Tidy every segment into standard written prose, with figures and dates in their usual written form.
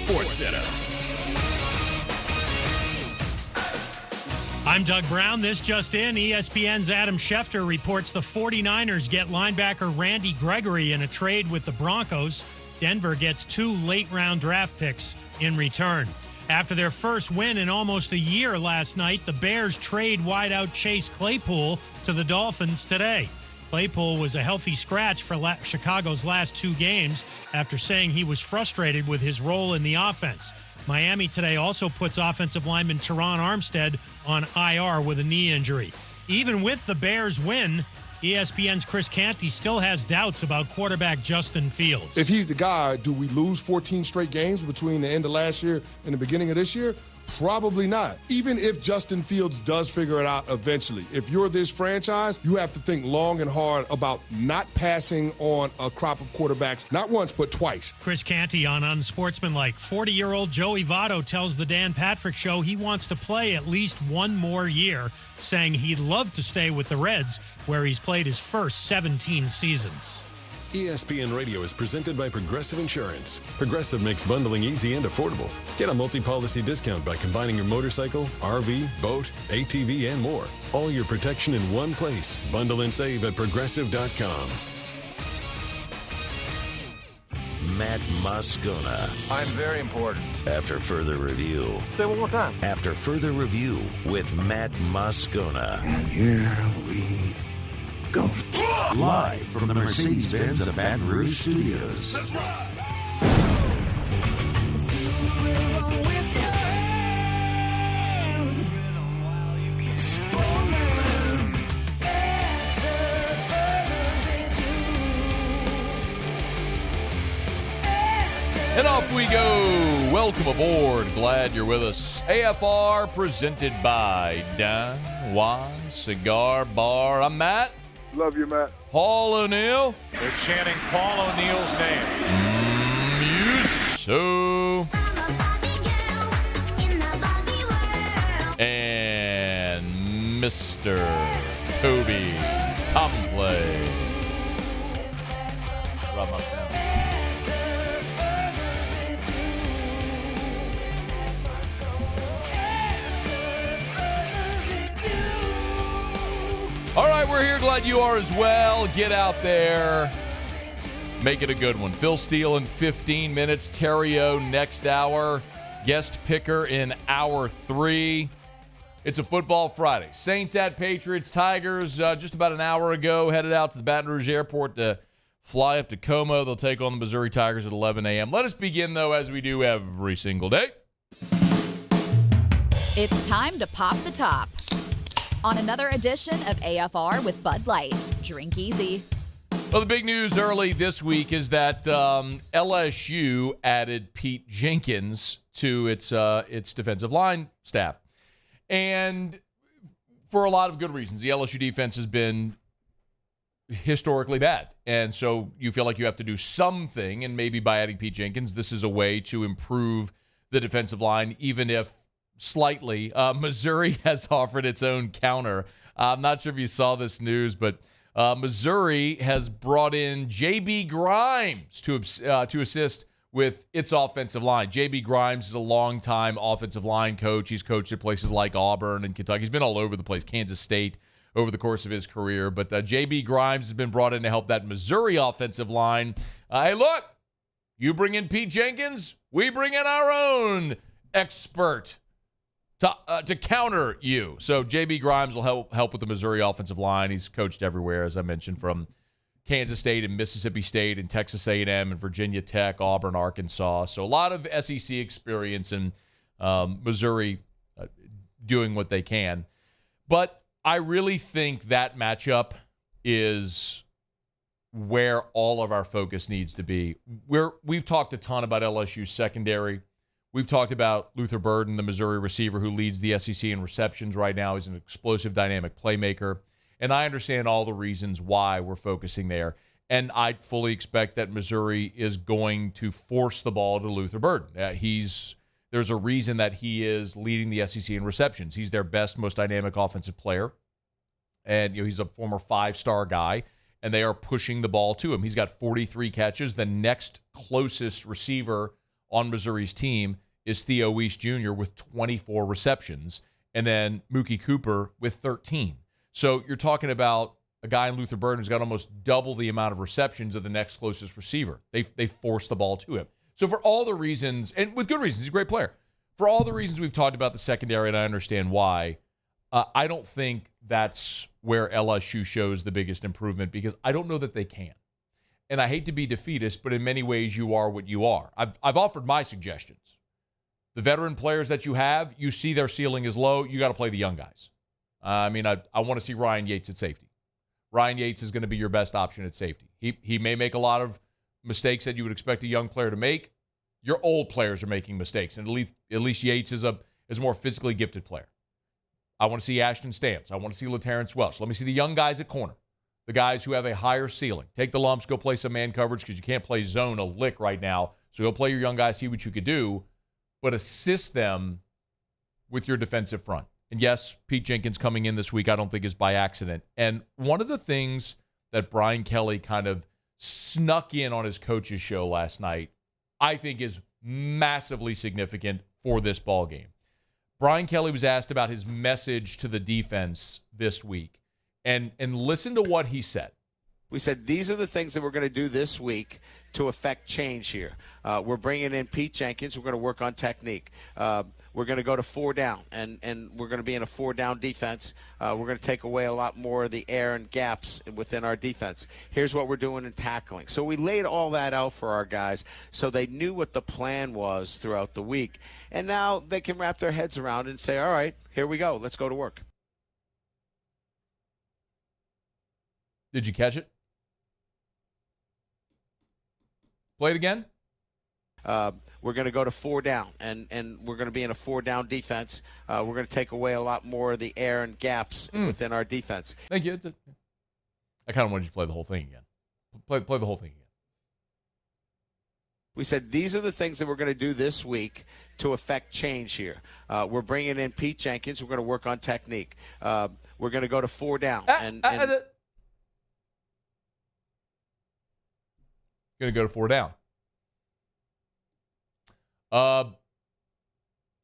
Sports Center. I'm Doug Brown. This just in. ESPN's Adam Schefter reports the 49ers get linebacker Randy Gregory in a trade with the Broncos. Denver gets 2 late-round draft picks in return. After their first win in almost a year last night, the Bears trade wideout Chase Claypool to the Dolphins today. Claypool was a healthy scratch for Chicago's last 2 games after saying he was frustrated with his role in the offense. Miami today also puts offensive lineman Teron Armstead on IR with a knee injury. Even with the Bears' win, ESPN's Chris Canty still has doubts about quarterback Justin Fields. If he's the guy, do we lose 14 straight games between the end of last year and the beginning of this year? Probably not. Even if Justin Fields does figure it out eventually, if you're this franchise, you have to think long and hard about not passing on a crop of quarterbacks, not once, but twice. Chris Canty on Unsportsmanlike. 40-year-old Joey Votto tells the Dan Patrick Show he wants to play at least one more year, saying he'd love to stay with the Reds, where he's played his first 17 seasons. ESPN Radio is presented by Progressive Insurance. Progressive makes bundling easy and affordable. Get a multi-policy discount by combining your motorcycle, RV, boat, ATV, and more. All your protection in one place. Bundle and save at Progressive.com. Matt Moscona. I'm very important. After further review. Say it one more time. After further review with Matt Moscona. And here we go. Live from the Mercedes-Benz of Baton Rouge Studios. That's right. And off we go. Welcome aboard. Glad you're with us. AFR presented by Don Juan Cigar Bar. I'm Matt. Love you, Matt. Paul O'Neill. They're chanting Paul O'Neill's name. So. And Mr. Toby Tomplay. Rob my family. All right, we're here. Glad you are as well. Get out there. Make it a good one. Phil Steele in 15 minutes. Terrio next hour. Guest picker in hour 3. It's a football Friday. Saints at Patriots. Tigers just about an hour ago headed out to the Baton Rouge airport to fly up to Como. They'll take on the Missouri Tigers at 11 a.m. Let us begin, though, as we do every single day. It's time to pop the top on another edition of AFR with Bud Light. Drink easy. Well, the big news early this week is that LSU added Pete Jenkins to its defensive line staff. And for a lot of good reasons. The LSU defense has been historically bad. And so you feel like you have to do something, and maybe by adding Pete Jenkins, this is a way to improve the defensive line, even if slightly. Missouri has offered its own counter. I'm not sure if you saw this news, but Missouri has brought in J.B. Grimes to assist with its offensive line. J.B. Grimes is a longtime offensive line coach. He's coached at places like Auburn and Kentucky. He's been all over the place, Kansas State, over the course of his career. But J.B. Grimes has been brought in to help that Missouri offensive line. Hey, look, you bring in Pete Jenkins, we bring in our own expert to counter you. So J.B. Grimes will help with the Missouri offensive line. He's coached everywhere, as I mentioned, from Kansas State and Mississippi State and Texas A&M and Virginia Tech, Auburn, Arkansas. So a lot of SEC experience in Missouri doing what they can. But I really think that matchup is where all of our focus needs to be. We've talked a ton about LSU's secondary. We've talked about Luther Burden, the Missouri receiver who leads the SEC in receptions right now. He's an explosive, dynamic playmaker. And I understand all the reasons why we're focusing there. And I fully expect that Missouri is going to force the ball to Luther Burden. There's a reason that he is leading the SEC in receptions. He's their best, most dynamic offensive player. And he's a former 5-star guy. And they are pushing the ball to him. He's got 43 catches. The next closest receiver on Missouri's team is Theo Weiss Jr. with 24 receptions, and then Mookie Cooper with 13. So you're talking about a guy in Luther Burden who's got almost double the amount of receptions of the next closest receiver. They force the ball to him. So for all the reasons, and with good reasons, he's a great player. For all the reasons we've talked about the secondary, and I understand why, I don't think that's where LSU shows the biggest improvement, because I don't know that they can. And I hate to be defeatist, but in many ways you are what you are. I've offered my suggestions. The veteran players that you have, you see their ceiling is low. You got to play the young guys. I want to see Ryan Yates at safety. Ryan Yates is going to be your best option at safety. He may make a lot of mistakes that you would expect a young player to make. Your old players are making mistakes, and at least Yates is a more physically gifted player. I want to see Ashton Stamps. I want to see LaTerrence Welch. Let me see the young guys at corner, the guys who have a higher ceiling. Take the lumps, go play some man coverage, because you can't play zone a lick right now. So go play your young guys, see what you could do, but assist them with your defensive front. And yes, Pete Jenkins coming in this week I don't think is by accident. And one of the things that Brian Kelly kind of snuck in on his coach's show last night, I think is massively significant for this ball game. Brian Kelly was asked about his message to the defense this week. And listen to what he said. We said, these are the things that we're going to do this week to affect change here. We're bringing in Pete Jenkins. We're going to work on technique. We're going to go to 4 down, and we're going to be in a 4-down defense. We're going to take away a lot more of the air and gaps within our defense. Here's what we're doing in tackling. So we laid all that out for our guys so they knew what the plan was throughout the week. And now they can wrap their heads around and say, all right, here we go. Let's go to work. Did you catch it? Play it again. We're going to go to 4 down, and we're going to be in a 4-down defense. We're going to take away a lot more of the air and gaps within our defense. Thank you. I kind of wanted you to play the whole thing again. Play the whole thing again. We said, these are the things that we're going to do this week to affect change here. We're bringing in Pete Jenkins. We're going to work on technique. We're going to go to 4 down. Going to go to 4 down.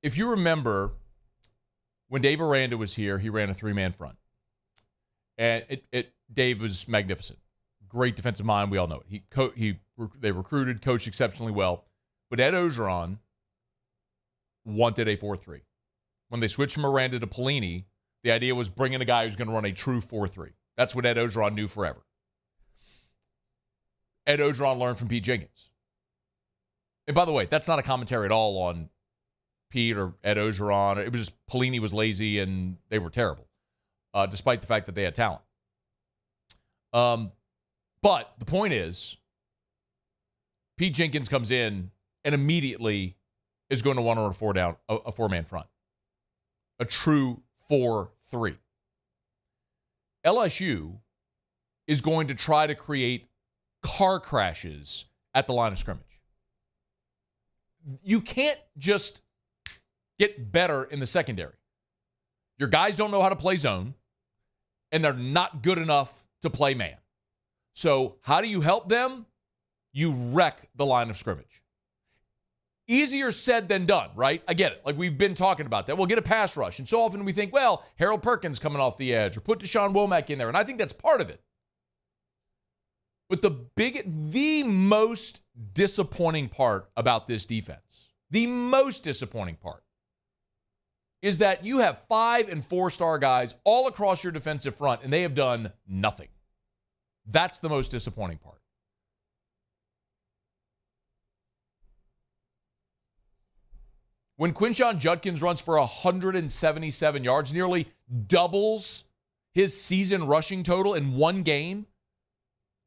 If you remember, when Dave Aranda was here, he ran a 3-man front. And Dave was magnificent. Great defensive mind. We all know it. They recruited, coached exceptionally well. But Ed Ogeron wanted a 4-3. When they switched from Aranda to Pelini, the idea was bringing a guy who's going to run a true 4-3. That's what Ed Ogeron knew forever. Ed Ogeron learned from Pete Jenkins. And by the way, that's not a commentary at all on Pete or Ed Ogeron. It was just Pelini was lazy and they were terrible, despite the fact that they had talent. But the point is, Pete Jenkins comes in and immediately is going to want to run a 4-man front. A true 4-3. LSU is going to try to create car crashes at the line of scrimmage. You can't just get better in the secondary. Your guys don't know how to play zone, and they're not good enough to play man. So how do you help them? You wreck the line of scrimmage. Easier said than done, right? I get it. Like, we've been talking about that. We'll get a pass rush. And so often we think, well, Harold Perkins coming off the edge, or put Deshaun Womack in there. And I think that's part of it. But the most disappointing part about this defense, the most disappointing part, is that you have 5- and 4-star guys all across your defensive front, and they have done nothing. That's the most disappointing part. When Quinshon Judkins runs for 177 yards, nearly doubles his season rushing total in one game,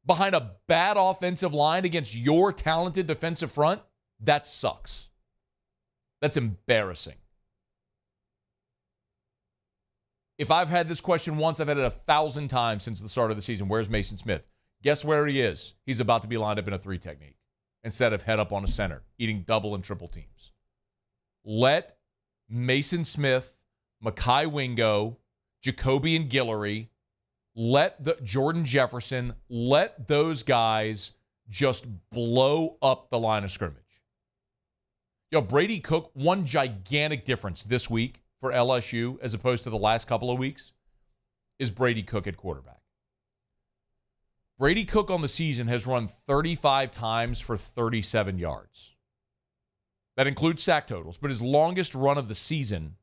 behind a bad offensive line against your talented defensive front, that sucks. That's embarrassing. If I've had this question once, I've had it 1,000 times since the start of the season. Where's Mason Smith? Guess where he is? He's about to be lined up in a 3 technique instead of head up on a center, eating double and triple teams. Let Mason Smith, Mekhi Wingo, Jacoby and Guillory, let Jordan Jefferson, let those guys just blow up the line of scrimmage. Brady Cook, one gigantic difference this week for LSU as opposed to the last couple of weeks is Brady Cook at quarterback. Brady Cook on the season has run 35 times for 37 yards. That includes sack totals, but his longest run of the season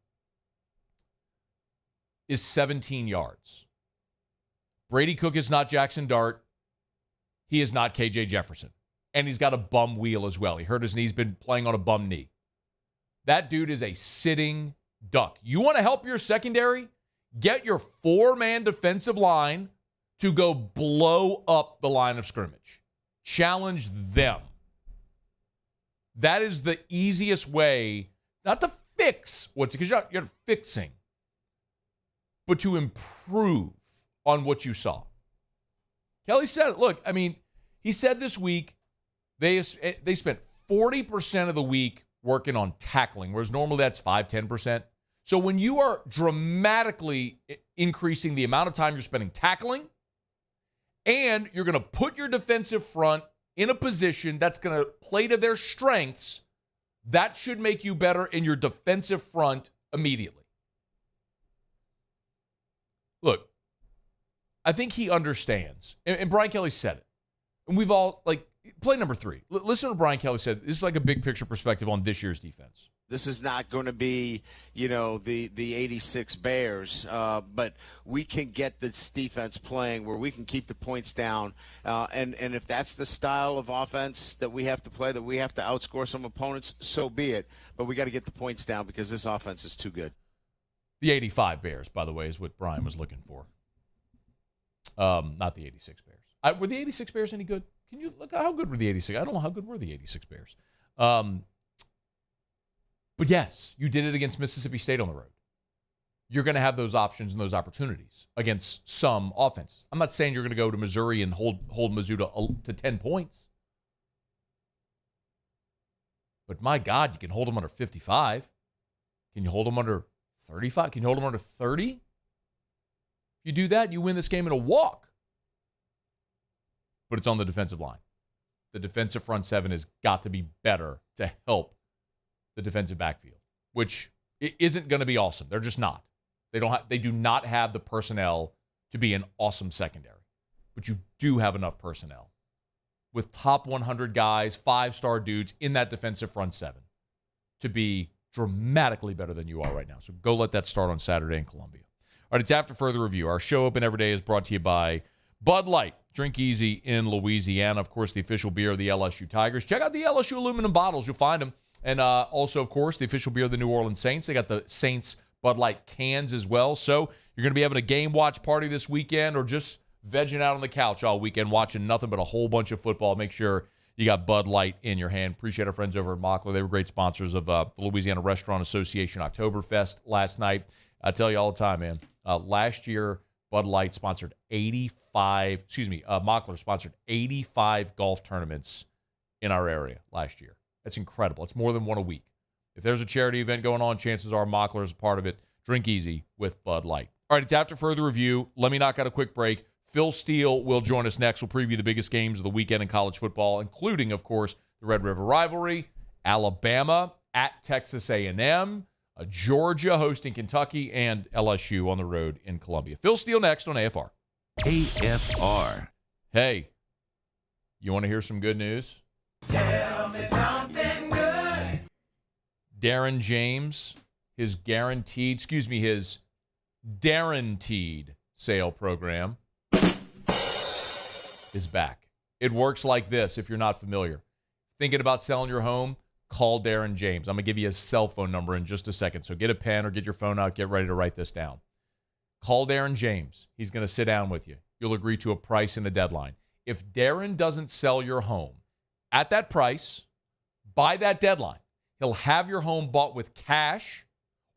is 17 yards. Brady Cook is not Jackson Dart. He is not KJ Jefferson. And he's got a bum wheel as well. He hurt his knee. He's been playing on a bum knee. That dude is a sitting duck. You want to help your secondary? Get your 4-man defensive line to go blow up the line of scrimmage. Challenge them. That is the easiest way, not to fix because you're fixing, but to improve on what you saw. Kelly said it. Look, I mean, he said this week they spent 40% of the week working on tackling, whereas normally that's 5-10%. So when you are dramatically increasing the amount of time you're spending tackling, and you're going to put your defensive front in a position that's going to play to their strengths, that should make you better in your defensive front immediately. Look, I think he understands. And Brian Kelly said it. And we've all, play number 3. Listen to what Brian Kelly said. This is like a big picture perspective on this year's defense. This is not going to be, the 86 Bears, but we can get this defense playing where we can keep the points down. And if that's the style of offense that we have to play, that we have to outscore some opponents, so be it. But we got to get the points down because this offense is too good. The 85 Bears, by the way, is what Brian was looking for. Not the 86 Bears. Were the 86 Bears any good? Can you look how good were the 86? I don't know how good were the 86 Bears. But yes, you did it against Mississippi State on the road. You're going to have those options and those opportunities against some offenses. I'm not saying you're going to go to Missouri and hold Mizzou to 10 points. But my God, you can hold them under 55. Can you hold them under 35? Can you hold them under 30? If you do that, you win this game in a walk. But it's on the defensive line. The defensive front 7 has got to be better to help the defensive backfield, which isn't going to be awesome. They're just not. They do not have the personnel to be an awesome secondary. But you do have enough personnel with top 100 guys, 5-star dudes in that defensive front 7 to be dramatically better than you are right now. So go let that start on Saturday in Columbia. All right, it's After Further Review. Our show open every day is brought to you by Bud Light. Drink easy in Louisiana. Of course, the official beer of the LSU Tigers. Check out the LSU aluminum bottles. You'll find them. And also, of course, the official beer of the New Orleans Saints. They got the Saints Bud Light cans as well. So you're going to be having a game watch party this weekend or just vegging out on the couch all weekend watching nothing but a whole bunch of football. Make sure you got Bud Light in your hand. Appreciate our friends over at Mockler. They were great sponsors of the Louisiana Restaurant Association Oktoberfest last night. I tell you all the time, man. Last year, Bud Light sponsored Mockler sponsored 85 golf tournaments in our area last year. That's incredible. It's more than one a week. If there's a charity event going on, chances are Mockler is a part of it. Drink easy with Bud Light. All right, it's After Further Review. Let me knock out a quick break. Phil Steele will join us next. We'll preview the biggest games of the weekend in college football, including, of course, the Red River rivalry, Alabama at Texas A&M, Georgia hosting Kentucky, and LSU on the road in Columbia. Phil Steele next on AFR. AFR. Hey, you want to hear some good news? Tell me something good. Darren James, his guaranteed sale program is back. It works like this if you're not familiar. Thinking about selling your home? Call Darren James. I'm going to give you his cell phone number in just a second. So get a pen or get your phone out. Get ready to write this down. Call Darren James. He's going to sit down with you. You'll agree to a price and a deadline. If Darren doesn't sell your home at that price, by that deadline, he'll have your home bought with cash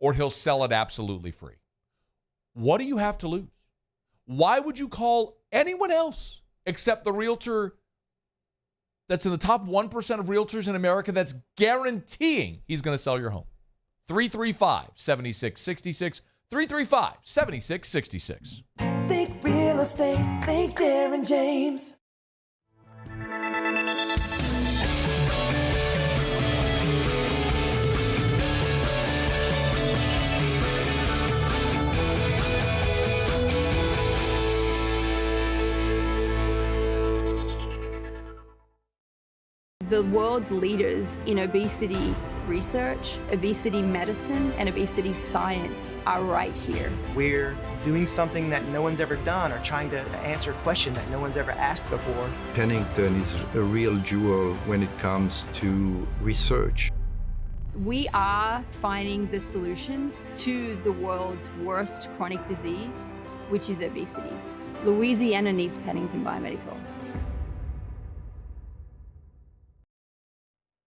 or he'll sell it absolutely free. What do you have to lose? Why would you call anyone else except the realtor that's in the top 1% of realtors in America that's guaranteeing he's going to sell your home? 335-7666. 335-7666. Think real estate, think Darren James. The world's leaders in obesity research, obesity medicine, and obesity science are right here. We're doing something that no one's ever done, or trying to answer a question that no one's ever asked before. Pennington is a real jewel when it comes to research. We are finding the solutions to the world's worst chronic disease, which is obesity. Louisiana needs Pennington Biomedical.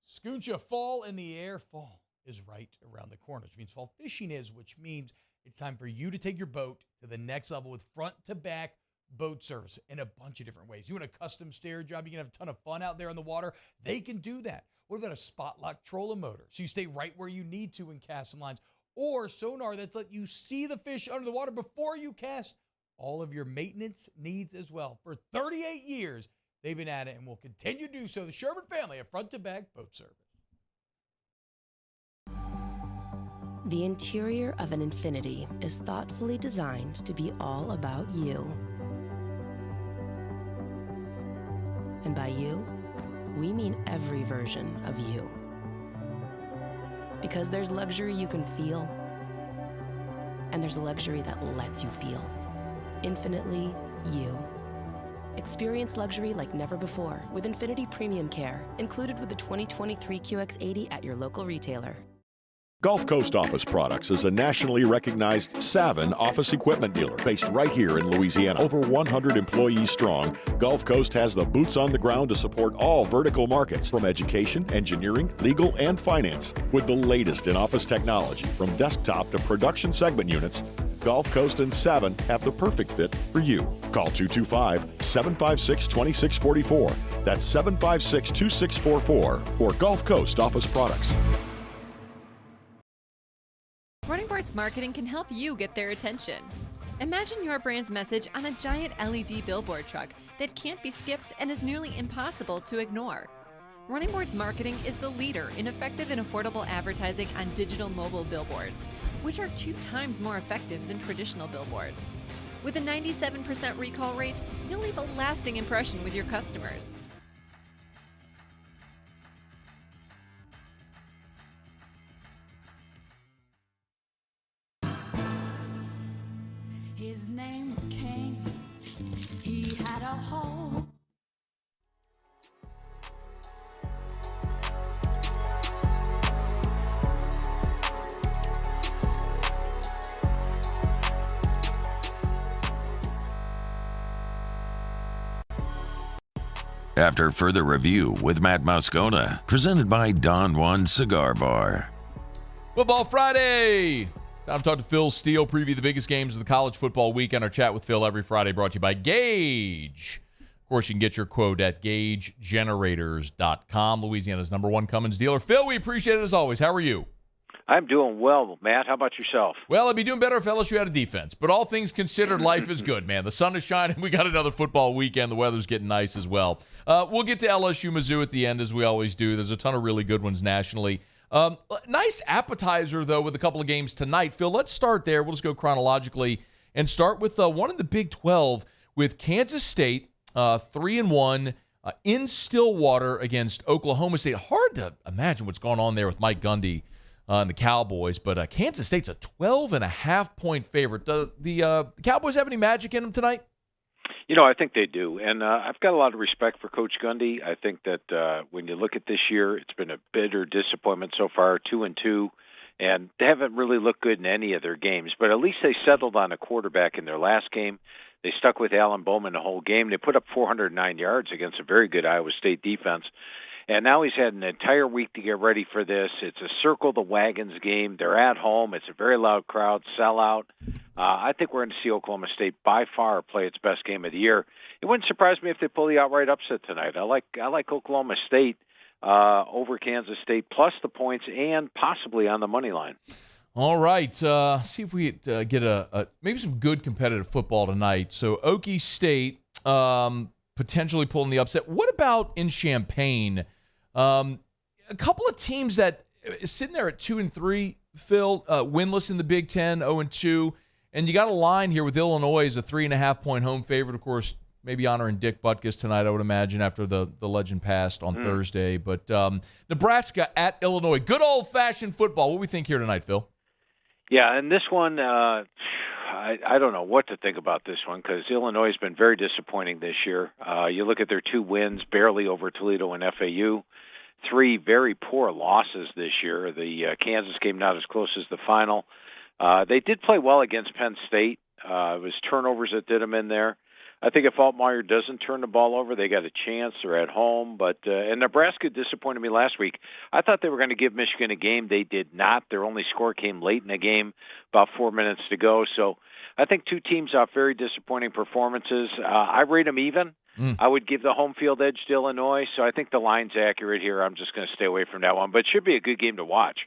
Scooncha, fall in the air. Fall is right around the corner, which means fall fishing is, which means it's time for you to take your boat to the next level with front-to-back boat service in a bunch of different ways. You want a custom stair job, you can have a ton of fun out there on the water. They can do that. What about a spot lock trolling motor? So you stay right where you need to in casting lines. Or sonar that's let you see the fish under the water before you cast. All of your maintenance needs as well. For 38 years, they've been at it and will continue to do so. The Sherman family of front-to-back boat service. The interior of an Infiniti is thoughtfully designed to be all about you. And by you, we mean every version of you. Because there's luxury you can feel, and there's luxury that lets you feel. Infinitely you. Experience luxury like never before with Infiniti Premium Care, included with the 2023 QX80 at your local retailer. Gulf Coast Office Products is a nationally recognized Savin office equipment dealer based right here in Louisiana. Over 100 employees strong, Gulf Coast has the boots on the ground to support all vertical markets, from education, engineering, legal, and finance. With the latest in office technology, from desktop to production segment units, Gulf Coast and Savin have the perfect fit for you. Call 225-756-2644. That's 756-2644 for Gulf Coast Office Products. Running Boards Marketing can help you get their attention. Imagine your brand's message on a giant LED billboard truck that can't be skipped and is nearly impossible to ignore. Running Boards Marketing is the leader in effective and affordable advertising on digital mobile billboards, which are 2 times more effective than traditional billboards. With a 97% recall rate, you'll leave a lasting impression with your customers. His name was King. He had a home. After further review with Matt Moscona, presented by Don Juan Cigar Bar. Football Friday. Time to talk to Phil Steele, preview the biggest games of the college football weekend. Our chat with Phil every Friday brought to you by Gauge. Of course, you can get your quote at GaugeGenerators.com, Louisiana's #1 Cummins dealer. Phil, we appreciate it as always. How are you? I'm doing well, Matt. How about yourself? Well, I'd be doing better if LSU had a defense. But all things considered, life is good, man. The sun is shining. We got another football weekend. The weather's getting nice as well. We'll get to LSU-Mizzou at the end, as we always do. There's a ton of really good ones nationally. Nice appetizer, though, with a couple of games tonight. Phil, let's start there. We'll just go chronologically and start with one in the Big 12 with Kansas State, 3-1 in Stillwater against Oklahoma State. Hard to imagine what's going on there with Mike Gundy and the Cowboys, but Kansas State's a 12.5-point favorite. The Cowboys have any magic in them tonight? You know, I think they do, and I've got a lot of respect for Coach Gundy. I think that when you look at this year, it's been a bitter disappointment so far, 2-2, and they haven't really looked good in any of their games, but at least they settled on a quarterback in their last game. They stuck with Alan Bowman the whole game. They put up 409 yards against a very good Iowa State defense. And now he's had an entire week to get ready for this. It's a circle the wagons game. They're at home. It's a very loud crowd, sellout. I think we're going to see Oklahoma State by far play its best game of the year. It wouldn't surprise me if they pull the outright upset tonight. I like Oklahoma State over Kansas State plus the points and possibly on the money line. All right. See if we get maybe some good competitive football tonight. So Okie State potentially pulling the upset. What about in Champaign? A couple of teams that sitting there at 2-3, Phil, winless in the Big Ten, 0-2, and you got a line here with Illinois as a 3.5-point home favorite. Of course, maybe honoring Dick Butkus tonight, I would imagine, after the legend passed on Thursday. But Nebraska at Illinois. Good old-fashioned football. What do we think here tonight, Phil? Yeah, and this one, I don't know what to think about this one because Illinois has been very disappointing this year. You look at their 2 wins, barely over Toledo and FAU. 3 very poor losses this year. The Kansas game not as close as the final. They did play well against Penn State. It was turnovers that did them in there. I think if Altmaier doesn't turn the ball over, they got a chance. They're at home. But and Nebraska disappointed me last week. I thought they were going to give Michigan a game. They did not. Their only score came late in the game, about 4 minutes to go. So I think 2 teams off very disappointing performances. I rate them even. I would give the home field edge to Illinois. So I think the line's accurate here. I'm just going to stay away from that one. But it should be a good game to watch.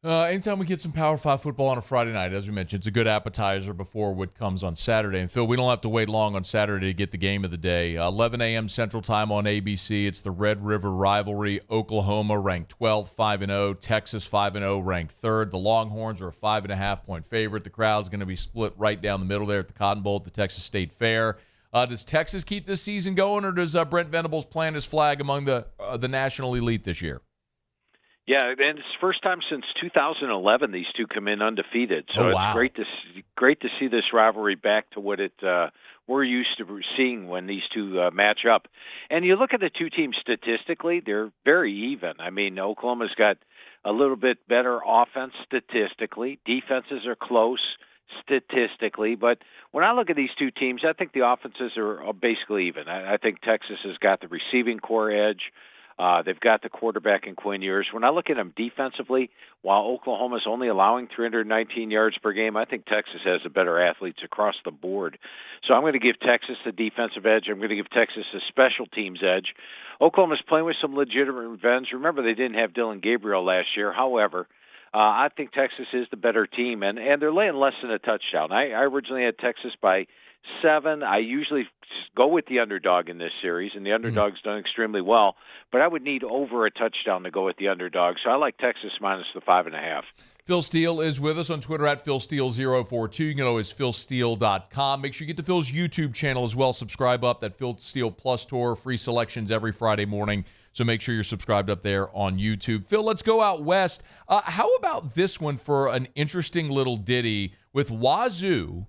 Anytime we get some Power 5 football on a Friday night, as we mentioned, it's a good appetizer before what comes on Saturday. And, Phil, we don't have to wait long on Saturday to get the game of the day. 11 a.m. Central Time on ABC. It's the Red River rivalry. Oklahoma ranked 12th, 5-0. Texas 5-0, ranked 3rd. The Longhorns are a 5.5-point favorite. The crowd's going to be split right down the middle there at the Cotton Bowl at the Texas State Fair. Does Texas keep this season going, or does Brent Venables plant his flag among the national elite this year? Yeah, and it's the first time since 2011 these two come in undefeated. So wow. It's great to see this rivalry back to what we're used to seeing when these two match up. And you look at the two teams statistically, they're very even. I mean, Oklahoma's got a little bit better offense statistically. Defenses are close statistically. But when I look at these two teams, I think the offenses are basically even. I think Texas has got the receiving core edge. They've got the quarterback in Quinn Ewers. When I look at them defensively, while Oklahoma's only allowing 319 yards per game, I think Texas has the better athletes across the board. So I'm going to give Texas the defensive edge. I'm going to give Texas the special teams edge. Oklahoma's playing with some legitimate vets. Remember, they didn't have Dylan Gabriel last year. However, I think Texas is the better team, and they're laying less than a touchdown. I originally had Texas by 7. I usually go with the underdog in this series, and the underdog's done extremely well. But I would need over a touchdown to go with the underdog. So I like Texas minus the 5.5. Phil Steele is with us on Twitter at PhilSteele042. You can always PhilSteele.com. Make sure you get to Phil's YouTube channel as well. Subscribe up, that Phil Steele Plus Tour. Free selections every Friday morning. So make sure you're subscribed up there on YouTube. Phil, let's go out west. How about this one for an interesting little ditty with Wazoo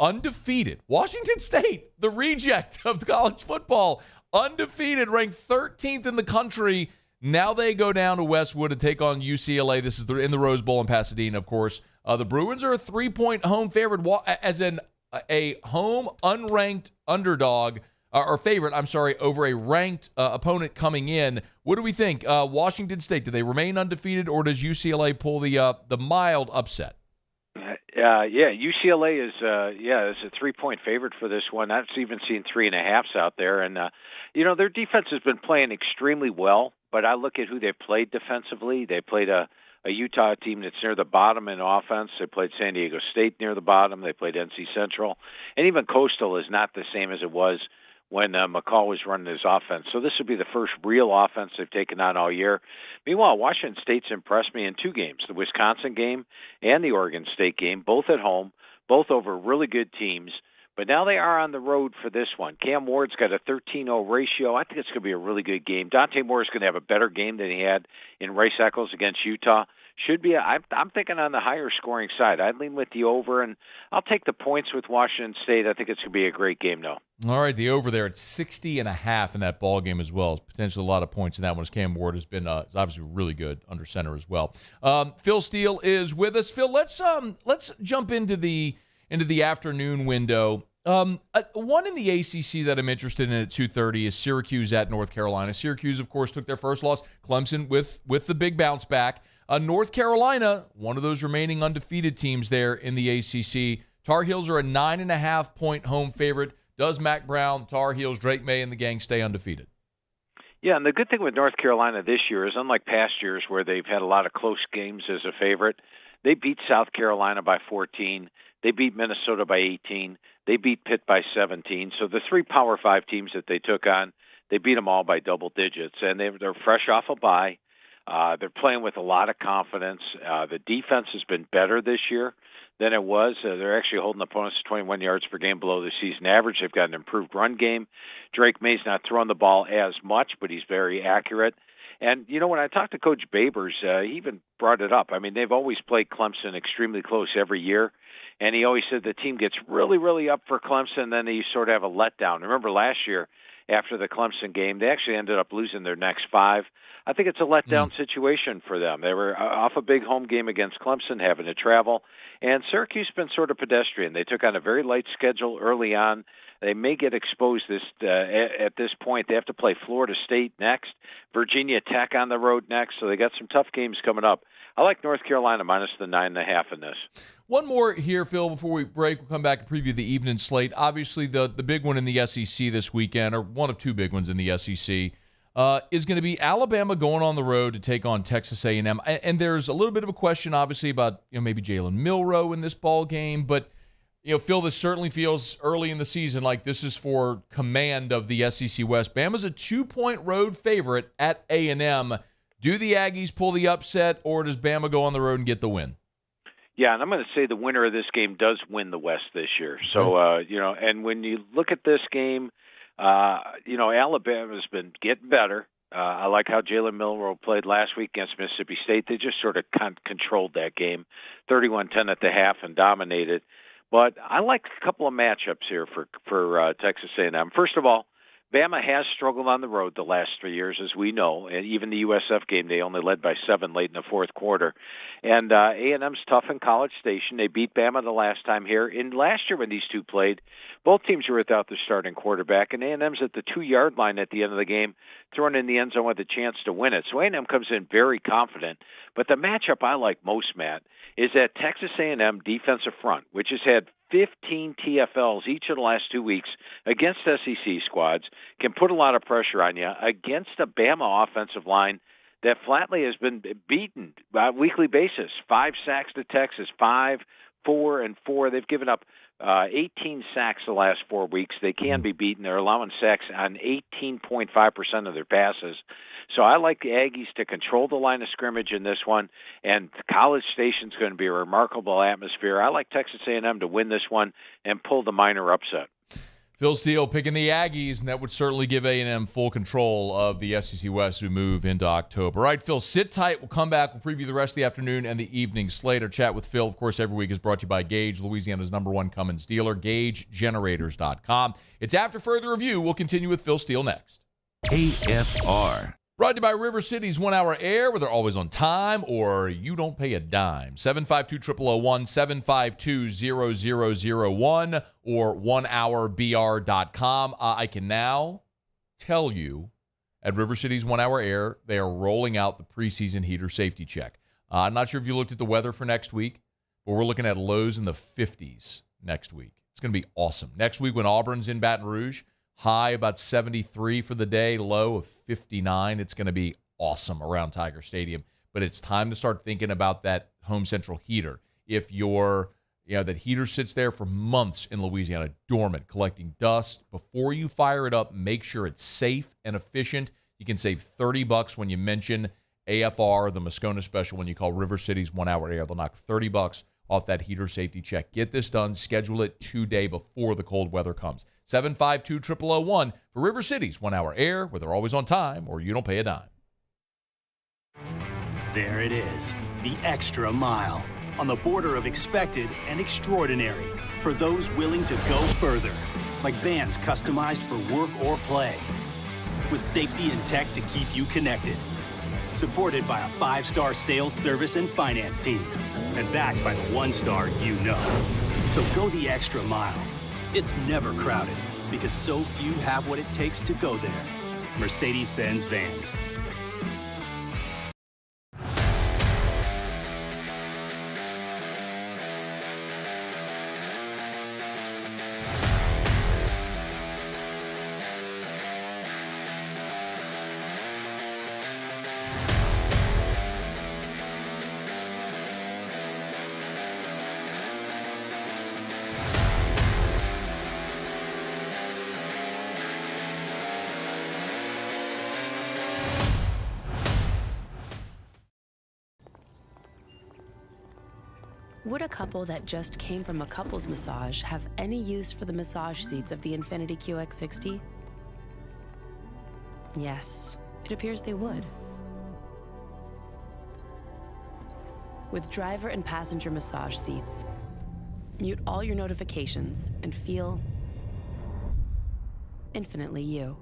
undefeated? Washington State, the reject of college football, undefeated, ranked 13th in the country. Now they go down to Westwood to take on UCLA. This is in the Rose Bowl in Pasadena, of course. The Bruins are a 3-point home favorite, as in a home unranked underdog, or favorite, over a ranked opponent coming in. What do we think? Washington State, do they remain undefeated, or does UCLA pull the mild upset? UCLA is a 3-point favorite for this one. I've even seen 3.5s out there, and their defense has been playing extremely well. But I look at who they've played defensively. They played a Utah team that's near the bottom in offense. They played San Diego State near the bottom. They played NC Central, and even Coastal is not the same as it was when McCall was running his offense. So this would be the first real offense they've taken on all year. Meanwhile, Washington State's impressed me in 2 games, the Wisconsin game and the Oregon State game, both at home, both over really good teams. But now they are on the road for this one. Cam Ward's got a 13-0 ratio. I think it's going to be a really good game. Dante Moore is going to have a better game than he had in Rice Eccles against Utah. Should be. I'm thinking on the higher scoring side. I'd lean with the over, and I'll take the points with Washington State. I think it's going to be a great game, though. All right, the over there at 60.5 in that ball game as well. It's potentially a lot of points in that one, as Cam Ward has been is obviously really good under center as well. Phil Steele is with us. Phil, let's jump into the afternoon window. One in the ACC that I'm interested in at 2:30 is Syracuse at North Carolina. Syracuse, of course, took their first loss. Clemson with the big bounce back. North Carolina, one of those remaining undefeated teams there in the ACC. Tar Heels are a 9.5-point home favorite. Does Mac Brown, Tar Heels, Drake May, and the gang stay undefeated? Yeah, and the good thing with North Carolina this year is, unlike past years where they've had a lot of close games as a favorite, they beat South Carolina by 14. They beat Minnesota by 18. They beat Pitt by 17. So the 3 Power 5 teams that they took on, they beat them all by double digits. And they're fresh off a bye. They're playing with a lot of confidence. The defense has been better this year than it was. They're actually holding opponents to 21 yards per game below the season average. They've got an improved run game. Drake May's not throwing the ball as much, but he's very accurate. And, when I talked to Coach Babers, he even brought it up. I mean, they've always played Clemson extremely close every year. And he always said the team gets really, really up for Clemson, and then they sort of have a letdown. Remember last year, after the Clemson game, they actually ended up losing their next 5. I think it's a letdown situation for them. They were off a big home game against Clemson, having to travel. And Syracuse has been sort of pedestrian. They took on a very light schedule early on. They may get exposed at this point. They have to play Florida State next, Virginia Tech on the road next, so they got some tough games coming up. I like North Carolina minus the 9.5 in this. One more here, Phil, before we break. We'll come back and preview the evening slate. Obviously, the big one in the SEC this weekend, or one of two big ones in the SEC, is going to be Alabama going on the road to take on Texas A&M. And there's a little bit of a question, obviously, about maybe Jalen Milroe in this ball game. But, Phil, this certainly feels early in the season like this is for command of the SEC West. Bama's a 2-point road favorite at A&M. Do the Aggies pull the upset, or does Bama go on the road and get the win? Yeah, and I'm going to say the winner of this game does win the West this year. So, and when you look at this game, Alabama's been getting better. I like how Jalen Milroe played last week against Mississippi State. They just sort of controlled that game, 31-10 at the half, and dominated. But I like a couple of matchups here for Texas A&M. First of all, Bama has struggled on the road the last 3 years, as we know. And even the USF game, they only led by 7 late in the fourth quarter. And A&M's tough in College Station. They beat Bama the last time here. And last year when these two played, both teams were without their starting quarterback. And A&M's at the 2-yard line at the end of the game, throwing in the end zone with a chance to win it. So A&M comes in very confident. But the matchup I like most, Matt, is that Texas A&M defensive front, which has had 15 TFLs each of the last 2 weeks against SEC squads, can put a lot of pressure on you against a Bama offensive line that flatly has been beaten on a weekly basis. 5 sacks to Texas, 5, 4, and 4. They've given up 18 sacks the last 4 weeks. They can be beaten. They're allowing sacks on 18.5% of their passes. So I like the Aggies to control the line of scrimmage in this one, and College Station's going to be a remarkable atmosphere. I like Texas A&M to win this one and pull the minor upset. Phil Steele picking the Aggies, and that would certainly give A&M full control of the SEC West who move into October. All right, Phil, sit tight. We'll come back. We'll preview the rest of the afternoon and the evening slate. Our chat with Phil, of course, every week is brought to you by Gage, Louisiana's #1 Cummins dealer, GageGenerators.com. It's after further review. We'll continue with Phil Steele next. AFR. Brought to you by River City's 1 Hour Air, where they're always on time or you don't pay a dime. 752-0001, 752-0001, or 1hourbr.com. I can now tell you at River City's 1 Hour Air, they are rolling out the preseason heater safety check. I'm not sure if you looked at the weather for next week, but we're looking at lows in the 50s next week. It's going to be awesome. Next week when Auburn's in Baton Rouge, high about 73 for the day, low of 59. It's going to be awesome around Tiger Stadium. But it's time to start thinking about that Home Central heater. If that heater sits there for months in Louisiana, dormant, collecting dust, before you fire it up, make sure it's safe and efficient. You can save $30 when you mention AFR, the Moscona special, when you call River City's 1 Hour Air. They'll knock $30 off that heater safety check. Get this done. Schedule it today before the cold weather comes. 752-0001 for River City's 1 Hour Air, where they're always on time or you don't pay a dime. There it is, the extra mile, on the border of expected and extraordinary for those willing to go further, like vans customized for work or play, with safety and tech to keep you connected. Supported by a 5-star sales, service, and finance team, and backed by the 1-star you know. So go the extra mile. It's never crowded, because so few have what it takes to go there. Mercedes-Benz Vans. Would a couple that just came from a couples massage have any use for the massage seats of the Infiniti QX60? Yes, it appears they would. With driver and passenger massage seats, mute all your notifications and feel infinitely you.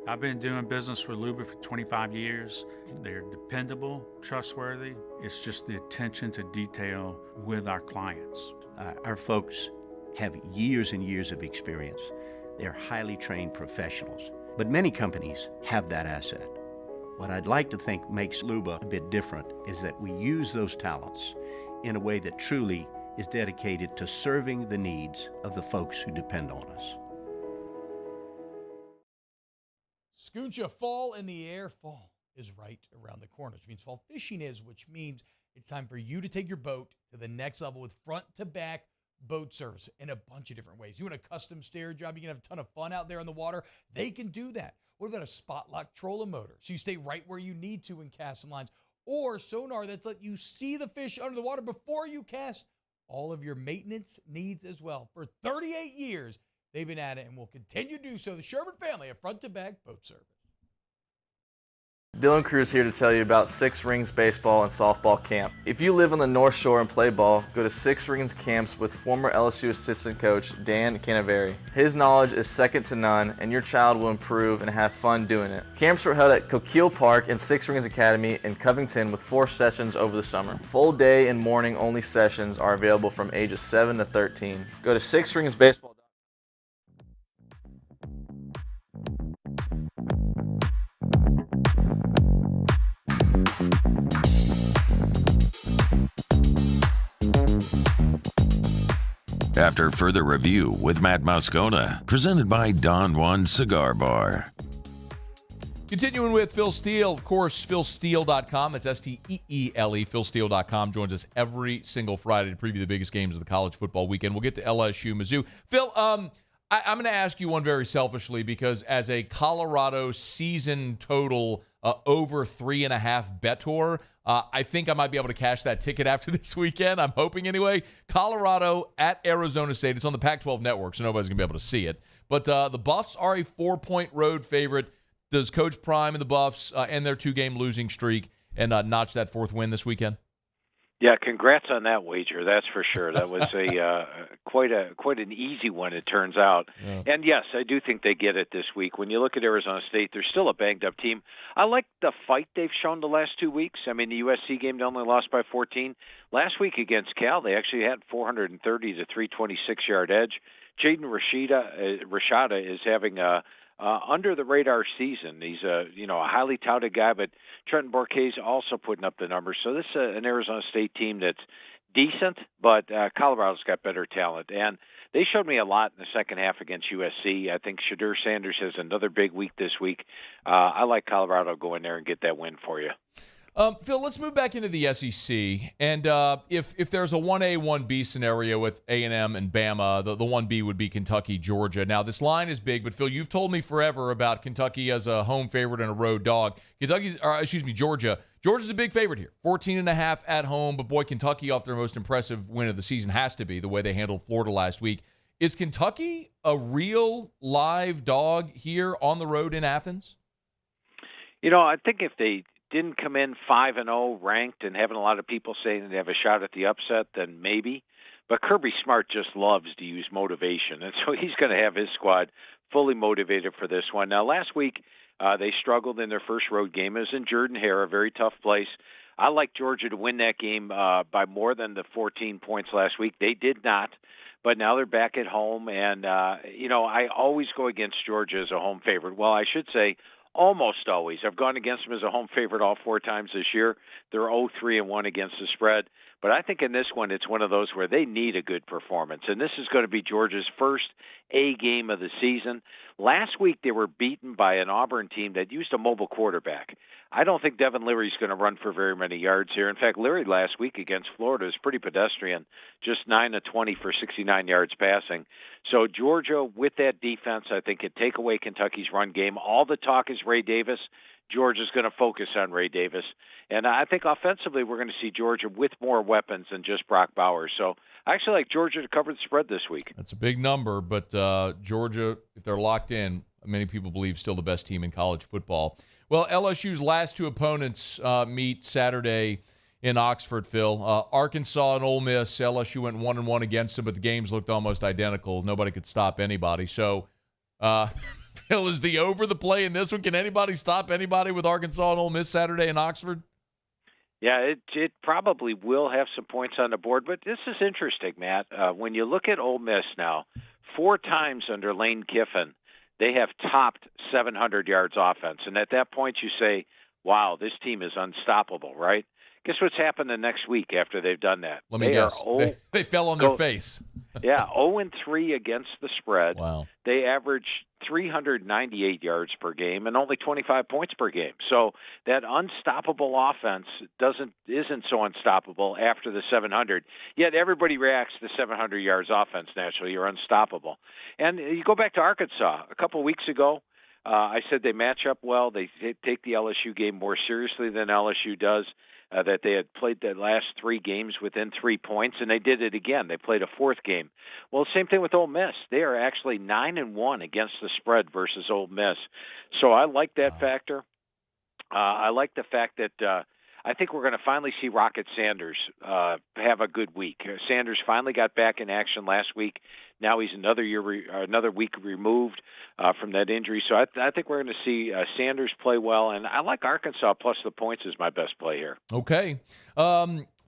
I've been doing business with Louisville for 25 years. They're dependable, trustworthy. It's just the attention to detail with our clients. Our folks have years and years of experience. They're highly trained professionals. But many companies have that asset. What I'd like to think makes Luba a bit different is that we use those talents in a way that truly is dedicated to serving the needs of the folks who depend on us. Scooncha, fall in the air. Fall is right around the corner, which means fall fishing is, which means it's time for you to take your boat to the next level with front-to-back boat service in a bunch of different ways. You want a custom stair job, you can have a ton of fun out there on the water. They can do that. What about a spot lock trolling motor? So you stay right where you need to in casting lines. Or sonar that's let you see the fish under the water before you cast. All of your maintenance needs as well. For 38 years, they've been at it and will continue to do so. The Sherman family of front-to-back boat service. Dylan Cruz here to tell you about Six Rings Baseball and Softball Camp. If you live on the North Shore and play ball, go to Six Rings Camps with former LSU assistant coach Dan Canaveri. His knowledge is second to none, and your child will improve and have fun doing it. Camps were held at Coquille Park and Six Rings Academy in Covington with 4 sessions over the summer. Full day and morning only sessions are available from ages 7 to 13. Go to Six Rings Baseball. After further review with Matt Moscona, presented by Don Juan Cigar Bar. Continuing with Phil Steele, of course, philsteele.com. It's S-T-E-E-L-E. philsteele.com joins us every single Friday to preview the biggest games of the college football weekend. We'll get to LSU-Mizzou. Phil, I'm going to ask you one very selfishly because as a Colorado season total over 3.5 bettor, I think I might be able to cash that ticket after this weekend. I'm hoping anyway. Colorado at Arizona State. It's on the Pac-12 network, so nobody's going to be able to see it. But the Buffs are a 4-point road favorite. Does Coach Prime and the Buffs end their 2-game losing streak and notch that 4th win this weekend? Yeah, congrats on that wager. That's for sure. That was quite an easy one, it turns out. Yeah. And yes, I do think they get it this week. When you look at Arizona State, they're still a banged up team. I like the fight they've shown the last 2 weeks. I mean, the USC game they only lost by 14. Last week against Cal, they actually had 430 to 326 yard edge. Jaden Rashada is having a under the radar season. He's a highly touted guy, but Trenton Borquez also putting up the numbers. So this is an Arizona State team that's decent, but Colorado's got better talent. And they showed me a lot in the second half against USC. I think Shadur Sanders has another big week this week. I like Colorado going there and get that win for you. Phil, let's move back into the SEC. And if there's a 1A, 1B scenario with A&M and Bama, the 1B would be Kentucky, Georgia. Now, this line is big, but Phil, you've told me forever about Kentucky as a home favorite and a road dog. Georgia. Georgia's a big favorite here. 14.5 at home, but boy, Kentucky off their most impressive win of the season has to be the way they handled Florida last week. Is Kentucky a real live dog here on the road in Athens? I think if they didn't come in 5-0 ranked and having a lot of people saying they have a shot at the upset, then maybe. But Kirby Smart just loves to use motivation, and so he's going to have his squad fully motivated for this one. Now, last week they struggled in their first road game. It was in Jordan-Hare, a very tough place. I like Georgia to win that game by more than the 14 points last week. They did not, but now they're back at home, and I always go against Georgia as a home favorite. Well, I should say almost always. I've gone against them as a home favorite all 4 times this year. They're 0-3-1 against the spread. But I think in this one, it's one of those where they need a good performance. And this is going to be Georgia's first A game of the season. Last week, they were beaten by an Auburn team that used a mobile quarterback. I don't think Devin Leary's going to run for very many yards here. In fact, Leary last week against Florida is pretty pedestrian, just 9 of 20 for 69 yards passing. So Georgia, with that defense, I think could take away Kentucky's run game. All the talk is Ray Davis. Georgia's going to focus on Ray Davis. And I think offensively we're going to see Georgia with more weapons than just Brock Bowers. So I actually like Georgia to cover the spread this week. That's a big number, but Georgia, if they're locked in, many people believe still the best team in college football. Well, LSU's last two opponents meet Saturday in Oxford, Phil. Arkansas and Ole Miss. LSU went 1-1 against them, but the games looked almost identical. Nobody could stop anybody. So, Phil, is the over the play in this one? Can anybody stop anybody with Arkansas and Ole Miss Saturday in Oxford? Yeah, it probably will have some points on the board, but this is interesting, Matt. When you look at Ole Miss now, 4 times under Lane Kiffin, they have topped 700 yards offense. And at that point you say, wow, this team is unstoppable, right? Guess what's happened the next week after they've done that? Let me guess. They fell on their face. Yeah, 0-3 against the spread. Wow. They average 398 yards per game and only 25 points per game. So that unstoppable offense isn't so unstoppable after the 700. Yet everybody reacts to 700 yards offense naturally. You're unstoppable. And you go back to Arkansas. A couple of weeks ago, I said they match up well. They take the LSU game more seriously than LSU does. That they had played the last 3 games within 3 points, and they did it again. They played a 4th game. Well, same thing with Ole Miss. They are actually 9-1 against the spread versus Ole Miss. So I like that factor. I like the fact that I think we're going to finally see Rocket Sanders have a good week. Sanders finally got back in action last week. Now he's another week removed from that injury. So I think we're going to see Sanders play well, and I like Arkansas plus the points is my best play here. Okay.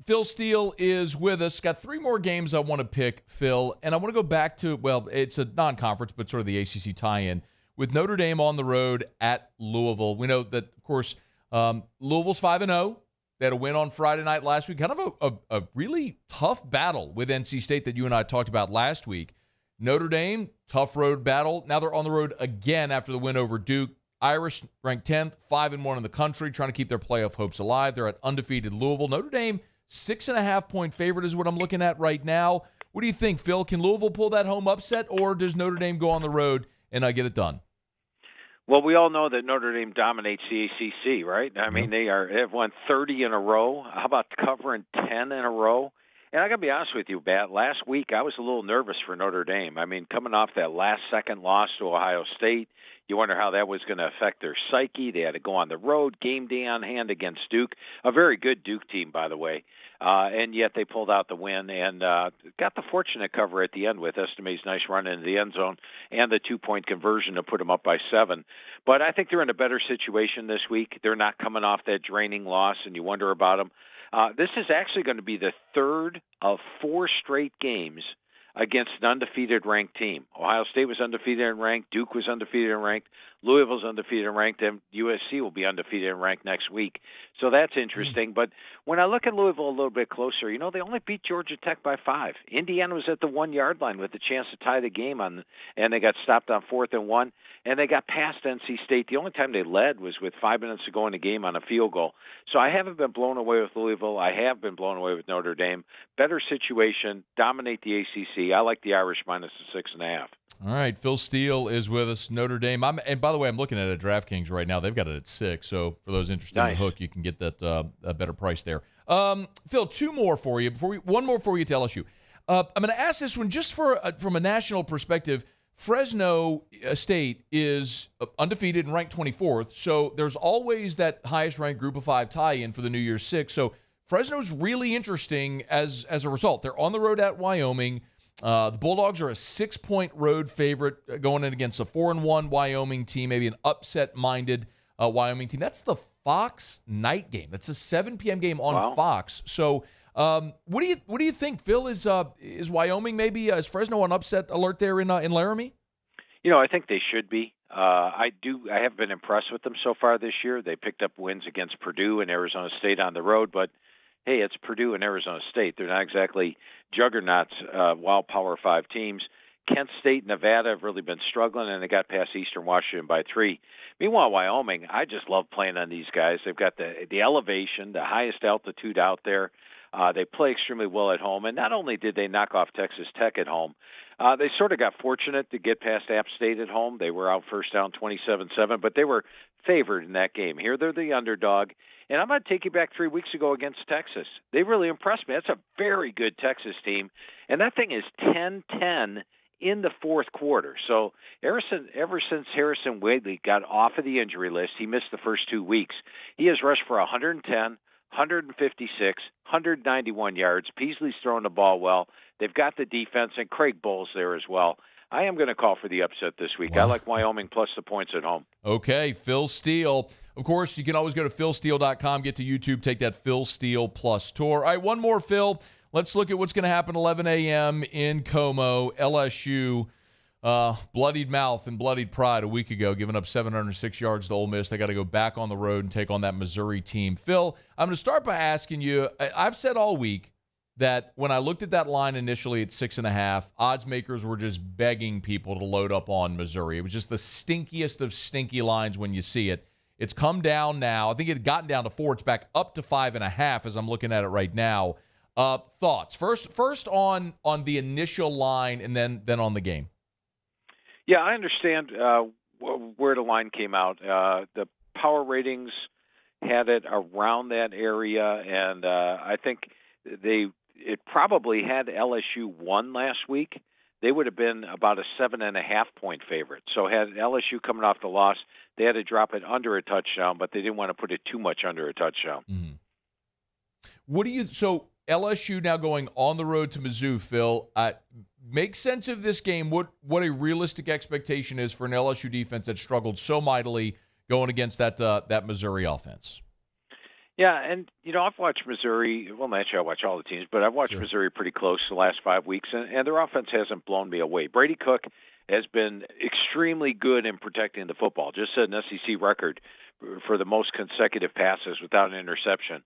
Phil Steele is with us. Got 3 more games I want to pick, Phil, and I want to go back to, well, it's a non-conference, but sort of the ACC tie-in with Notre Dame on the road at Louisville. We know that, of course, Louisville's 5-0. They had a win on Friday night last week. Kind of a really tough battle with NC State that you and I talked about last week. Notre Dame, tough road battle. Now they're on the road again after the win over Duke. Irish ranked 10th, 5-1 in the country, trying to keep their playoff hopes alive. They're at undefeated Louisville. Notre Dame, 6.5-point favorite is what I'm looking at right now. What do you think, Phil? Can Louisville pull that home upset, or does Notre Dame go on the road and get it done? Well, we all know that Notre Dame dominates the ACC, right? I mean, they've won 30 in a row. How about covering 10 in a row? And I got to be honest with you, Bat, last week I was a little nervous for Notre Dame. I mean, coming off that last-second loss to Ohio State, you wonder how that was going to affect their psyche. They had to go on the road, game day on hand against Duke, a very good Duke team, by the way. And yet they pulled out the win and got the fortunate cover at the end with Estime's nice run into the end zone and the 2-point conversion to put them up by 7. But I think they're in a better situation this week. They're not coming off that draining loss, and you wonder about them. This is actually going to be the 3rd of 4 straight games against an undefeated ranked team. Ohio State was undefeated and ranked. Duke was undefeated and ranked. Louisville's undefeated and ranked. And USC will be undefeated and ranked next week. So that's interesting. But when I look at Louisville a little bit closer, you know, they only beat Georgia Tech by 5. Indiana was at the 1-yard line with a chance to tie the game and they got stopped on 4th and 1. And they got past NC State. The only time they led was with 5 minutes to go in the game on a field goal. So I haven't been blown away with Louisville. I have been blown away with Notre Dame. Better situation, dominate the ACC. I like the Irish minus the 6.5. All right, Phil Steele is with us, Notre Dame. And by the way, I'm looking at it at DraftKings right now. They've got it at 6. So for those interested in the hook, you can get that a better price there. Phil, 2 more for you. One more before we get to LSU. I'm going to ask this one just from a national perspective. Fresno State is undefeated and ranked 24th, so there's always that highest-ranked Group of 5 tie-in for the New Year's Six. So Fresno's really interesting as a result. They're on the road at Wyoming. The Bulldogs are a 6-point road favorite going in against a 4-1 Wyoming team, maybe an upset-minded Wyoming team. That's the Fox night game. That's a 7 p.m. game on Fox. So what do you think, Phil? Is Wyoming maybe is Fresno on upset alert there in Laramie? You know, I think they should be. I have been impressed with them so far this year. They picked up wins against Purdue and Arizona State on the road, but hey, it's Purdue and Arizona State. They're not exactly juggernauts, wild Power 5 teams. Kent State, Nevada have really been struggling, and they got past Eastern Washington by 3. Meanwhile, Wyoming, I just love playing on these guys. They've got the elevation, the highest altitude out there. They play extremely well at home, and not only did they knock off Texas Tech at home, they sort of got fortunate to get past App State at home. They were out first down 27-7, but they were favored in that game. Here they're the underdog, and I'm going to take you back 3 weeks ago against Texas. They really impressed me. That's a very good Texas team, and that thing is 10-10 in the fourth quarter. So ever since Harrison Whaley got off of the injury list, he missed the first 2 weeks. He has rushed for 110, 156, 191 yards. Peasley's throwing the ball well. They've got the defense, and Craig Bull's there as well. I am going to call for the upset this week. Wow. I like Wyoming plus the points at home. Okay, Phil Steele. Of course, you can always go to philsteele.com, get to YouTube, take that Phil Steele Plus tour. All right, one more, Phil. Let's look at what's going to happen 11 a.m. in Como. LSU, bloodied mouth and bloodied pride a week ago, giving up 706 yards to Ole Miss. They got to go back on the road and take on that Missouri team. Phil, I'm going to start by asking you, I've said all week that when I looked at that line initially at 6.5, odds makers were just begging people to load up on Missouri. It was just the stinkiest of stinky lines when you see it. It's come down now. I think it had gotten down to 4. It's back up to 5.5 as I'm looking at it right now. Thoughts first on the initial line and then on the game. Yeah, I understand where the line came out. The power ratings had it around that area, and I think it probably had LSU won last week. They would have been about a 7.5-point favorite. So had LSU coming off the loss, they had to drop it under a touchdown, but they didn't want to put it too much under a touchdown. Mm-hmm. So LSU now going on the road to Mizzou, Phil. Make sense of this game. What a realistic expectation is for an LSU defense that struggled so mightily going against that Missouri offense. Yeah, and, I've watched Missouri. Well, actually, I watch all the teams, but I've watched Missouri pretty close the last 5 weeks, and their offense hasn't blown me away. Brady Cook has been extremely good in protecting the football, just set an SEC record for the most consecutive passes without an interception.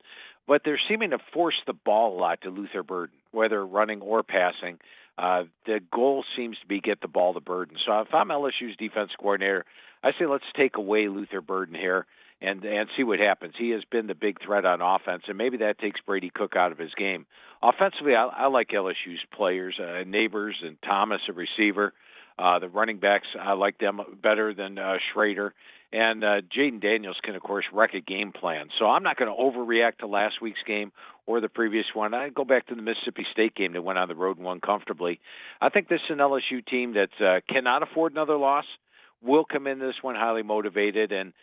But they're seeming to force the ball a lot to Luther Burden, whether running or passing. The goal seems to be get the ball to Burden. So if I'm LSU's defense coordinator, I say let's take away Luther Burden here and see what happens. He has been the big threat on offense, and maybe that takes Brady Cook out of his game. Offensively, I like LSU's players, Neighbors and Thomas, a receiver. The running backs, I like them better than Schrader. And Jaden Daniels can, of course, wreck a game plan. So I'm not going to overreact to last week's game or the previous one. I go back to the Mississippi State game that went on the road and won comfortably. I think this is an LSU team that cannot afford another loss, will come in this one highly motivated. And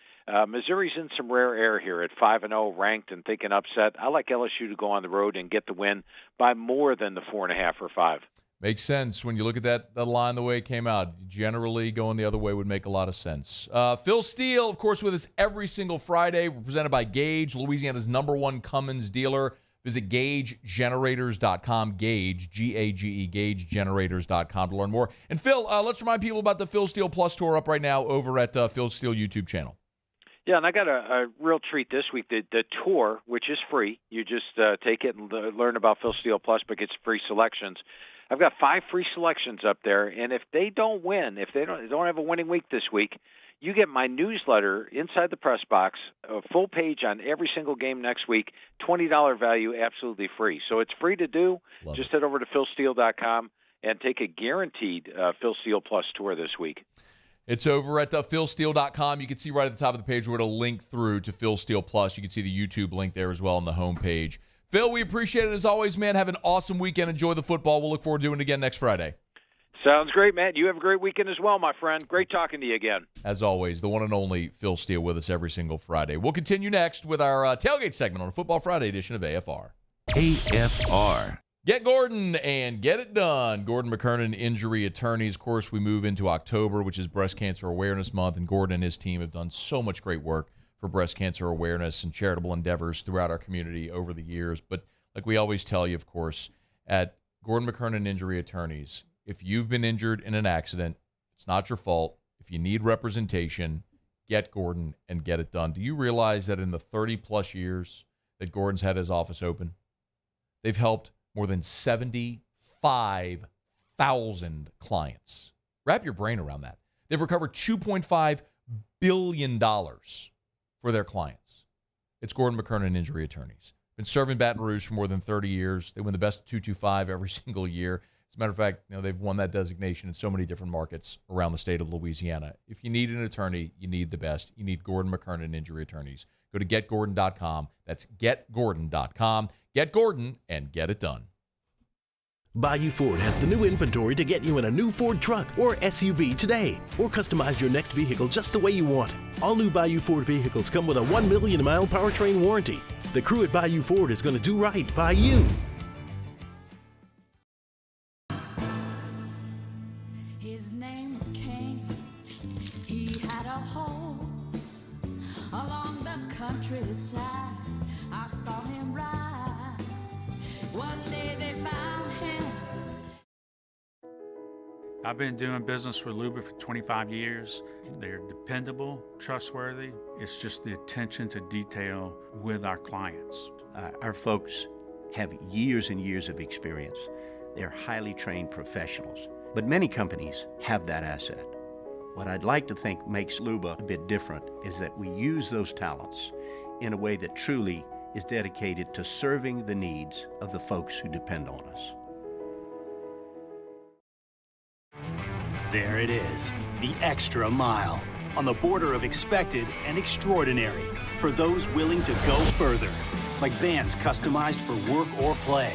Missouri's in some rare air here at 5-0, ranked and thinking upset. I like LSU to go on the road and get the win by more than the 4.5 or 5. Makes sense when you look at that line the way it came out. Generally, going the other way would make a lot of sense. Phil Steele, of course, with us every single Friday. We're presented by Gage, Louisiana's #1 Cummins dealer. Visit GageGenerators.com, Gage, G-A-G-E, GageGenerators.com to learn more. And Phil, let's remind people about the Phil Steele Plus tour up right now over at Phil Steele YouTube channel. Yeah, and I got a real treat this week. The tour, which is free. You just take it and learn about Phil Steele Plus, but gets free selections. I've got 5 free selections up there, and if they don't win, if they don't have a winning week this week, you get my newsletter inside the press box, a full page on every single game next week, $20 value, absolutely free. So it's free to do. Just head over to philsteele.com and take a guaranteed Phil Steele Plus tour this week. It's over at philsteele.com. You can see right at the top of the page where it'll link through to Phil Steele Plus. You can see the YouTube link there as well on the homepage. Phil, we appreciate it as always, man. Have an awesome weekend. Enjoy the football. We'll look forward to doing it again next Friday. Sounds great, Matt. You have a great weekend as well, my friend. Great talking to you again. As always, the one and only Phil Steele with us every single Friday. We'll continue next with our Tailgate segment on a Football Friday edition of AFR. AFR. Get Gordon and get it done. Gordon McKernan, Injury Attorneys. Of course, we move into October, which is Breast Cancer Awareness Month, and Gordon and his team have done so much great work for breast cancer awareness and charitable endeavors throughout our community over the years. But like we always tell you, of course, at Gordon McKernan Injury Attorneys, if you've been injured in an accident, it's not your fault. If you need representation, get Gordon and get it done. Do you realize that in the 30-plus years that Gordon's had his office open, they've helped more than 75,000 clients. Wrap your brain around that. They've recovered $2.5 billion for their clients. It's Gordon McKernan Injury Attorneys. Been serving Baton Rouge for more than 30 years. They win the best 225 every single year. As a matter of fact, they've won that designation in so many different markets around the state of Louisiana. If you need an attorney, you need the best. You need Gordon McKernan Injury Attorneys. Go to getgordon.com. That's getgordon.com. Get Gordon and get it done. Bayou Ford has the new inventory to get you in a new Ford truck or SUV today, or customize your next vehicle just the way you want it. All new Bayou Ford vehicles come with a 1 million mile powertrain warranty. The crew at Bayou Ford is going to do right by you. His name was Cain. He had a horse along the countryside. I saw him ride. One day they found him. I've been doing business with Louisville for 25 years. They're dependable, trustworthy. It's just the attention to detail with our clients. Our folks have years and years of experience. They're highly trained professionals. But many companies have that asset. What I'd like to think makes Luba a bit different is that we use those talents in a way that truly is dedicated to serving the needs of the folks who depend on us. There it is, the extra mile, on the border of expected and extraordinary for those willing to go further, like vans customized for work or play,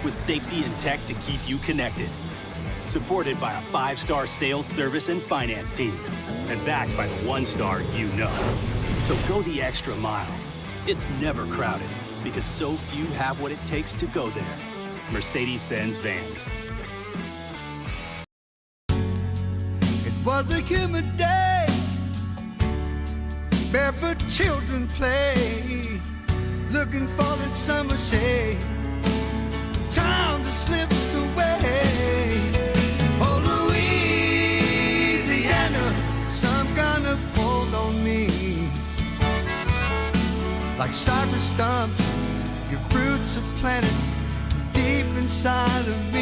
with safety and tech to keep you connected, supported by a 5-star sales, service, and finance team, and backed by the 1-star you know. So go the extra mile. It's never crowded, because so few have what it takes to go there. Mercedes-Benz Vans. Was a humid day, barefoot children play, looking for that summer shade. Time just slips away. Oh, Louisiana, some kind of hold on me. Like cypress stumps, your roots are planted deep inside of me.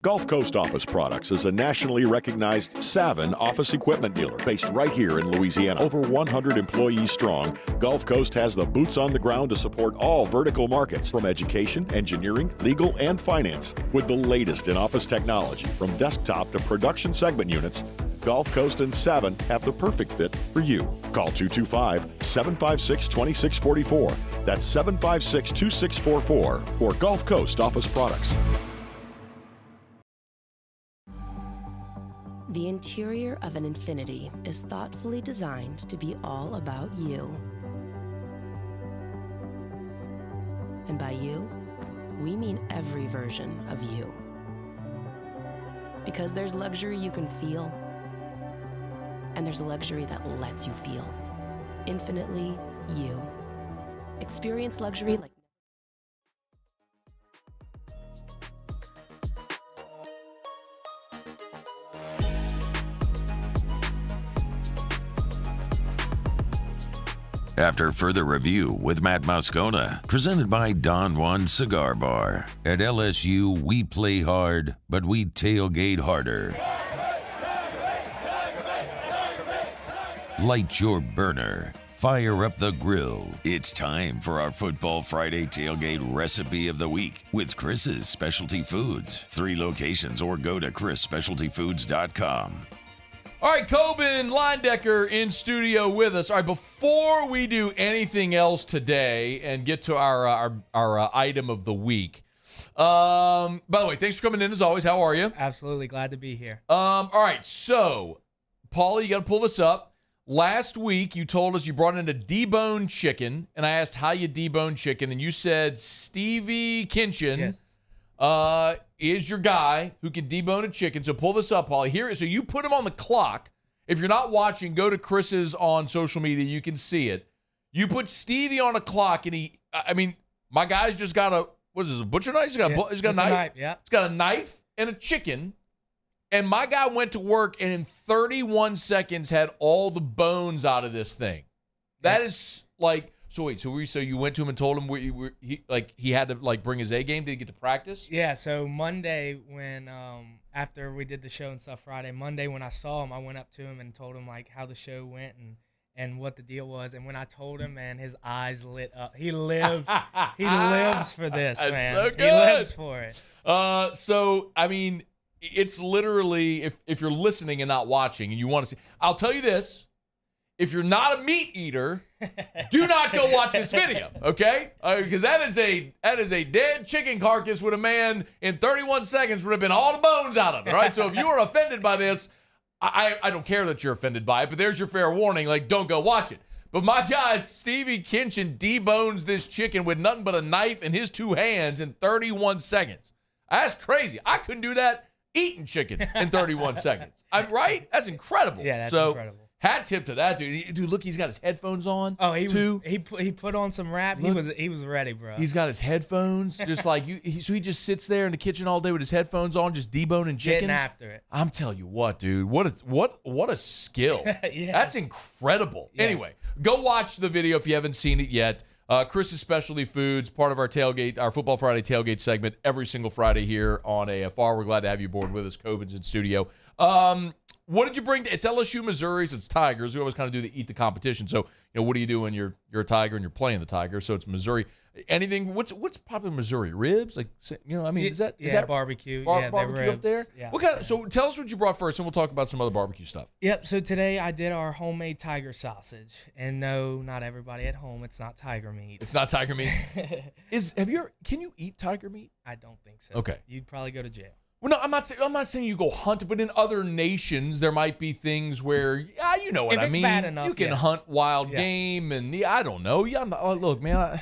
Gulf Coast Office Products is a nationally recognized Savin office equipment dealer based right here in Louisiana. Over 100 employees strong, Gulf Coast has the boots on the ground to support all vertical markets from education, engineering, legal, and finance. With the latest in office technology from desktop to production segment units, Gulf Coast and Savin have the perfect fit for you. Call 225-756-2644. That's 756-2644 for Gulf Coast Office Products. The interior of an Infiniti is thoughtfully designed to be all about you. And by you, we mean every version of you. Because there's luxury you can feel, and there's luxury that lets you feel. Infinitely you. Experience luxury like After further review with Matt Moscona, presented by Don Juan Cigar Bar. At LSU, we play hard, but we tailgate harder. Light your burner. Fire up the grill. It's time for our Football Friday Tailgate Recipe of the Week with Chris's Specialty Foods. 3 locations or go to chrisspecialtyfoods.com. All right, Coben Leindecker in studio with us. All right, before we do anything else today and get to our item of the week, by the way, thanks for coming in as always. How are you? Absolutely glad to be here. All right, so Paulie, you got to pull this up. Last week, you told us you brought in a deboned chicken, and I asked how you debone chicken, and you said Stevie Kinchin is your guy who can debone a chicken. So pull this up, Paulie. Here, so you put him on the clock. If you're not watching, go to Chris's on social media. You can see it. You put Stevie on a clock, and my guy's just got a, what is this, a butcher knife? He's got a knife. Yeah. He's got a knife and a chicken. And my guy went to work and in 31 seconds had all the bones out of this thing. That is like, So wait, so you went to him and told him he had to like bring his A game? Did he get to practice? Yeah. So Monday when after we did the show and stuff Friday, Monday when I saw him, I went up to him and told him like how the show went and what the deal was. And when I told him, man, his eyes lit up. He lives for this, That's man. so good. He lives for it. So I mean, it's literally if you're listening and not watching and you want to see, I'll tell you this. If you're not a meat eater, do not go watch this video, okay? Because that is a dead chicken carcass with a man in 31 seconds ripping all the bones out of it, all right? So if you are offended by this, I don't care that you're offended by it, but there's your fair warning. Like, don't go watch it. But my guy, Stevie Kinchin, debones this chicken with nothing but a knife in his 2 hands in 31 seconds. That's crazy. I couldn't do that eating chicken in 31 seconds. I'm right? That's incredible. Yeah, that's incredible. Hat tip to that dude. Dude, look, he's got his headphones on. Oh, he put on some rap. Look, he was ready, bro. He's got his headphones, just like you. So he just sits there in the kitchen all day with his headphones on, just deboning chickens. Getting after it. I'm telling you what, dude. What a skill. Yes. That's incredible. Yeah. Anyway, go watch the video if you haven't seen it yet. Chris's Specialty Foods, part of our tailgate, our Football Friday tailgate segment every single Friday here on AFR. We're glad to have you aboard with us. Coben's in studio. What did you bring? It's LSU, Missouri, so it's Tigers. We always kind of do the eat the competition. So, what do you do when you're a Tiger and you're playing the Tiger? So it's Missouri. Anything? What's popular in Missouri? Ribs? Like, I mean, is that barbecue? Barbecue ribs. up there? Yeah. What kind of? So tell us what you brought first, and we'll talk about some other barbecue stuff. Yep. So today I did our homemade tiger sausage, and no, not everybody at home. It's not tiger meat. It's not tiger meat. Can you eat tiger meat? I don't think so. Okay. You'd probably go to jail. Well, no, I'm not saying you go hunt, but in other nations there might be things where, you know what If I it's mean. bad enough, you can yes. hunt wild game, and I don't know. Look, man,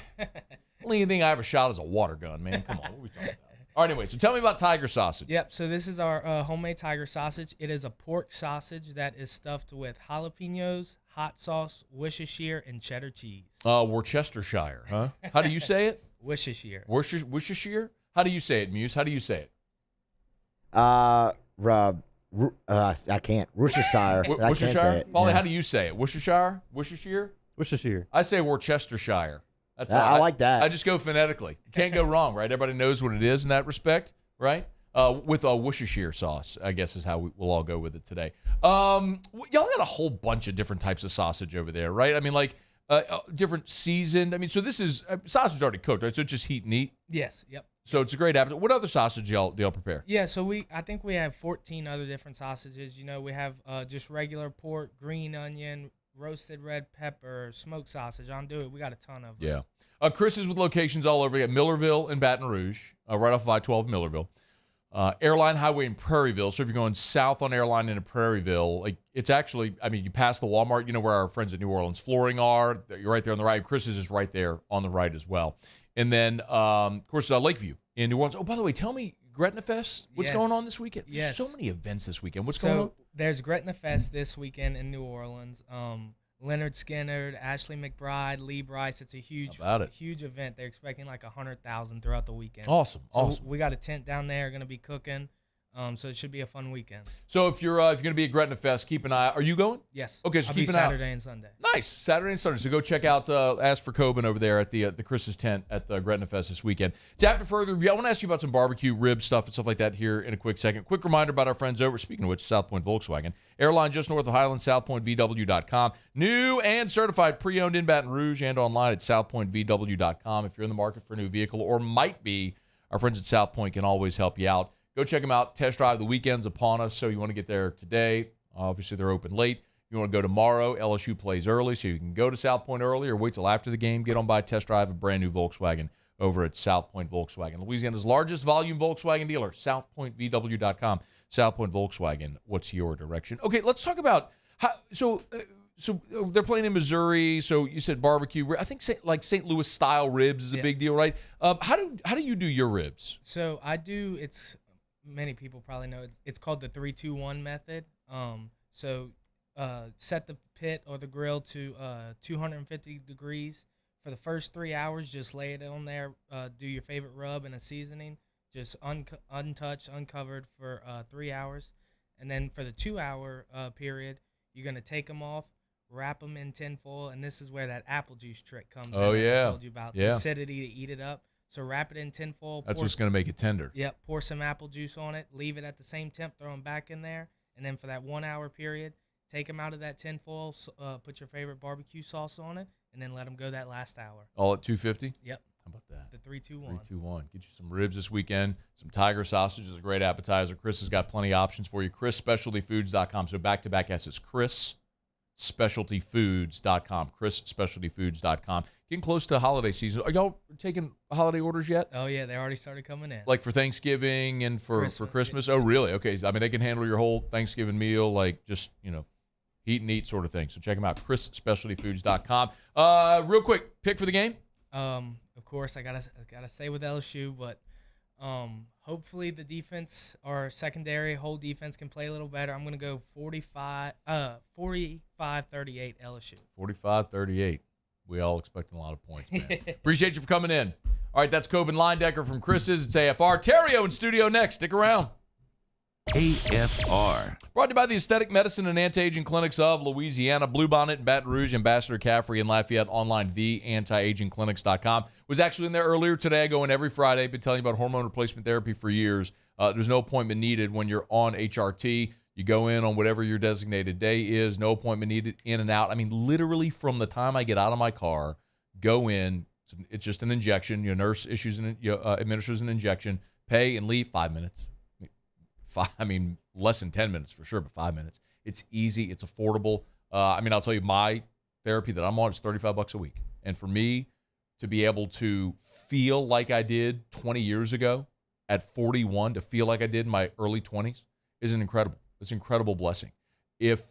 only thing I ever shot is a water gun, man. Come on, what are we talking about? All right, anyway, so tell me about tiger sausage. Yep. So this is our homemade tiger sausage. It is a pork sausage that is stuffed with jalapenos, hot sauce, Worcestershire, and cheddar cheese. Worcestershire, huh? How do you say it? Worcestershire. Worcestershire? How do you say it, Muse? How do you say it? I can't. Worcestershire. I can't say it. Paulie, how do you say it? Worcestershire? Worcestershire? Worcestershire. I say Worcestershire. That's I like that. I just go phonetically. Can't go wrong, right? Everybody knows what it is in that respect, right? With a Worcestershire sauce, I guess is how we'll all go with it today. Y'all got a whole bunch of different types of sausage over there, right? I mean, like different seasoned. I mean, so this is sausage already cooked, right? So it's just heat and eat. Yes. Yep. So it's a great appetite. What other sausage do y'all prepare? Yeah, so I think we have 14 other different sausages. We have just regular pork, green onion, roasted red pepper, smoked sausage. On Do It, we got a ton of them. Yeah. Chris is with locations all over. You got Millerville and Baton Rouge, right off of I-12 Millerville. Airline Highway in Prairieville. So if you're going south on Airline into Prairieville, like it's actually, I mean, you pass the Walmart, you know where our friends at New Orleans Flooring are. You're right there on the right. Chris's is right there on the right as well. And then, of course, Lakeview in New Orleans. Oh, by the way, tell me, Gretna Fest, what's going on this weekend? Yes. There's so many events this weekend. What's going on? There's Gretna Fest this weekend in New Orleans. Leonard Skinner, Ashley McBride, Lee Bryce. It's a huge event. They're expecting like 100,000 throughout the weekend. Awesome. We got a tent down there. Going to be cooking. So it should be a fun weekend. So if you're going to be at Gretna Fest, keep an eye. Are you going? Yes. Okay, so I'll keep be an eye. Saturday and Sunday. Nice, Saturday and Sunday. So go check out Ask for Coben over there at the Chris's tent at Gretna Fest this weekend. So after further review, I want to ask you about some barbecue rib stuff and stuff like that here in a quick second. Quick reminder about our friends over, speaking of which, South Point Volkswagen. Airline just north of Highland, southpointvw.com. New and certified pre-owned in Baton Rouge and online at southpointvw.com. If you're in the market for a new vehicle or might be, our friends at South Point can always help you out. Go check them out. Test drive. The weekend's upon us, so you want to get there today. Obviously, they're open late. You want to go tomorrow. LSU plays early, so you can go to South Point early or wait till after the game. Get on by, test drive a brand new Volkswagen over at South Point Volkswagen. Louisiana's largest volume Volkswagen dealer, southpointvw.com. South Point Volkswagen, what's your direction? Okay, let's talk about how. So they're playing in Missouri. So you said barbecue. I think St. Louis style ribs is a big deal, right? How do you do your ribs? So I do. Many people probably know it's called the 3-2-1 method. Set the pit or the grill to 250 degrees for the first 3 hours. Just lay it on there. Do your favorite rub and a seasoning. Just untouched, uncovered for 3 hours, and then for the 2 hour period, you're gonna take them off, wrap them in tinfoil, and this is where that apple juice trick comes Oh, in. yeah. I told you about the acidity to eat it up. So wrap it in tinfoil. That's what's going to make it tender. Yep. Pour some apple juice on it. Leave it at the same temp. Throw them back in there. And then for that 1 hour period, take them out of that tinfoil. Put your favorite barbecue sauce on it, and then let them go that last hour. All at $250? Yep. How about that? The 3-2-1. 3-2-1. Get you some ribs this weekend. Some tiger sausage is a great appetizer. Chris has got plenty of options for you. ChrisSpecialtyFoods.com. So back-to-back S's. ChrisSpecialtyFoods.com. ChrisSpecialtyFoods.com. Getting close to holiday season. Are y'all taking holiday orders yet? Oh, yeah. They already started coming in. Like for Thanksgiving and for Christmas? Oh, really? Okay. I mean, they can handle your whole Thanksgiving meal, like just, heat and eat sort of thing. So check them out. ChrisSpecialtyFoods.com. Real quick, pick for the game? Of course, I gotta say with LSU, but hopefully the defense or secondary whole defense can play a little better. I'm gonna go 45-38 LSU. 45-38. We all expecting a lot of points, man. Appreciate you for coming in. All right, that's Coben Linedecker from Chris's. It's AFR. Terrio in studio next. Stick around. AFR. Brought to you by the Aesthetic Medicine and Anti-Aging Clinics of Louisiana. Bluebonnet in Baton Rouge, Ambassador Caffrey in Lafayette. Online, theantiagingclinics.com. Was actually in there earlier today. I go in every Friday. Been telling you about hormone replacement therapy for years. There's no appointment needed when you're on HRT. You go in on whatever your designated day is. No appointment needed, in and out. I mean, literally from the time I get out of my car, go in. It's just an injection. Your nurse administers an injection. Pay and leave 5 minutes. Less than 10 minutes for sure, but 5 minutes. It's easy. It's affordable. I'll tell you, my therapy that I'm on is $35 a week. And for me to be able to feel like I did 20 years ago at 41, to feel like I did in my early 20s is it's an incredible blessing. It's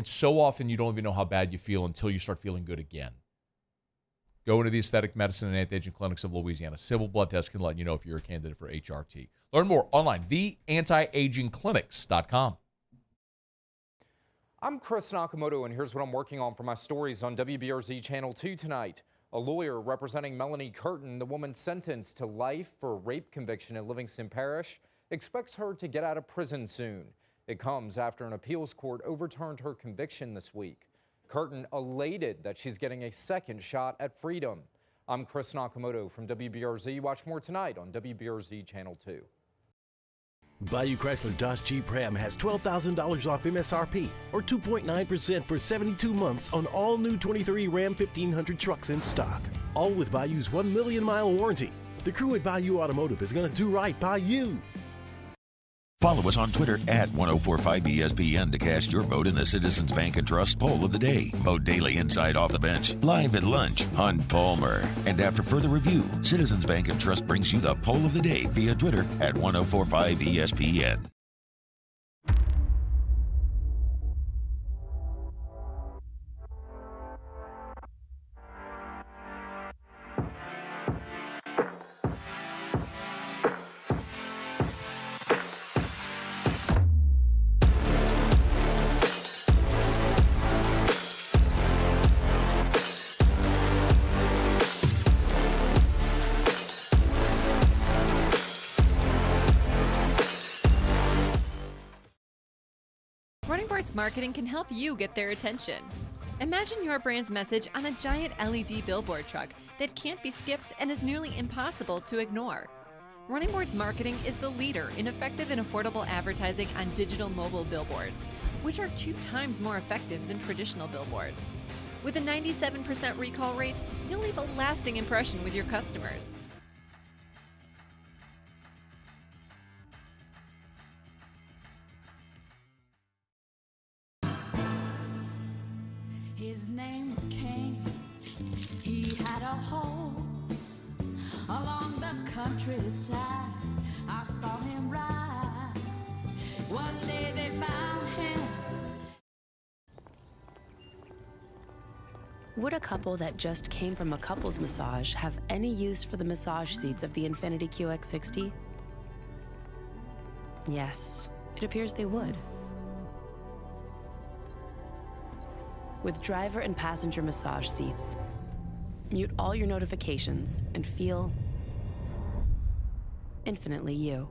so often you don't even know how bad you feel until you start feeling good again. Go into the Aesthetic Medicine and Anti-Aging Clinics of Louisiana. Simple blood test can let you know if you're a candidate for HRT. Learn more online, theantiagingclinics.com. I'm Chris Nakamoto, and here's what I'm working on for my stories on WBRZ Channel 2 tonight. A lawyer representing Melanie Curtin, the woman sentenced to life for a rape conviction in Livingston Parish, expects her to get out of prison soon. It comes after an appeals court overturned her conviction this week. Curtin elated that she's getting a second shot at freedom. I'm Chris Nakamoto from WBRZ. Watch more tonight on WBRZ Channel 2. Bayou Chrysler Dodge Jeep Ram has $12,000 off MSRP or 2.9% for 72 months on all new 23 Ram 1500 trucks in stock. All with Bayou's 1 million mile warranty. The crew at Bayou Automotive is going to do right by you. Follow us on Twitter at 1045ESPN to cast your vote in the Citizens Bank and Trust poll of the day. Vote daily inside Off the Bench, live at lunch on Palmer. And after further review, Citizens Bank and Trust brings you the poll of the day via Twitter at 1045ESPN. Marketing can help you get their attention. Imagine your brand's message on a giant LED billboard truck that can't be skipped and is nearly impossible to ignore. Running Boards Marketing is the leader in effective and affordable advertising on digital mobile billboards, which are 2 times more effective than traditional billboards. With a 97% recall rate, you'll leave a lasting impression with your customers. His name was Cain. He had a horse along the countryside. I saw him ride. One day they found him. Would a couple that just came from a couples massage have any use for the massage seats of the Infiniti QX60? Yes, it appears they would. With driver and passenger massage seats, mute all your notifications and feel infinitely you.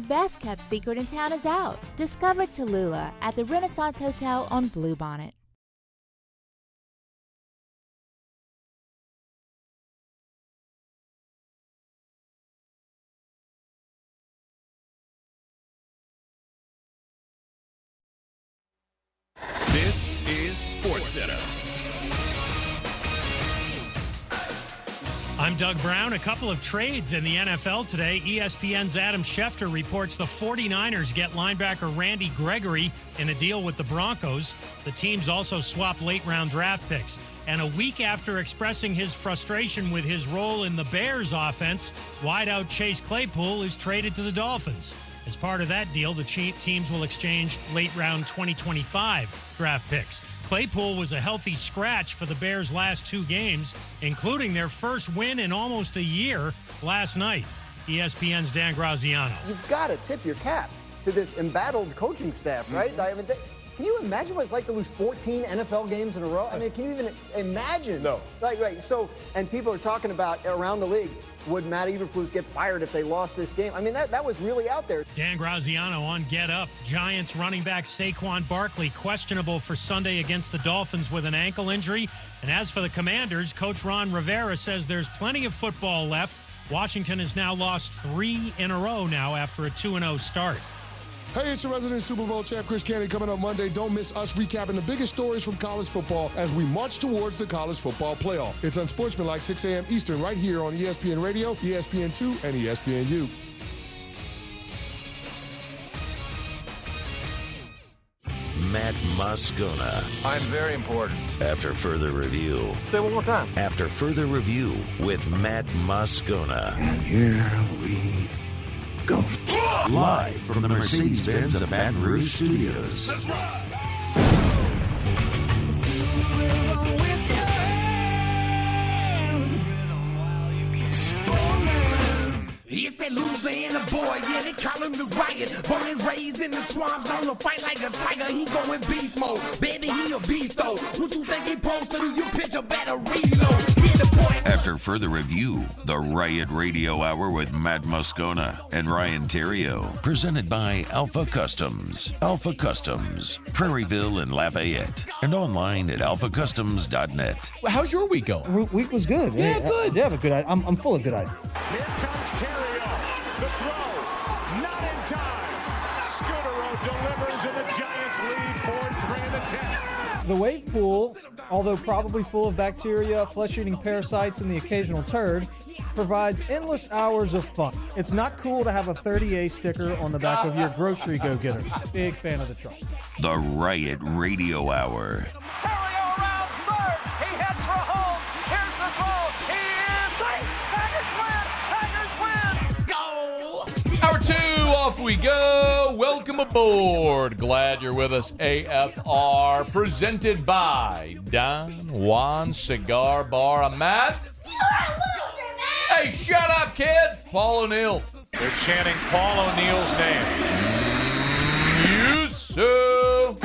best kept secret in town is out. Discover Tallulah at the Renaissance Hotel on Bluebonnet. This is SportsCenter. I'm Doug Brown. A couple of trades in the NFL today. ESPN's Adam Schefter reports the 49ers get linebacker Randy Gregory in a deal with the Broncos. The teams also swap late-round draft picks. And a week after expressing his frustration with his role in the Bears offense, wideout Chase Claypool is traded to the Dolphins. As part of that deal, the teams will exchange late-round 2025 draft picks. Claypool was a healthy scratch for the Bears' last 2 games, including their first win in almost a year last night. ESPN's Dan Graziano. You've got to tip your cap to this embattled coaching staff, right? I mean, can you imagine what it's like to lose 14 NFL games in a row? I mean, can you even imagine? No. Right. So, and people are talking about around the league, would Matt Eberflus get fired if they lost this game? I mean, that was really out there. Dan Graziano on Get Up. Giants running back Saquon Barkley questionable for Sunday against the Dolphins with an ankle injury. And as for the Commanders, Coach Ron Rivera says there's plenty of football left. Washington has now lost 3 in a row now after a 2-0 start. Hey, it's your resident Super Bowl champ, Chris Candy, coming up Monday. Don't miss us recapping the biggest stories from college football as we march towards the college football playoff. It's Unsportsmanlike, 6 a.m. Eastern, right here on ESPN Radio, ESPN2, and ESPNU. Matt Moscona. I'm very important. After further review. Say it one more time. After further review with Matt Moscona. And here we go. Live from the Mercedes-Benz of Baton Rouge Studios. That's right. It's that Louisiana boy, yeah, they call him the Riot. Born and raised in the swamps, on the fight like a tiger. He going beast mode, baby, he a beast though. What you think he supposed to do? You pitch a better reload. After further review, the Riot Radio Hour with Matt Moscona and Ryan Terrio, presented by Alpha Customs. Alpha Customs, Prairieville and Lafayette, and online at alphacustoms.net. How's your week going? Week was good. Yeah, good. I have a good idea. I'm full of good ideas. Here comes Terrio. The throw, not in time. Scudero delivers, and the Giants lead 4-3 in the 10th. The wave pool, although probably full of bacteria, flesh-eating parasites, and the occasional turd, provides endless hours of fun. It's not cool to have a 30A sticker on the back of your grocery go-getter. Big fan of the truck. The Riot Radio Hour. Terrio around third. He heads for home. Here's the throw. He is safe. Packers win. Packers win. Go. Hour 2, off we go. Welcome aboard. Glad you're with us. AFR, presented by Don Juan Cigar Bar. I'm Matt. You're a loser, man. Hey, shut up, kid. Paul O'Neill. They're chanting Paul O'Neill's name. You so.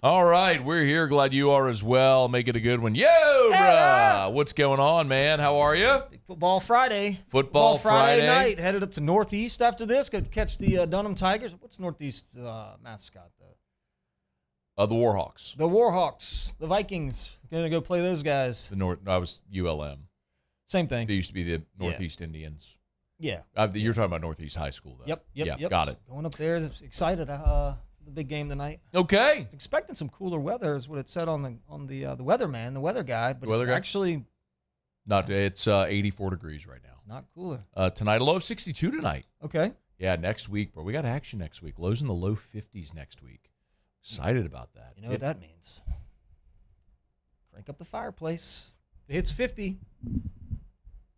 All right, we're here. Glad you are as well. Make it a good one. Yo, brah. What's going on, man? How are you? Football Friday. Football Friday night. Headed up to Northeast after this. Go catch the Dunham Tigers. What's Northeast's mascot, though? The Warhawks. The Warhawks. The Vikings. Going to go play those guys. I was ULM. Same thing. They used to be the Northeast Indians. Yeah. You're talking about Northeast High School, though. Yep. Got it. Going up there. Excited. The big game tonight. Okay. Expecting some cooler weather is what it said on the weatherman, the weather guy. But it's actually not. It's 84 degrees right now. Not cooler. Tonight, a low of 62 tonight. Okay. Yeah, next week, bro. We got action next week. Lows in the low 50s next week. Excited about that. You know what that means? Crank up the fireplace. If it hits 50,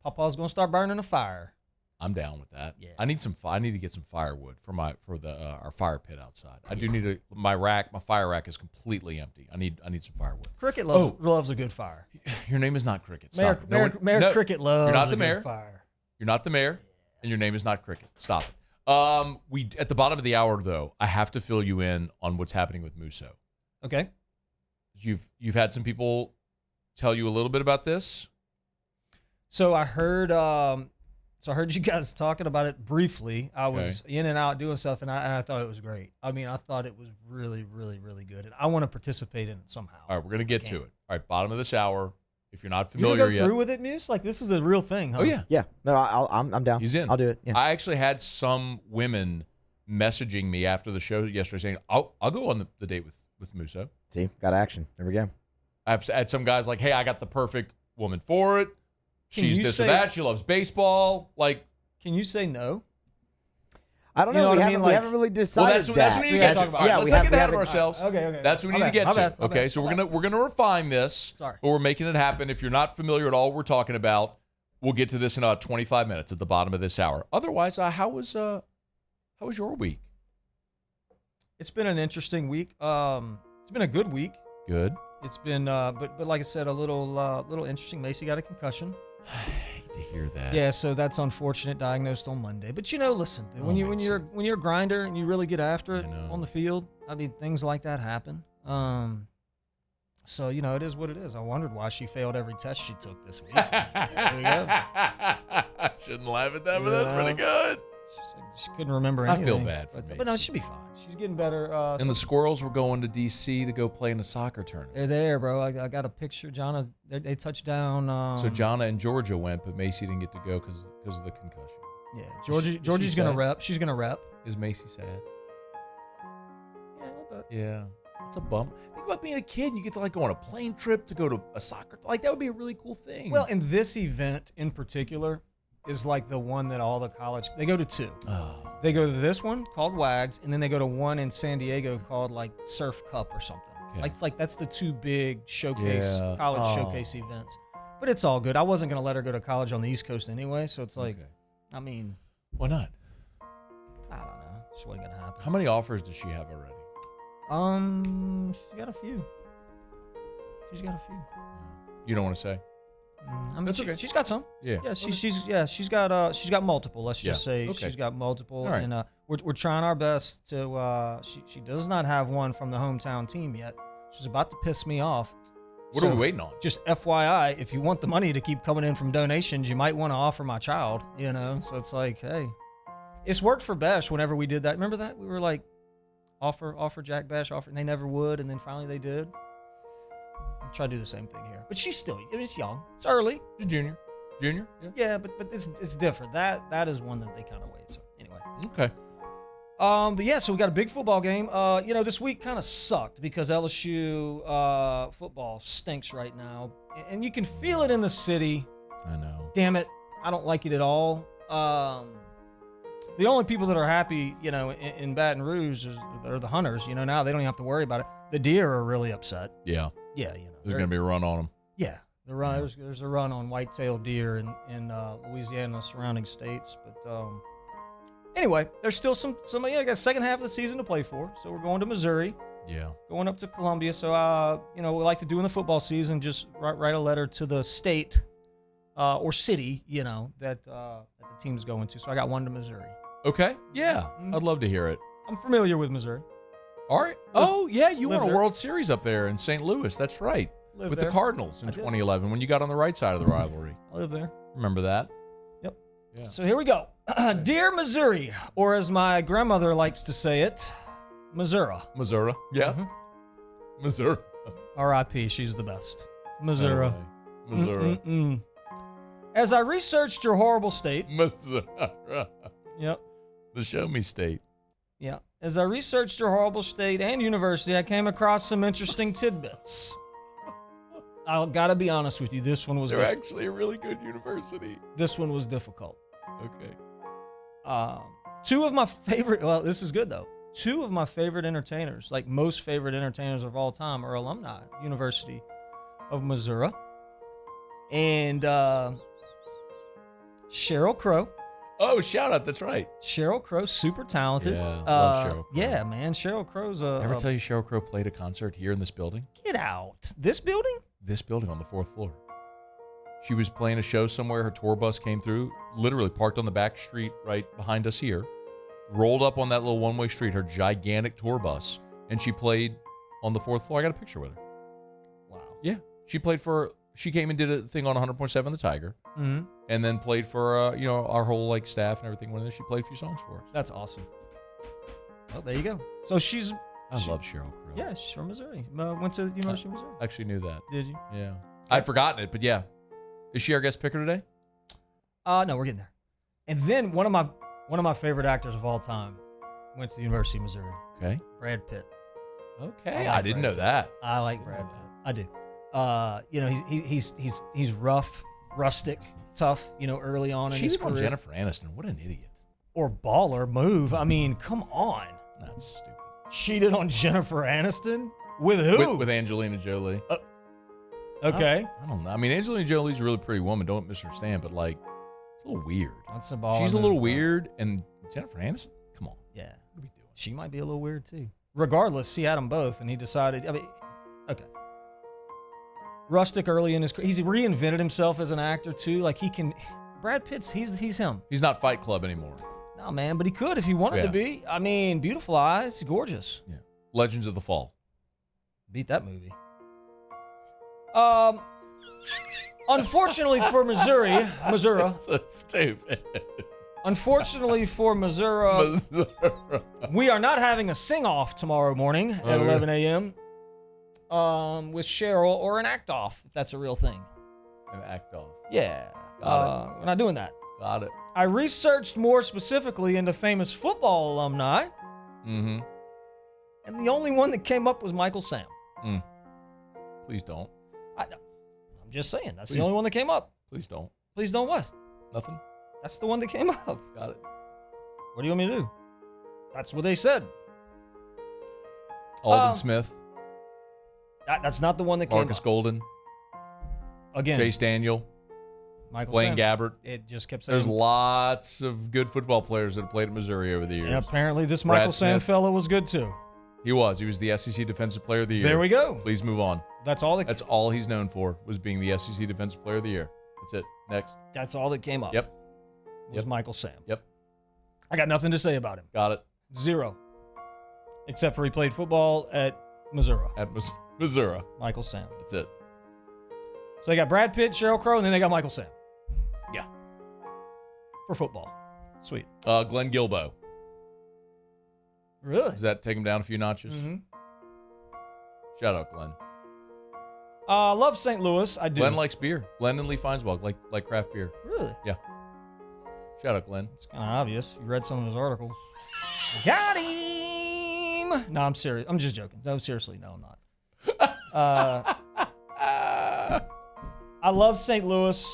Papa's gonna start burning a fire. I'm down with that. Yeah. I need to get some firewood for our fire pit outside. I do need my fire rack is completely empty. I need some firewood. Cricket loves a good fire. Your name is not Cricket. Mayor Cricket loves you're not the a mayor. good fire. You're not the mayor. And your name is not Cricket. Stop it. We at the bottom of the hour, though, I have to fill you in on what's happening with Musso. Okay. You've had some people tell you a little bit about this. So I heard you guys talking about it briefly. I was in and out doing stuff, and I thought it was great. I mean, I thought it was really, really, really good, and I want to participate in it somehow. All right, we're gonna get to it. All right, bottom of this hour. If you're not You familiar gonna go yet, through with it, Muse? Like this is a real thing, huh? Oh yeah, Yeah. No, I'm down. he's in. I'll do it. Yeah. I actually had some women messaging me after the show yesterday saying, "I'll go on the date with Musso." See, got action. There we go. I've had some guys like, "Hey, I got the perfect woman for it. She's you this or say- that. She loves baseball." Like, Can you say no? I don't You know know. what We I mean? haven't, Like- we haven't really well, decided that's what we need to get to. That's- All right, yeah, let's we not have- get we ahead of haven't- ourselves. Okay. That's what we need to My get bad, to. my bad, Okay, my so bad. we're gonna refine this. Sorry. But we're making it happen. If you're not familiar at all, we're talking about. We'll get to this in about 25 minutes at the bottom of this hour. Otherwise, how was your week? It's been an interesting week. It's been a good week. Good. It's been, but like I said, a little interesting. Macy got a concussion. I hate to hear that. Yeah, so that's unfortunate. Diagnosed on Monday. But listen, when you're a grinder and you really get after it on the field, I mean, things like that happen. So it is what it is. I wondered why she failed every test she took this week. There you go. Shouldn't laugh at that, but that's pretty good. She couldn't remember I anything. feel bad for but no, Macy. she'll be fine. She's getting better. And the Squirrels were going to D.C. to go play in a soccer tournament. They're there, bro. I got a picture. Jonna, they touched down. So Jonna and Georgia went, but Macy didn't get to go because of the concussion. Yeah, Georgie's she gonna sad? rep. She's gonna rep. Is Macy sad? Yeah, a little bit. Yeah, it's a bump. Think about being a kid and you get to go on a plane trip to go to a soccer. That would be a really cool thing. Well, and this event in particular is like the one that all the college they go to two. Oh. They go to this one called WAGs, and then they go to one in San Diego called Surf Cup or something. Okay. Like that's the two big showcase college Oh. showcase events. But it's all good. I wasn't gonna let her go to college on the East Coast anyway, so it's like, I mean, why not? I don't know. Just wasn't gonna happen. How many offers does she have already? She got a few. She's got a few. You don't want to say? I mean, That's okay. she's got some. Yeah. Yeah, she's got multiple. Let's just say Okay. she's got multiple, All right. and we're trying our best to. She does not have one from the hometown team yet. She's about to piss me off. What are we waiting on? Just FYI, if you want the money to keep coming in from donations, you might want to offer my child. So it's like, hey, it's worked for Besh whenever we did that. Remember that we were like, offer Jack Besh, and they never would, and then finally they did. I'll try to do the same thing here. But she's still, it's young. It's early. She's junior. Junior? Yeah, but it's different. That is one that they kind of wait. So anyway. Okay. But yeah, so we got a big football game. This week kind of sucked because LSU football stinks right now, and you can feel it in the city. I know. Damn it, I don't like it at all. The only people that are happy, in Baton Rouge are the hunters. Now they don't even have to worry about it. The deer are really upset. Yeah. Yeah, There's going to be a run on them. Yeah, the run. There's a run on white-tailed deer in Louisiana, surrounding states. But anyway, there's still some. I got second half of the season to play for. So we're going to Missouri. Yeah. Going up to Columbia. So we like to do in the football season, just write a letter to the state or city, that the team's going to. So I got one to Missouri. Okay. Yeah. I'd love to hear it. I'm familiar with Missouri. All right. Oh, yeah. You won a there. World Series up there in St. Louis. That's right. Live With there. the Cardinals in I did. 2011 when you got on the right side of the rivalry. I live there. Remember that? Yep. Yeah. So here we go. Dear Missouri, or as my grandmother likes to say it, Missouri. Missouri. Yeah. Mm-hmm. Missouri. R.I.P. She's the best. Missouri. Missouri. Mm-mm-mm. As I researched your horrible state. Missouri. Yep. The show me state. Yeah. As I researched your horrible state and university, I came across some interesting tidbits. I gotta be honest with you. This one was. They're actually a really good university. This one was difficult. Okay. Two of my favorite. Well, this is good though. Two of my favorite entertainers, like most favorite entertainers of all time, are alumni, University of Missouri, and Sheryl Crow. Oh, shout out. That's right. Sheryl Crow, super talented. Yeah, love Sheryl Crow. Yeah, man. Sheryl Crow's a. Ever tell you Sheryl Crow played a concert here in this building? Get out. This building? This building on the 4th floor. She was playing a show somewhere. Her tour bus came through, literally parked on the back street right behind us here, rolled up on that little one-way street, her gigantic tour bus, and she played on the 4th floor. I got a picture with her. Wow. Yeah. She came and did a thing on 100.7 The Tiger, Mm-hmm. and then played for, our whole, staff and everything. When she played a few songs for us. That's awesome. Well, there you go. So I love Cheryl Crow. Yeah, she's from Missouri. Went to the University of Missouri. I actually knew that. Did you? Yeah. I'd forgotten it, but yeah. Is she our guest picker today? No, we're getting there. And then one of my favorite actors of all time went to the University of Missouri. Okay. Brad Pitt. Okay. I didn't know that. I like Brad Pitt. I do. He's rough, rustic, tough. Early on in his Cheated career. on Jennifer Aniston. What an idiot. Or baller move. I mean, come on. That's stupid. Cheated on Jennifer Aniston with who? With Angelina Jolie. Okay. I don't know. I mean, Angelina Jolie's a really pretty woman. Don't misunderstand, but it's a little weird. That's a baller. She's a little move, weird, and Jennifer Aniston. Come on. Yeah. What are we doing? She might be a little weird too. Regardless, he had them both, and he decided. Okay. Rustic early in his career. He's reinvented himself as an actor too. Brad Pitt's. He's him. He's not Fight Club anymore. No, man, but he could if he wanted to be. I mean, beautiful eyes, gorgeous. Yeah. Legends of the Fall. Beat that movie. Unfortunately for Missouri, So stupid. Unfortunately for Missouri, we are not having a sing-off tomorrow morning at 11 a.m. With Cheryl or an act-off, if that's a real thing. An act-off. Yeah. Got it. We're not doing that. Got it. I researched more specifically into famous football alumni, Mm-hmm. and the only one that came up was Michael Sam. Please don't. I'm just saying, that's the only one that came up. Please don't. Please don't what? Nothing? That's the one that came up. Got it. What do you want me to do? That's what they said. Alden Smith. That's not the one that came Marcus up. Golden. Again. Chase Daniel. Michael Blaine Sam. Gabbert. It just kept saying. There's lots of good football players that have played at Missouri over the years. And apparently this Brad Michael Sam Smith. fella was good too. He was. He was the SEC Defensive Player of the Year. There we go. Please move on. That's all That's all he's known for, was being the SEC Defensive Player of the Year. That's it. Next. That's all that came up. Yep. Was Michael Sam. Yep. I got nothing to say about him. Got it. Zero. Except for he played football at Missouri. At Missouri. Michael Sam. That's it. So they got Brad Pitt, Sheryl Crow, and then they got Michael Sam. Yeah. For football. Sweet. Glenn Gilbo. Really? Does that take him down a few notches? Mm-hmm. Shout out, Glenn. Love St. Louis. I do. Glenn likes beer. Glenn and Lee Feinswald like craft beer. Really? Yeah. Shout out, Glenn. It's kind of obvious. You read some of his articles. Got him! No, I'm serious. I'm just joking. No, seriously. No, I'm not. I love St. Louis,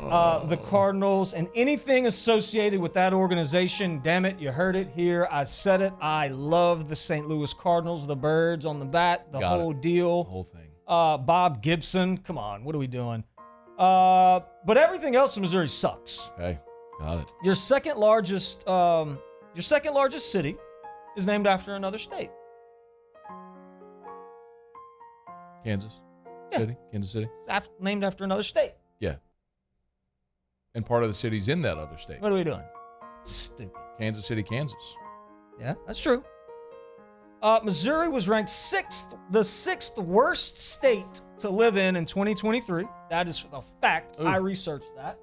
the Cardinals, and anything associated with that organization. Damn it, you heard it here. I said it. I love the St. Louis Cardinals, the birds on the bat, the whole deal. The whole thing. Bob Gibson. Come on, what are we doing? But everything else in Missouri sucks. Okay, got it. Your second largest city is named after another state. Kansas Yeah. City? Kansas City? Named after another state. Yeah. And part of the city's in that other state. What are we doing? Stupid. Kansas City, Kansas. Yeah, that's true. Missouri was ranked the sixth worst state to live in 2023. That is a fact. Ooh. I researched that.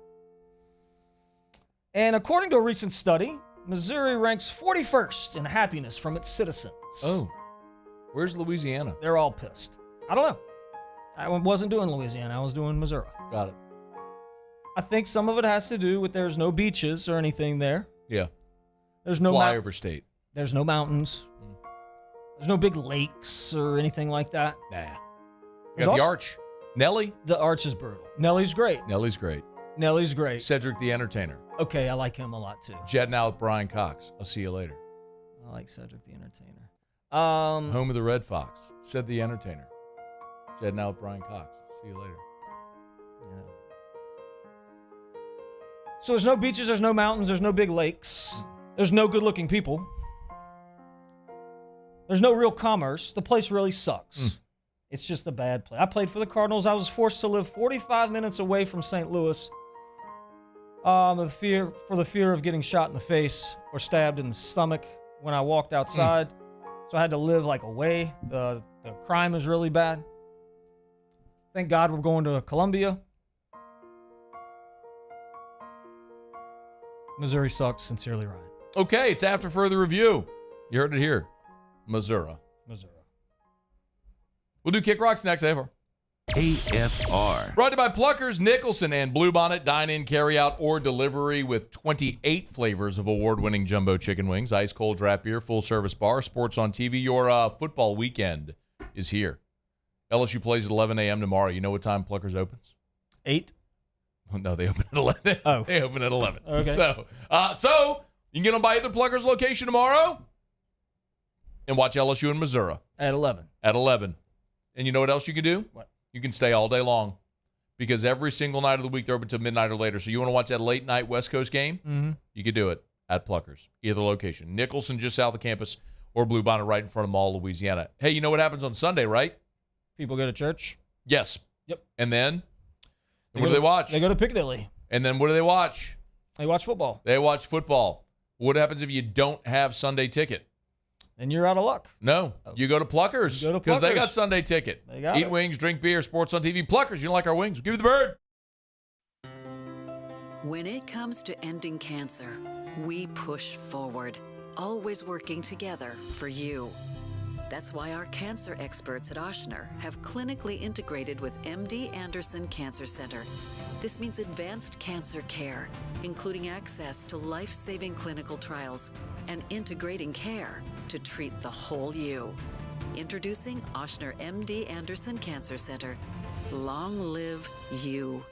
And according to a recent study, Missouri ranks 41st in happiness from its citizens. Oh. Where's Louisiana? They're all pissed. I don't know. I wasn't doing Louisiana. I was doing Missouri. Got it. I think some of it has to do with there's no beaches or anything there. Yeah. There's no flyover state. There's no mountains. There's no big lakes or anything like that. Nah. You There's got the also- Arch. Nelly? The Arch is brutal. Nelly's great. Nelly's great. Nelly's great. Cedric the Entertainer. Okay, I like him a lot too. Jet Now with Brian Cox. I'll see you later. I like Cedric the Entertainer. Home of the Red Fox. Said the Entertainer. Jet Now with Brian Cox. See you later. Yeah. So there's no beaches, there's no mountains, there's no big lakes, there's no good-looking people. There's no real commerce. The place really sucks. It's just a bad play. I played for the Cardinals. I was forced to live 45 minutes away from St. Louis for the fear of getting shot in the face or stabbed in the stomach when I walked outside. So I had to live like away. The crime is really bad. Thank God we're going to Columbia. Missouri sucks. Sincerely, Ryan. Okay, it's after further review. You heard it here. Missouri. We'll do Kick Rocks next, AFR. AFR. Brought to you by Pluckers, Nicholson, and Bluebonnet. Dine in, carry out, or delivery with 28 flavors of award-winning jumbo chicken wings, ice cold draft beer, full-service bar, sports on TV. Your football weekend is here. LSU plays at 11 a.m. tomorrow. You know what time Pluckers opens? 8? Oh, no, they open at 11. Oh. They open at 11. Okay. So you can get them by either Pluckers location tomorrow and watch LSU and Missouri. At 11. At 11. And you know what else you can do? What? You can stay all day long because every single night of the week they're open until midnight or later. So you want to watch that late night West Coast game? Mm-hmm. You can do it at Pluckers, either location. Nicholson just south of campus or Bluebonnet right in front of Mall, Louisiana. Hey, you know what happens on Sunday, right? People go to church? Yes. Yep. And then? What do they watch? They go to Piccadilly. And then what do they watch? They watch football. They watch football. What happens if you don't have Sunday ticket? Then you're out of luck. No. You go to Pluckers You go to because they Pluckers. got Sunday ticket. They got Eat it. wings, drink beer, sports on TV. Pluckers, you don't like our wings? Give me the bird. When it comes to ending cancer, we push forward, always working together for you. That's why our cancer experts at Ochsner have clinically integrated with MD Anderson Cancer Center. This means advanced cancer care, including access to life-saving clinical trials and integrating care to treat the whole you. Introducing Ochsner MD Anderson Cancer Center. Long live you.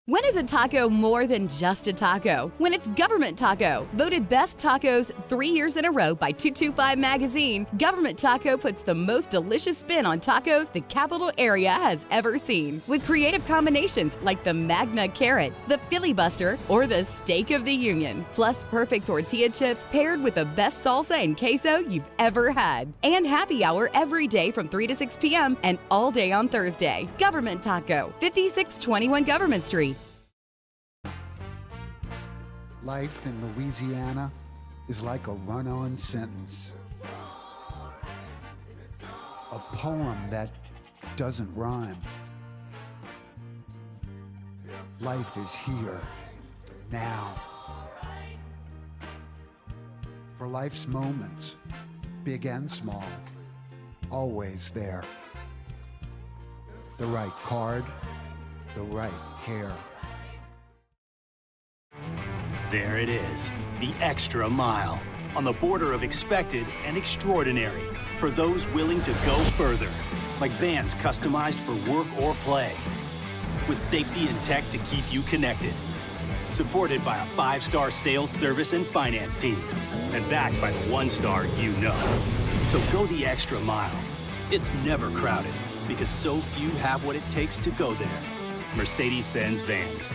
When is a taco more than just a taco? When it's Government Taco. Voted best tacos 3 years in a row by 225 Magazine, Government Taco puts the most delicious spin on tacos the capital area has ever seen. With creative combinations like the Magna Carrot, the Filibuster, or the Steak of the Union. Plus perfect tortilla chips paired with the best salsa and queso you've ever had. And happy hour every day from 3 to 6 p.m. and all day on Thursday. Government Taco, 5621 Government Street. Life in Louisiana is like a run-on sentence. A poem that doesn't rhyme. Life is here, now. For life's moments, big and small, always there. The right card, the right care. There it is, the extra mile, on the border of expected and extraordinary for those willing to go further, like vans customized for work or play, with safety and tech to keep you connected, supported by a 5-star sales, service, and finance team, and backed by the 1-star you know. So go the extra mile. It's never crowded, because so few have what it takes to go there. Mercedes-Benz Vans.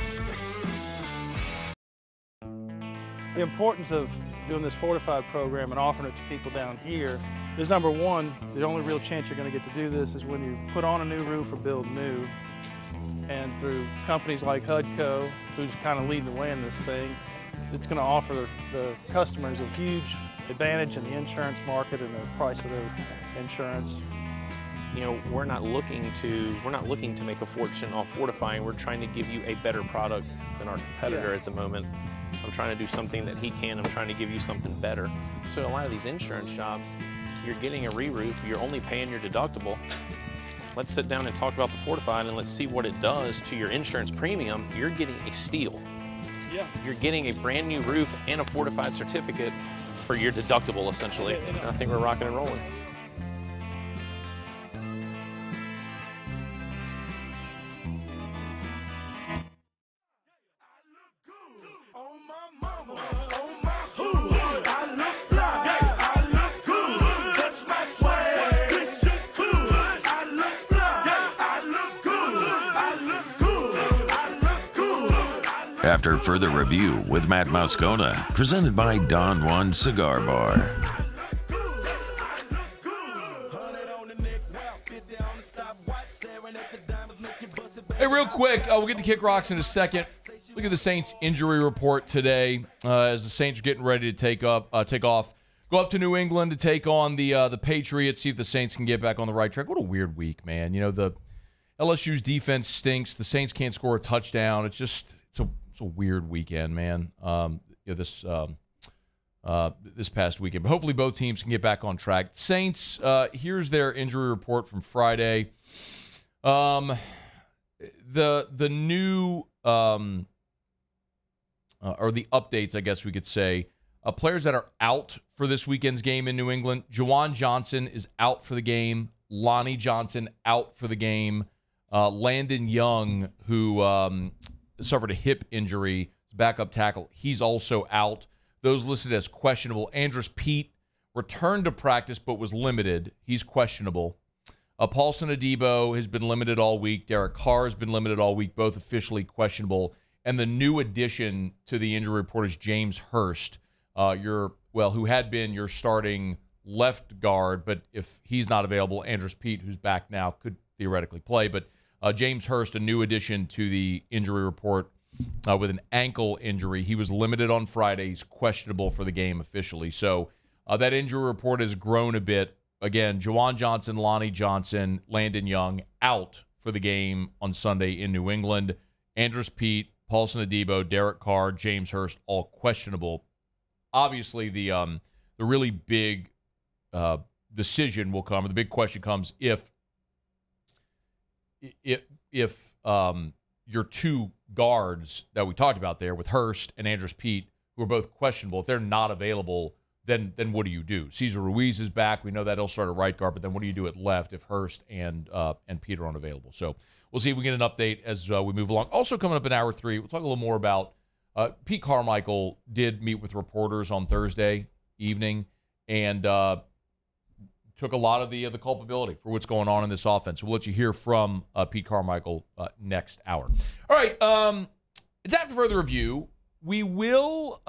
The importance of doing this fortified program and offering it to people down here is, number one, the only real chance you're going to get to do this is when you put on a new roof or build new. And through companies like HUDCO, who's kind of leading the way in this thing, it's going to offer the customers a huge advantage in the insurance market and the price of their insurance. You know, we're not looking to make a fortune off fortifying. We're trying to give you a better product than our competitor at the moment. I'm trying to do something that he can. I'm trying to give you something better. So a lot of these insurance shops, you're getting a re-roof, you're only paying your deductible. Let's sit down and talk about the fortified and let's see what it does to your insurance premium. You're getting a steal. Yeah. You're getting a brand new roof and a fortified certificate for your deductible, essentially. And I think we're rocking and rolling. After further review with Matt Moscona, presented by Don Juan Cigar Bar. Hey, real quick, we'll get to Kick Rocks in a second. Look at the Saints injury report today as the Saints are getting ready to take off. Go up to New England to take on the Patriots, see if the Saints can get back on the right track. What a weird week, man. You know, the LSU's defense stinks. The Saints can't score a touchdown. It's a weird weekend, man. This past weekend. But hopefully both teams can get back on track. Saints, here's their injury report from Friday. The new or the updates, I guess we could say, players that are out for this weekend's game in New England. Juwan Johnson is out for the game. Lonnie Johnson out for the game. Landon Young, who suffered a hip injury, backup tackle, he's also out. Those listed as questionable. Andrus Peat returned to practice but was limited. He's questionable. Paulson Adebo has been limited all week. Derek Carr has been limited all week, both officially questionable. And the new addition to the injury report is James Hurst, who had been your starting left guard, but if he's not available, Andrus Peat, who's back now, could theoretically play. But James Hurst, a new addition to the injury report with an ankle injury. He was limited on Friday. He's questionable for the game officially. So that injury report has grown a bit. Again, Juwan Johnson, Lonnie Johnson, Landon Young out for the game on Sunday in New England. Andrus Peat, Paulson Adebo, Derek Carr, James Hurst, all questionable. Obviously, the really big decision will come, or the big question comes if your two guards that we talked about there with Hurst and Andrus Peat, who are both questionable, if they're not available, then what do you do? Cesar Ruiz is back. We know that he'll start at right guard, but then what do you do at left if Hurst and Peat are unavailable? So we'll see if we get an update as we move along. Also coming up in Hour 3, we'll talk a little more about Pete Carmichael did meet with reporters on Thursday evening and took a lot of the culpability for what's going on in this offense. We'll let you hear from Pete Carmichael next hour. All right, it's after further review. We will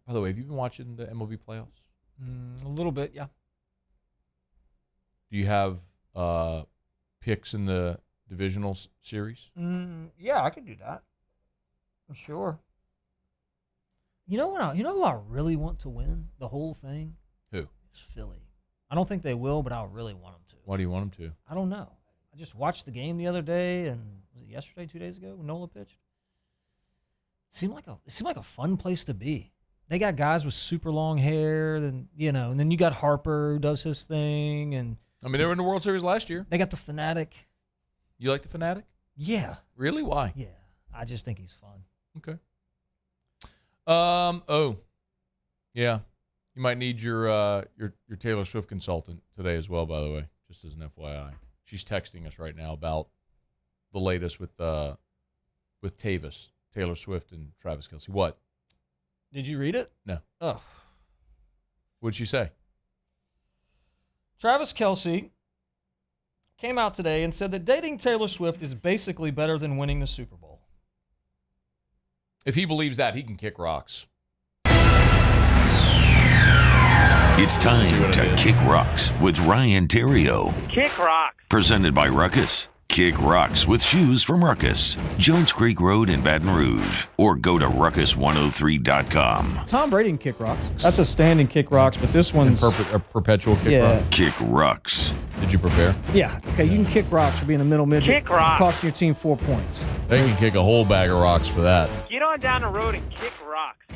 by the way, have you been watching the MLB playoffs? A little bit, yeah. Do you have picks in the divisional series? Yeah, I could do that. Sure. You know who I really want to win the whole thing? Who? It's Philly. I don't think they will, but I really want them to. Why do you want them to? I don't know. I just watched the game the other day, and was it yesterday, 2 days ago, when Nola pitched? It seemed like a fun place to be. They got guys with super long hair, and then you got Harper who does his thing, and I mean, they were in the World Series last year. They got the Fanatic. You like the Fanatic? Yeah. Really? Why? Yeah. I just think he's fun. Okay. Yeah. You might need your Taylor Swift consultant today as well, by the way, just as an FYI. She's texting us right now about the latest with Tavis, Taylor Swift and Travis Kelce. What? Did you read it? No. Oh. What'd she say? Travis Kelce came out today and said that dating Taylor Swift is basically better than winning the Super Bowl. If he believes that, he can kick rocks. It's time to Kick Rocks with Ryan Terrio. Kick Rocks. Presented by Ruckus. Kick Rocks with shoes from Ruckus. Jones Creek Road in Baton Rouge. Or go to ruckus103.com. Tom Brady can kick rocks. That's a standing kick rocks, but this one's a perpetual kick rock. Kick Rocks. Did you prepare? Yeah. Okay, you can kick rocks for being a middle midget. Kick rocks. Costing your team 4 points. They can kick a whole bag of rocks for that. Get on down the road and kick rocks.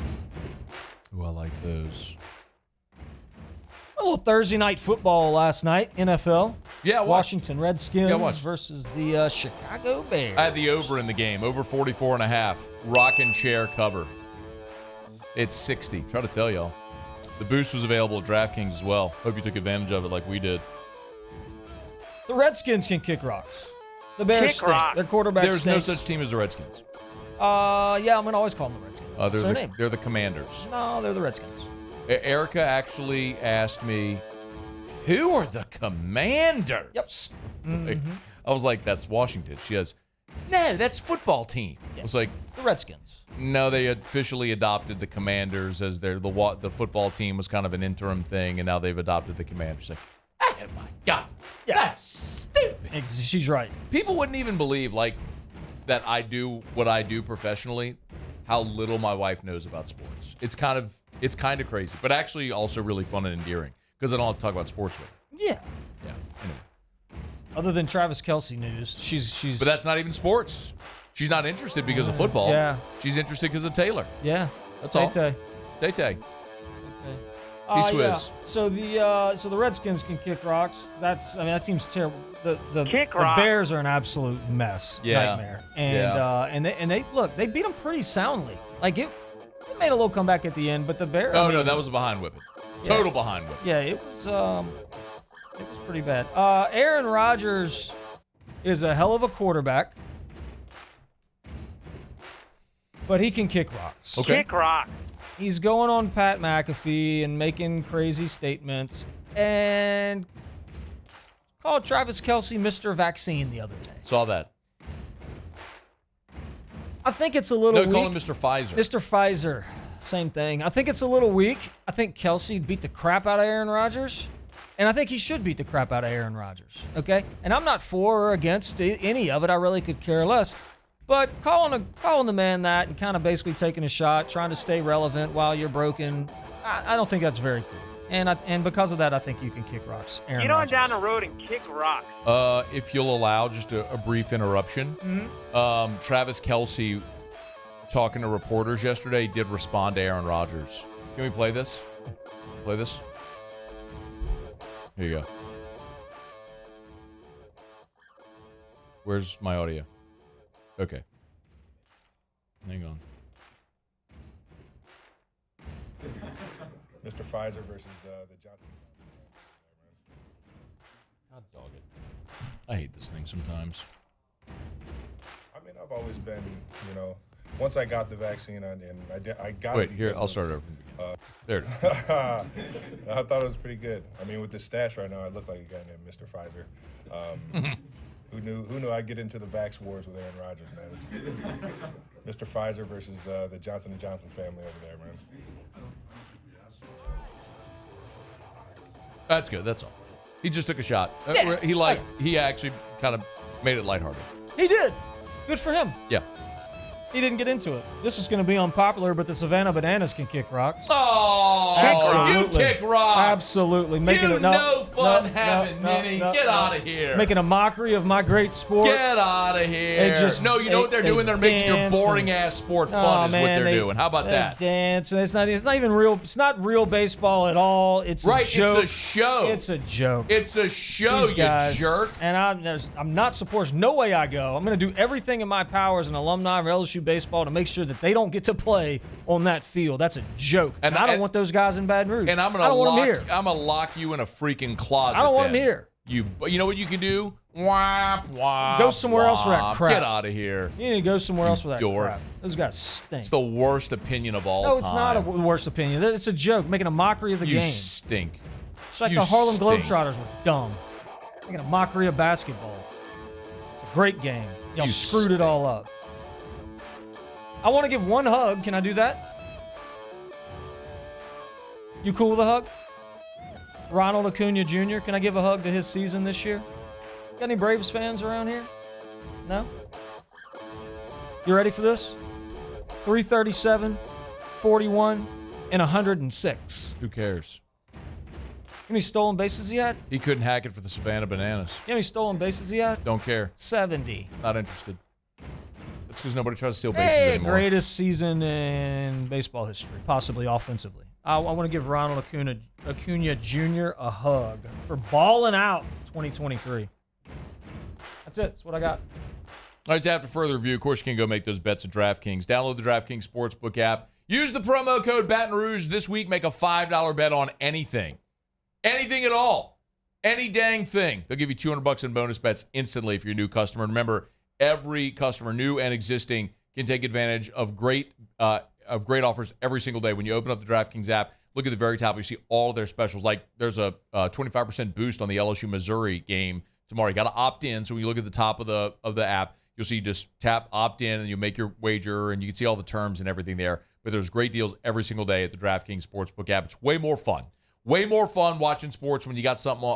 Ooh, I like those. A little Thursday night football last night, NFL. Yeah, Washington Redskins versus the Chicago Bears. I had the over in the game, over 44.5. Rocking chair cover. It's 60. Try to tell y'all. The boost was available at DraftKings as well. Hope you took advantage of it like we did. The Redskins can kick rocks. The Bears stink. Their quarterback There's stinks. no such team as the Redskins. Yeah, I'm going to always call them the Redskins. They're the Commanders. No, they're the Redskins. Erica actually asked me, who are the Commanders? Yep. I was like, that's Washington. She goes, no, that's football team. Yes. I was like, the Redskins. No, they officially adopted the Commanders as the football team was kind of an interim thing, and now they've adopted the Commanders. Like, my God. That's stupid. She's right. People wouldn't even believe, like, that I do what I do professionally, how little my wife knows about sports. It's kind of crazy, but actually also really fun and endearing because I don't have to talk about sports with her. Yeah. Yeah. Anyway. Other than Travis Kelce news, she's. But that's not even sports. She's not interested because of football. Yeah. She's interested because of Taylor. Yeah. That's all. Tay-Tay. Tay-Tay. Yeah. T-Swizz. So the Redskins can kick rocks. That seems terrible. The Kick the rocks. Bears are an absolute mess. Yeah. Nightmare. And they beat them pretty soundly. Like it made a little comeback at the end, but the Bears. No, that was a behind whipping. Yeah. Total behind whipping. Yeah, it was pretty bad. Aaron Rodgers is a hell of a quarterback, but he can kick rocks. Okay. Kick rocks. He's going on Pat McAfee and making crazy statements and called Travis Kelce Mr. Vaccine the other day. Saw that. I think it's a little weak. Call him Mr. Pfizer. Mr. Pfizer. Same thing. I think it's a little weak. I think Kelce beat the crap out of Aaron Rodgers. And I think he should beat the crap out of Aaron Rodgers. Okay? And I'm not for or against any of it. I really could care less. But calling the man that and kind of basically taking a shot, trying to stay relevant while you're broken, I don't think that's very cool. And because of that, I think you can kick rocks. Aaron Get on Rodgers. down the road and kick rocks. If you'll allow just a brief interruption. Mm-hmm. Travis Kelce, talking to reporters yesterday, did respond to Aaron Rodgers. Can we play this? Play this? Here you go. Where's my audio? Okay. Hang on. Mr. Pfizer versus the Johnson. God dog it. I hate this thing sometimes. I mean, I've always been, once I got the vaccine and I got it. Wait, here, I'll start over. There it is. I thought it was pretty good. I mean, with this stash right now, I look like a guy named Mr. Pfizer. Who knew I'd get into the vax wars with Aaron Rodgers, man? It's Mr. Pfizer versus the Johnson & Johnson family over there, man. That's good. That's all. He just took a shot. Yeah. He actually kind of made it lighthearted. He did. Good for him. Yeah. He didn't get into it. This is going to be unpopular, but the Savannah Bananas can kick rocks. Oh, you kick rocks. Absolutely. No fun having Minnie. Get out of here. Making a mockery of my great sport. Get out of here. You know what they're doing? They're making your boring-ass sport fun is what they're doing. How about that? Dance. It's not even real. It's not real baseball at all. It's a joke. It's a show. It's a joke. It's a show, These guys, you jerk. And I'm not supporting. No way I go. I'm going to do everything in my power as an alumni of LSU baseball to make sure that they don't get to play on that field. That's a joke. And I don't want those guys in Baton Rouge. And I'm gonna lock you in a freaking closet. I don't want them here. You know what you can do? Whop, whop, go somewhere else for that crap. Get out of here. You need to go somewhere else for that dork. crap. Those guys stink. It's the worst opinion of all time. No, it's not a worst opinion. It's a joke, making a mockery of the game. You stink. It's like the Harlem Globetrotters were dumb. Making a mockery of basketball. It's a great game. Y'all screwed it all up. I want to give one hug. Can I do that? You cool with a hug? Ronald Acuna Jr., can I give a hug to his season this year? Got any Braves fans around here? No? You ready for this? 337, 41, and 106. Who cares? You know how many stolen bases he had? He couldn't hack it for the Savannah Bananas. You know how many stolen bases he had? Don't care. 70. Not interested. That's because nobody tries to steal bases anymore. Greatest season in baseball history, possibly offensively. I want to give Ronald Acuna Jr. a hug for balling out 2023. That's it. That's what I got. All right, so after further review, of course, you can go make those bets at DraftKings. Download the DraftKings Sportsbook app. Use the promo code Baton Rouge this week. Make a $5 bet on anything. Anything at all. Any dang thing. They'll give you $200 in bonus bets instantly if you're a new customer. And remember, every customer, new and existing, can take advantage of great offers every single day. When you open up the DraftKings app, look at the very top. You see all of their specials. Like there's a 25% boost on the LSU-Missouri game tomorrow. You got to opt in. So when you look at the top of the app, you'll see just tap opt in and you make your wager, and you can see all the terms and everything there. But there's great deals every single day at the DraftKings Sportsbook app. It's way more fun. Way more fun watching sports when you got something,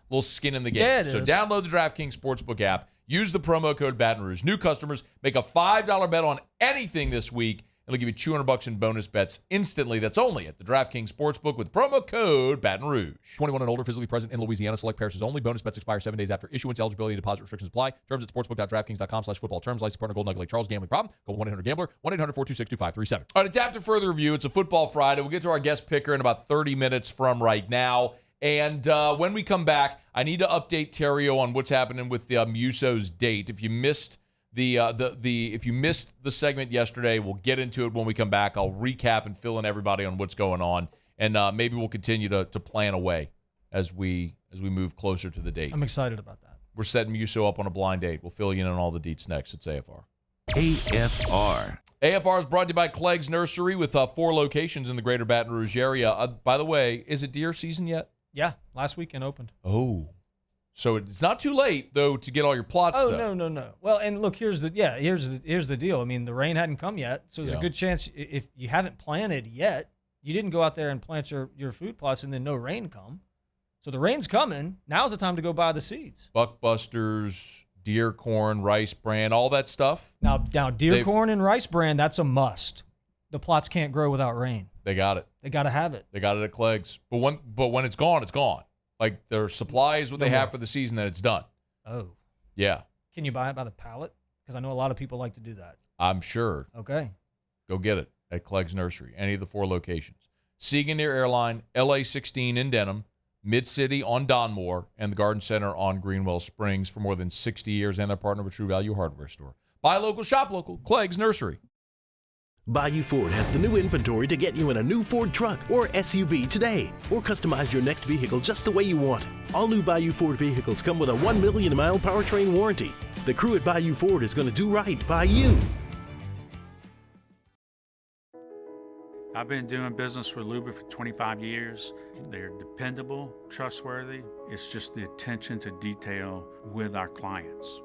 little skin in the game. Yeah, it so is. download the DraftKings Sportsbook app. Use the promo code Baton Rouge. New customers make a $5 bet on anything this week, and they'll give you $200 in bonus bets instantly. That's only at the DraftKings Sportsbook with promo code Baton Rouge. 21 and older, physically present in Louisiana. Select parishes only. Bonus bets expire 7 days after issuance. Eligibility and deposit restrictions apply. Terms at sportsbook.draftkings.com/football. Terms. Licensed partner Golden Nugget Lake Charles. Gambling problem? Call 1-800-GAMBLER. 1-800-426-2537. All right, it's after further review. It's a Football Friday. We'll get to our guest picker in about 30 minutes from right now. And when we come back, I need to update Terrio on what's happening with the Muso's date. If you missed if you missed the segment yesterday, we'll get into it when we come back. I'll recap and fill in everybody on what's going on, and maybe we'll continue to plan away as we move closer to the date. I'm excited about that. We're setting Muso up on a blind date. We'll fill you in on all the deets next. It's AFR. AFR. AFR is brought to you by Clegg's Nursery with 4 locations in the greater Baton Rouge area. By the way, is it deer season yet? Yeah, last weekend opened. Oh. So it's not too late, though, to get all your plots, Oh, though. no. Well, and look, here's the deal. I mean, the rain hadn't come yet, so there's a good chance if you haven't planted yet, you didn't go out there and plant your food plots and then no rain come. So the rain's coming. Now's the time to go buy the seeds. Buckbusters, deer corn, rice bran, all that stuff. Now deer corn and rice bran, that's a must. The plots can't grow without rain. They got it. They got to have it. They got it at Clegg's. But when it's gone, it's gone. Like their supply is what they have for the season, and it's done. Oh. Yeah. Can you buy it by the pallet? Because I know a lot of people like to do that. I'm sure. Okay. Go get it at Clegg's Nursery, any of the 4 locations. Siegel near Airline, LA 16 in Denham, Mid-City on Donmore, and the Garden Center on Greenwell Springs for more than 60 years, and their partner with True Value Hardware Store. Buy local, shop local, Clegg's Nursery. Bayou Ford has the new inventory to get you in a new Ford truck or SUV today, or customize your next vehicle just the way you want. All new Bayou Ford vehicles come with a 1 million mile powertrain warranty. The crew at Bayou Ford is going to do right by you. I've been doing business with Luba for 25 years. They're dependable, trustworthy. It's just the attention to detail with our clients.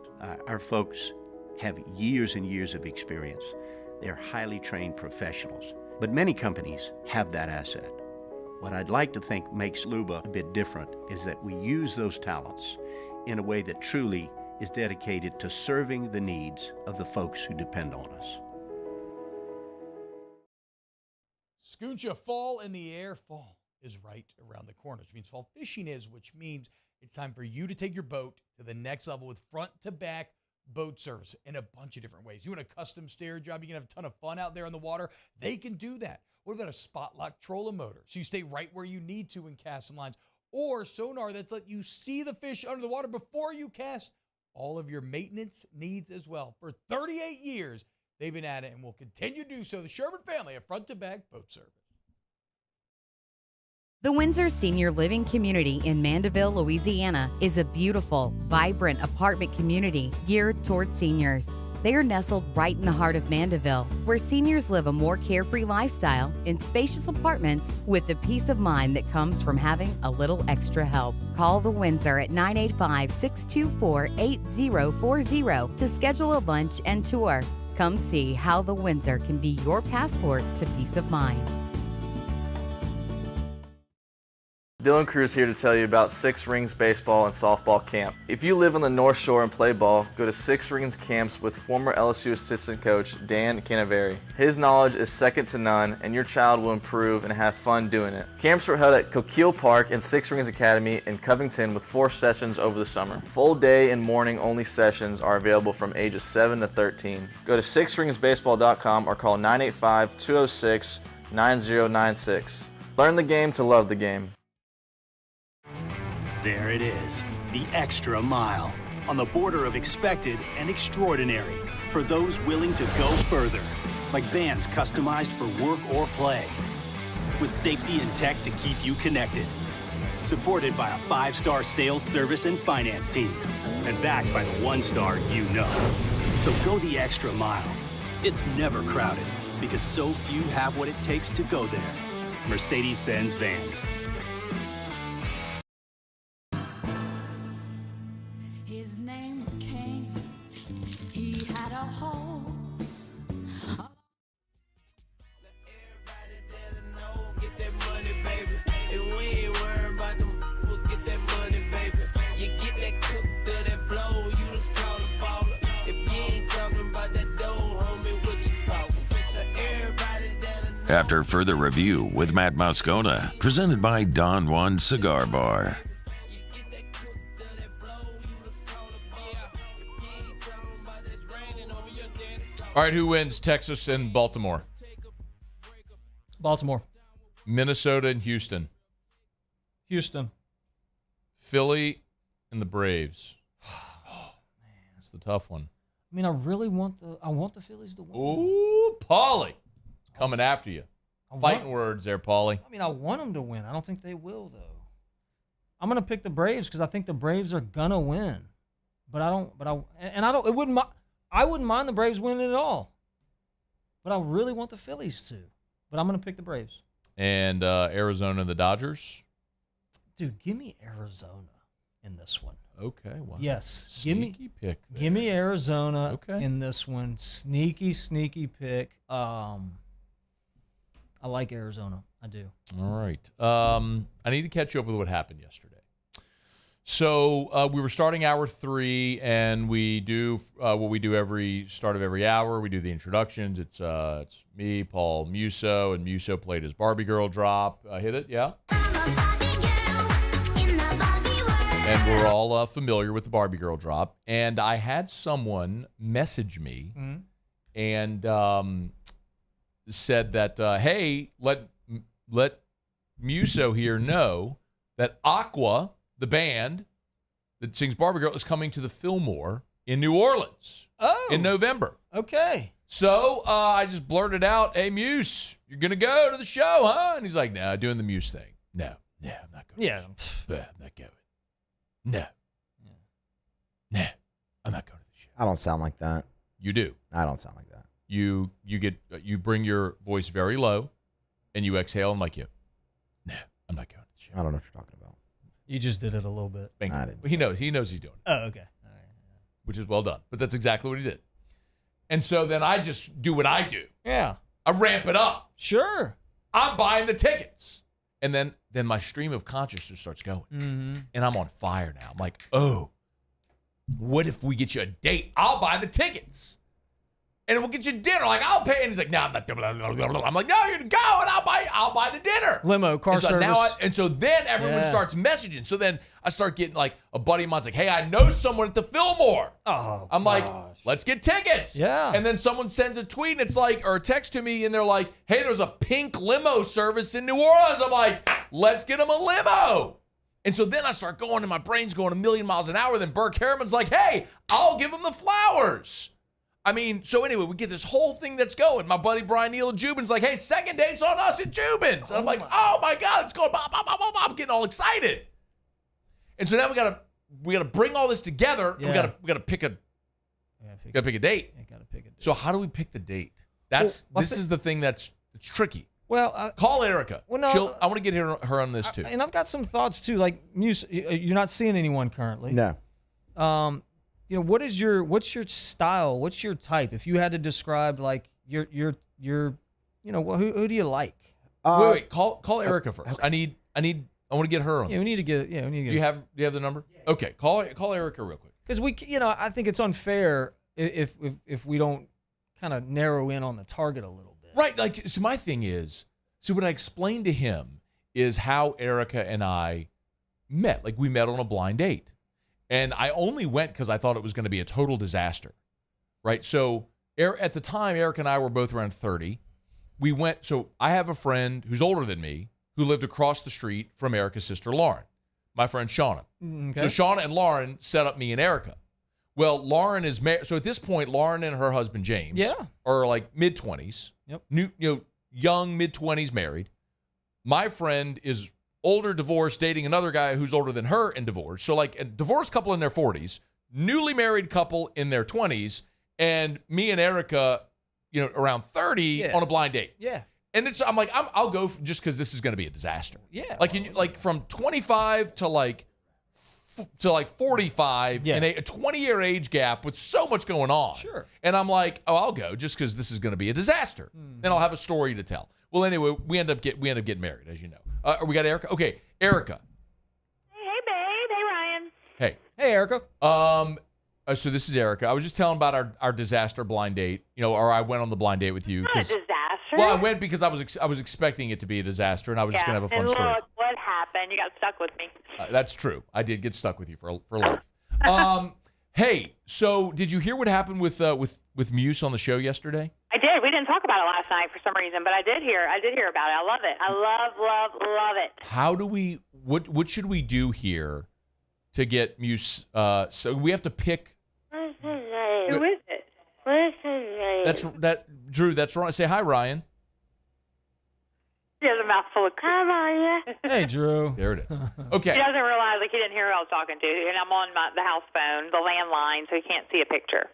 Our folks have years and years of experience. They're highly trained professionals, but many companies have that asset. What I'd like to think makes Luba a bit different is that we use those talents in a way that truly is dedicated to serving the needs of the folks who depend on us. Scooncha, fall in the air. Fall is right around the corner, which means fall fishing is, which means it's time for you to take your boat to the next level with front-to-back boat service in a bunch of different ways. You want a custom stair job, you can have a ton of fun out there on the water. They can do that. What about a spot lock trolling motor? So you stay right where you need to in casting lines. Or sonar that's let you see the fish under the water before you cast. All of your maintenance needs as well. For 38 years, they've been at it and will continue to do so. The Sherman family of front-to-back boat service. The Windsor Senior Living Community in Mandeville, Louisiana is a beautiful, vibrant apartment community geared toward seniors. They are nestled right in the heart of Mandeville, where seniors live a more carefree lifestyle in spacious apartments with the peace of mind that comes from having a little extra help. Call the Windsor at 985-624-8040 to schedule a lunch and tour. Come see how the Windsor can be your passport to peace of mind. Dylan Cruz here to tell you about Six Rings Baseball and Softball Camp. If you live on the North Shore and play ball, go to Six Rings Camps with former LSU assistant coach Dan Canaveri. His knowledge is second to none, and your child will improve and have fun doing it. Camps were held at Coquille Park and Six Rings Academy in Covington with 4 sessions over the summer. Full day and morning only sessions are available from ages 7 to 13. Go to sixringsbaseball.com or call 985-206-9096. Learn the game to love the game. There it is, the extra mile, on the border of expected and extraordinary for those willing to go further, like vans customized for work or play, with safety and tech to keep you connected, supported by a 5-star sales, service, and finance team, and backed by the 1-star you know. So go the extra mile. It's never crowded, because so few have what it takes to go there. Mercedes-Benz Vans. after further review with Matt Moscona, presented by Don Juan Cigar Bar. All right, who wins? Texas and Baltimore. Baltimore. Minnesota and Houston. Houston. Philly and the Braves. That's the tough one. I mean, I really want the Phillies to win. Ooh, Paulie. Coming after you. Fighting words there, Paulie. I mean, I want them to win. I don't think they will, though. I'm going to pick the Braves because I think the Braves are going to win. I wouldn't mind the Braves winning at all. But I really want the Phillies to. But I'm going to pick the Braves. And Arizona and the Dodgers. Dude, give me Arizona in this one. Okay. Wow. Yes. Sneaky pick there. Give me Arizona in this one. Sneaky pick. I like Arizona. I do. All right. I need to catch you up with what happened yesterday. So we were starting hour 3, and we do what we do every start of every hour. We do the introductions. It's me, Paul Musso, and Musso played his Barbie Girl drop. Hit it, yeah? And we're all familiar with the Barbie Girl drop. And I had someone message me and said that, hey, let Musso here know that Aqua, the band that sings Barbie Girl, is coming to the Fillmore in New Orleans in November. Okay. So I just blurted out, hey, Muse, you're going to go to the show, huh? And he's like, no, doing the Muse thing. No, I'm not going. Yeah. I'm not going. No. I'm not going to the show. I don't sound like that. You do. I don't sound like that. You bring your voice very low, and you exhale and like you. No, I'm not going to the show. I don't know what you're talking about. You just did it a little bit. Thank you. He knows he's doing it. Oh, okay. All right. Which is well done. But that's exactly what he did. And so then I just do what I do. Yeah. I ramp it up. Sure. I'm buying the tickets. And then my stream of consciousness starts going. Mm-hmm. And I'm on fire now. I'm like, oh, what if we get you a date? I'll buy the tickets. And we'll get you dinner. Like, I'll pay. And he's like, no, I'm not. I'm like, no, you're going to go, and I'll buy the dinner. Limo, car service. And so then everyone starts messaging. So then I start getting like a buddy of mine's like, hey, I know someone at the Fillmore. Oh, I'm like, let's get tickets. Yeah. And then someone sends a tweet and it's like, or a text to me, and they're like, hey, there's a pink limo service in New Orleans. I'm like, let's get them a limo. And so then I start going, and my brain's going a million miles an hour. Then Burke Harriman's like, hey, I'll give them the flowers. I mean, so anyway, we get this whole thing that's going. My buddy Brian Neal at Jubin's like, hey, second date's on us at Jubin's. And I'm like, oh my God, it's going, bop, bop, bop, bop, bop. I'm getting all excited. And so now we gotta bring all this together. Yeah. We gotta pick a date. You gotta pick a date. So how do we pick the date? This is the thing it's tricky. Well, call Erica. Well, no, I want to get her on this too. And I've got some thoughts too. Like, Muse, you're not seeing anyone currently. No. What's your style? What's your type? If you had to describe like your who do you like? Wait, call Erica first. Okay. I want to get her on. Yeah, we need to get. Do you have the number? Yeah. Okay, call Erica real quick. Because I think it's unfair if we don't kind of narrow in on the target a little bit. Right. Like, so my thing is, what I explained to him is how Erica and I met. Like, we met on a blind date. And I only went because I thought it was going to be a total disaster, right? So at the time, Eric and I were both around 30. We went, so I have a friend who's older than me who lived across the street from Erica's sister, Lauren, my friend Shauna. Okay. So Shauna and Lauren set up me and Erica. Well, Lauren is married. So at this point, Lauren and her husband, James, are like mid-20s. Yep. Young, mid-20s, married. My friend is older, divorced, dating another guy who's older than her and divorced. So like a divorced couple in their 40s, newly married couple in their 20s, and me and Erica, around 30 on a blind date. Yeah. And I'm like, I'll go just because this is going to be a disaster. Yeah. Like from 25 to like 45 in a 20-year age gap with so much going on. Sure. And I'm like, I'll go just because this is going to be a disaster. Then I'll have a story to tell. Well, anyway, we end up getting married, as you know. We got Erica. Okay, Erica. Hey, babe. Hey, Ryan. Hey. Hey, Erica. So this is Erica. I was just telling about our disaster blind date. Or I went on the blind date with you. Not a disaster. disaster? Well, I went because I was expecting it to be a disaster, and I was just going to have a fun and story. look what happened. You got stuck with me. That's true. I did get stuck with you for life. Hey, so did you hear what happened with Muse on the show yesterday? I did. We didn't talk about it last night for some reason, but I did hear about it. I love it. I love it. How do we? What should we do here to get Muse? So we have to pick. Who is it? What is his name? Drew. That's wrong. Say hi, Ryan. He has a mouthful of Come on, yeah. Hey, Drew. There it is. Okay. He doesn't realize he didn't hear who I was talking to, and I'm on the house phone, the landline, so he can't see a picture.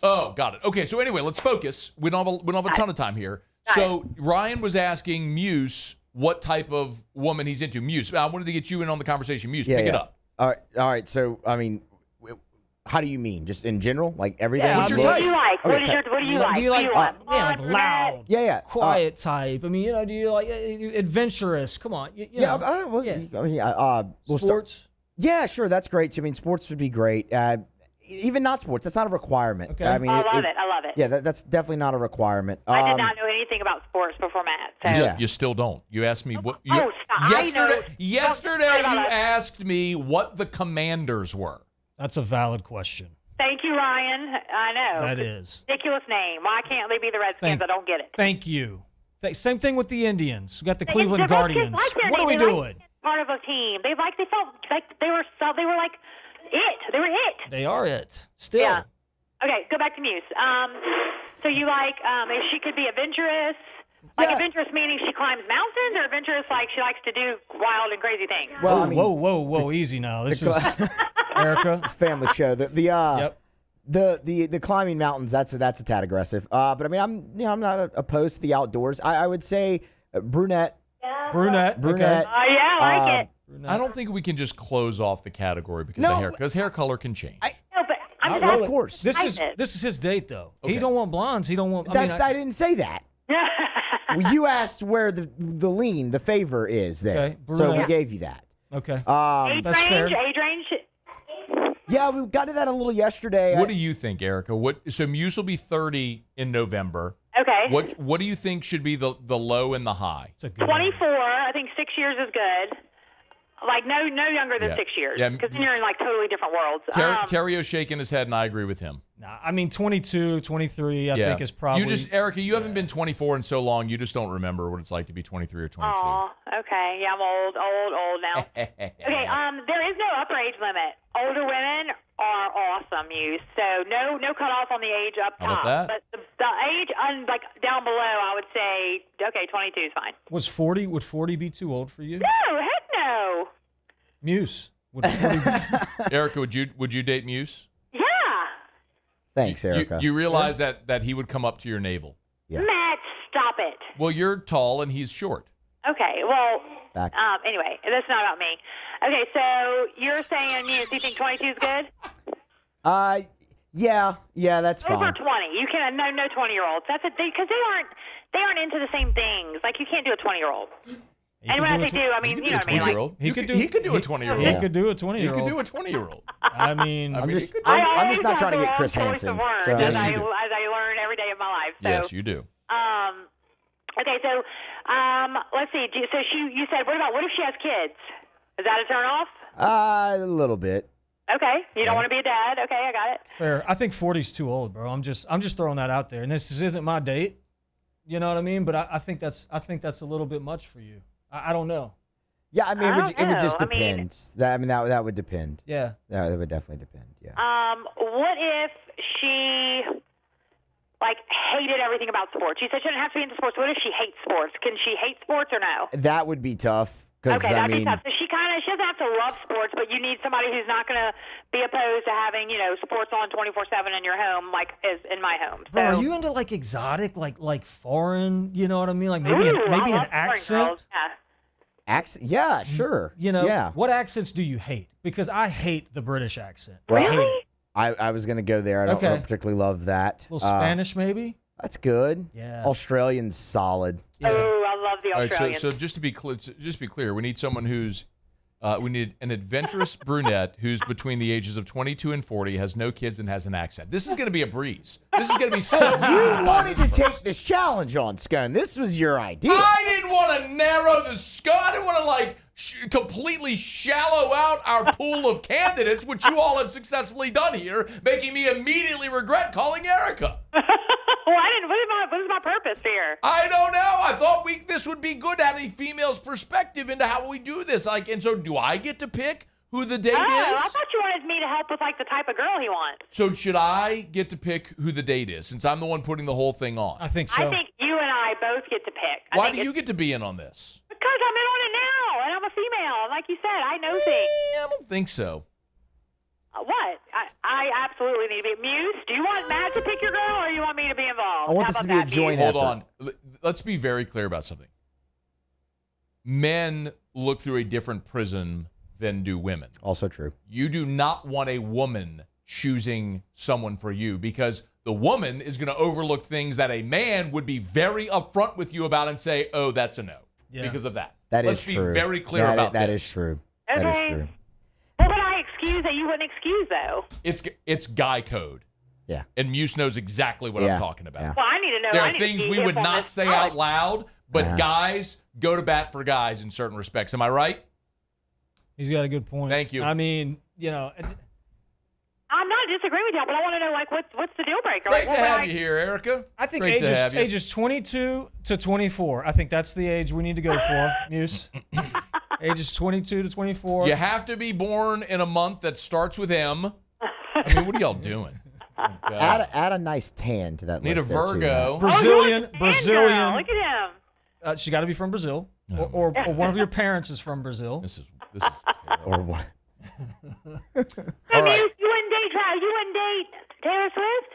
Oh, got it. Okay, so anyway, let's focus. We don't have a ton of time here. So Ryan was asking Muse what type of woman he's into. Muse, I wanted to get you in on the conversation. Muse, pick it up. All right. So, I mean, how do you mean? Just in general? Like everything? Yeah, what do you like? What do you like? Do you like like loud? Yeah. Quiet type. I mean, do you like adventurous? Come on. You know. Sports? Yeah, sure. That's great too. I mean, sports would be great. Even not sports. That's not a requirement. Okay. I mean, I love it. Yeah, that's definitely not a requirement. I did not know anything about sports before Matt. So. You still don't. You asked me what. Stop. Yesterday you asked me what the Commanders were. That's a valid question. Thank you, Ryan. I know. That is. Ridiculous name. Why can't they be the Redskins? I don't get it. Thank you. Same thing with the Indians. We got the Cleveland Guardians. What are we doing? Part of a team. They felt like they were like it. They were it. They are it. Still. Yeah. Okay, go back to Muse. So you like if she could be adventurous? Like adventurous meaning she climbs mountains, or adventurous like she likes to do wild and crazy things? Well, I mean, whoa, easy now. This is Erica. Family show. The climbing mountains. That's a tad aggressive. But I mean, I'm not opposed to the outdoors. I would say brunette. Brunette. Oh yeah, I like it. I don't think we can just close off the category because hair color can change. Of course. This is his date though. Okay. He don't want blondes. He don't want. I didn't say that. Well, you asked where the favor is there, so we gave you that. Okay. That's fair. Age range. Yeah, we got to that a little yesterday. What do you think, Erica? So Muse will be 30 in November. Okay. What do you think should be the low and the high? 24. I think 6 years is good. Like no younger than 6 years, because then you're in like totally different worlds. Terrio's shaking his head, and I agree with him. Nah, I mean 22, 23. I think is probably. Erica, you haven't been 24 in so long. You just don't remember what it's like to be 23 or 22. Oh, okay. Yeah, I'm old now. Okay. There is no upper age limit. Older women are awesome, Muse. So no cutoff on the age up top. How about that? But the age like down below, I would say 22 is fine. Would 40 be too old for you? No, heck no. Muse. Would 40 be? Erica, would you date Muse? Yeah. Thanks, Erica. You realize that he would come up to your navel. Yeah. Matt, stop it. Well, you're tall and he's short. Okay, well, Facts. anyway, that's not about me. Okay, so you're saying, Muse, you think 22 is good? Yeah, that's fine. Over 20. You can't, no 20-year-olds. That's because they aren't into the same things. Like, you can't do a 20-year-old. And when I say do, I mean, you know what I mean. Like, he could do a 20-year-old. He could do a 20-year-old. You could do a 20-year-old. I mean, I'm just not trying to get Chris Hansen. So, as I learn every day of my life. So, yes, you do. Okay, so let's see. So you said, what if she has kids? Is that a turn off? A little bit. Okay, you don't want to be a dad. Okay, I got it. Fair. I think 40's too old, bro. I'm just throwing that out there. And this isn't my date. You know what I mean? But I think that's a little bit much for you. I don't know. Yeah, I mean, it would just depend. That would depend. Yeah. That would definitely depend. Yeah. What if she hated everything about sports? You said she didn't have to be into sports. What if she hates sports? Can she hate sports or no? That would be tough. Okay, that'd be tough. So she doesn't have to love sports, but you need somebody who's not going to be opposed to having, sports on 24/7 in your home, like is in my home. So, bro, are you into like exotic, like foreign? You know what I mean? Like maybe an accent. Accent? Yeah, sure. What accents do you hate? Because I hate the British accent. Well, I hate it. I was going to go there. I don't particularly love that. A little Spanish, maybe? That's good. Yeah. Australian's solid. Yeah. Oh, I love the Australian. All right, so just to be clear, we need someone who's We need an adventurous brunette who's between the ages of 22 and 40, has no kids, and has an accent. This is going to be a breeze. This is going to be so You wanted to take this challenge on, Scone. This was your idea. I didn't want to narrow the scope. I didn't want to, like, completely shallow out our pool of candidates, which you all have successfully done here, making me immediately regret calling Erica. Well, I didn't. What is my purpose here? I don't know. I thought this would be good to have a female's perspective into how we do this. Like, and so do I get to pick who the date is? I thought you wanted me to help with like the type of girl he wants. So should I get to pick who the date is, since I'm the one putting the whole thing on? I think so. I think you and I both get to pick. Why do you get to be in on this? Because I'm in on it now, and I'm a female. Like you said, I know things. I don't think so. What? I absolutely need to be. Muse, do you want Matt to pick your girl, or you want me to be involved? I want this to be a joint effort. Hold on. Let's be very clear about something. Men look through a different prism than do women. Also true. You do not want a woman choosing someone for you, because the woman is going to overlook things that a man would be very upfront with you about and say, oh, that's a no, because of that. Let's be true. very clear about that. this. Is true. Okay. That is true. What would I excuse that you wouldn't excuse, though? It's guy code. Yeah. And Muse knows exactly what I'm talking about. Yeah. Well, I need to know. There I are need things to we would not say out out loud, but guys go to bat for guys in certain respects. Am I right? He's got a good point. Thank you. I mean, you know. I'm not disagreeing with you, but I want to know, like, what's the deal breaker? Great like, to have you here, Erica. I think Great to have you. ages 22 to 24. I think that's the age we need to go for, Muse. Ages 22 to 24. You have to be born in a month that starts with M. I mean, what are y'all doing? Add a nice tan to that Need list. a Virgo. Brazilian. Look at him. She got to be from Brazil, or one of your parents is from Brazil. This is or what? Hey, Muse, you wouldn't date Taylor Swift?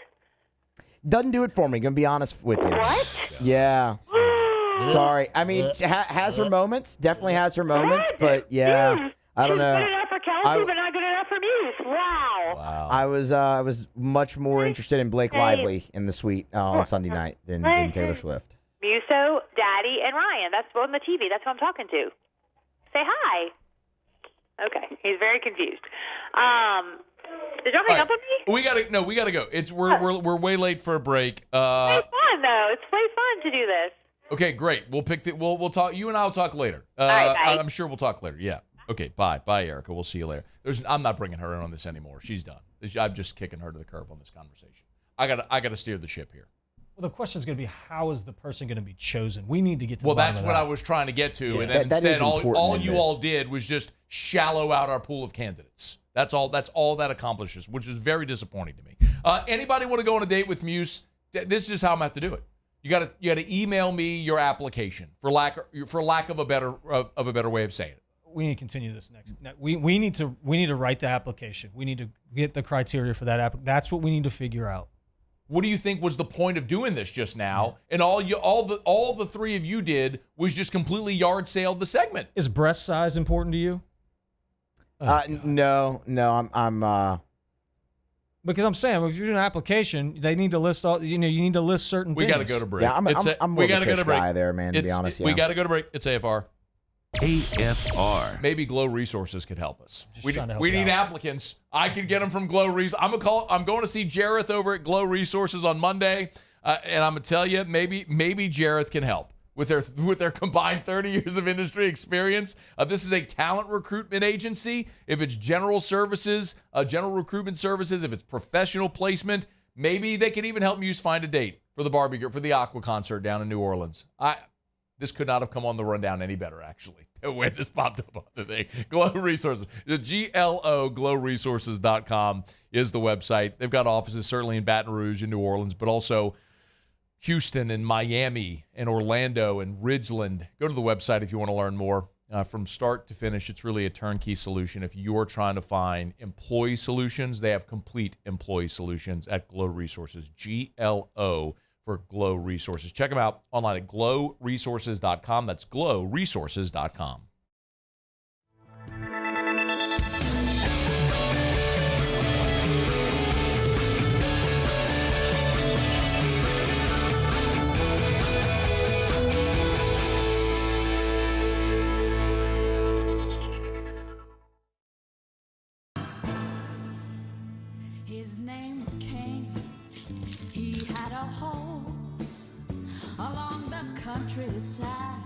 Doesn't do it for me. Gonna be honest with you. What? Yeah. Sorry. I mean, has her moments. Definitely has her moments, but yeah, I don't know. Good enough for Kelsey, but not good enough for Muse. Wow. I was much more interested in Blake Lively in the suite on Sunday night than Taylor Swift. Muso, Daddy, and Ryan. That's on the TV. That's who I'm talking to. Say hi. Okay, he's very confused. Did y'all hang up on me? We gotta go. We're way late for a break. It's fun though. It's way fun to do this. Okay, great. We'll talk. You and I'll talk later. All right, bye. I'm sure we'll talk later. Yeah. Okay. Bye, Erica. We'll see you later. I'm not bringing her in on this anymore. She's done. I'm just kicking her to the curb on this conversation. I gotta steer the ship here. Well, the question is going to be, how is the person going to be chosen? We need to get to the Well, bottom that's of what that. I was trying to get to, Yeah. and then That instead, is all important in you this. all did was just shallow out our pool of candidates. That's all that accomplishes, which is very disappointing to me. Anybody want to go on a date with Muse? This is how I'm going to have to do it. You got to email me your application for lack of a better way of saying it. We need to continue this next. We need to write the application. We need to get the criteria for that app. That's what we need to figure out. What do you think was the point of doing this just now? And all the three of you did was just completely yard sale the segment. Is breast size important to you? No, I'm because I'm saying if you're doing an application, they need to list all. You need to list certain We things. got to go to break. Yeah, I'm more of a Tish guy there, man. To be honest, We got to go to break. It's AFR. AFR. Maybe Glow Resources could help us. We trying to help need you out. applicants. I can get them from Glow Resources. I'm going to see Jareth over at Glow Resources on Monday, and I'm gonna tell you, maybe Jareth can help with their combined 30 years of industry experience. This is a talent recruitment agency. If it's general services, general recruitment services, if it's professional placement, maybe they can even help Muse find a date for the barbecue, for the Aqua concert down in New Orleans. This could not have come on the rundown any better, actually, the way this popped up on the thing. Glow Resources. The glowresources.com is the website. They've got offices certainly in Baton Rouge and New Orleans, but also Houston and Miami and Orlando and Ridgeland. Go to the website if you want to learn more. From start to finish, it's really a turnkey solution. If you're trying to find employee solutions, they have complete employee solutions at Glow Resources. GLO for Glow Resources. Check them out online at glowresources.com. That's glowresources.com. horse along the countryside.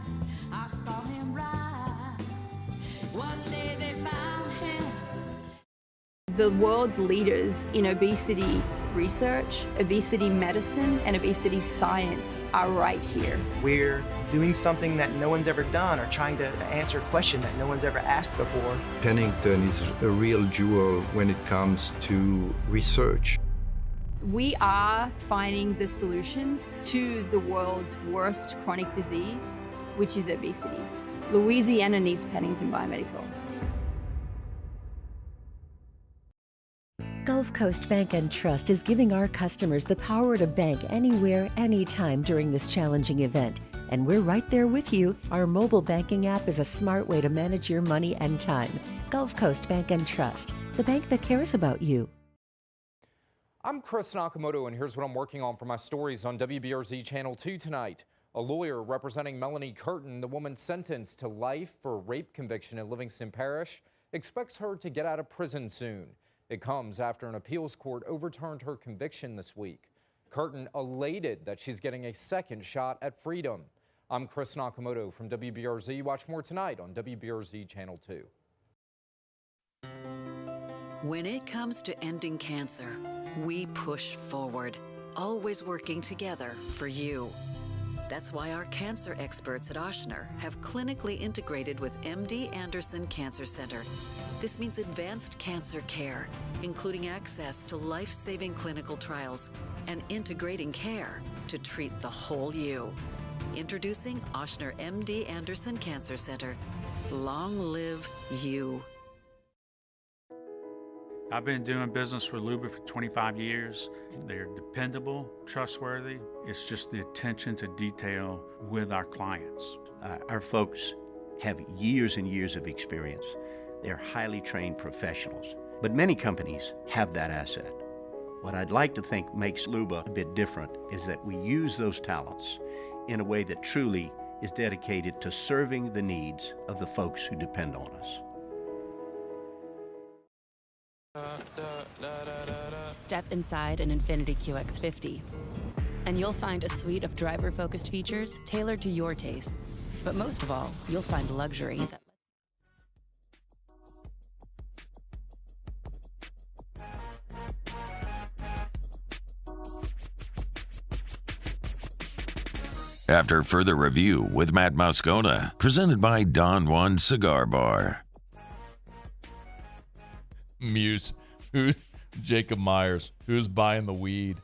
I saw him ride. One day they found him. The world's leaders in obesity research, obesity medicine, and obesity science are right here. We're doing something that no one's ever done, or trying to answer a question that no one's ever asked before. Pennington is a real jewel when it comes to research. We are finding the solutions to the world's worst chronic disease, which is obesity. Louisiana needs Pennington Biomedical. Gulf Coast Bank and Trust is giving our customers the power to bank anywhere, anytime during this challenging event. And we're right there with you. Our mobile banking app is a smart way to manage your money and time. Gulf Coast Bank and Trust, the bank that cares about you. I'm Chris Nakamoto, and here's what I'm working on for my stories on WBRZ Channel 2 tonight. A lawyer representing Melanie Curtin, the woman sentenced to life for a rape conviction in Livingston Parish, expects her to get out of prison soon. It comes after an appeals court overturned her conviction this week. Curtin elated that she's getting a second shot at freedom. I'm Chris Nakamoto from WBRZ. Watch more tonight on WBRZ Channel 2. When it comes to ending cancer, we push forward, always working together for you. That's why our cancer experts at Ochsner have clinically integrated with MD Anderson Cancer Center. This means advanced cancer care, including access to life-saving clinical trials and integrating care to treat the whole you. Introducing Ochsner MD Anderson Cancer Center. Long live you. I've been doing business with Louisville for 25 years. They're dependable, trustworthy. It's just the attention to detail with our clients. Our folks have years and years of experience. They're highly trained professionals, but many companies have that asset. What I'd like to think makes Luba a bit different is that we use those talents in a way that truly is dedicated to serving the needs of the folks who depend on us. Step inside an Infiniti QX50, and you'll find a suite of driver-focused features tailored to your tastes. But most of all, you'll find luxury that After further review with Matt Moscona, presented by Don Juan Cigar Bar. Muse. Who's Jacob Myers? Who's buying the weed?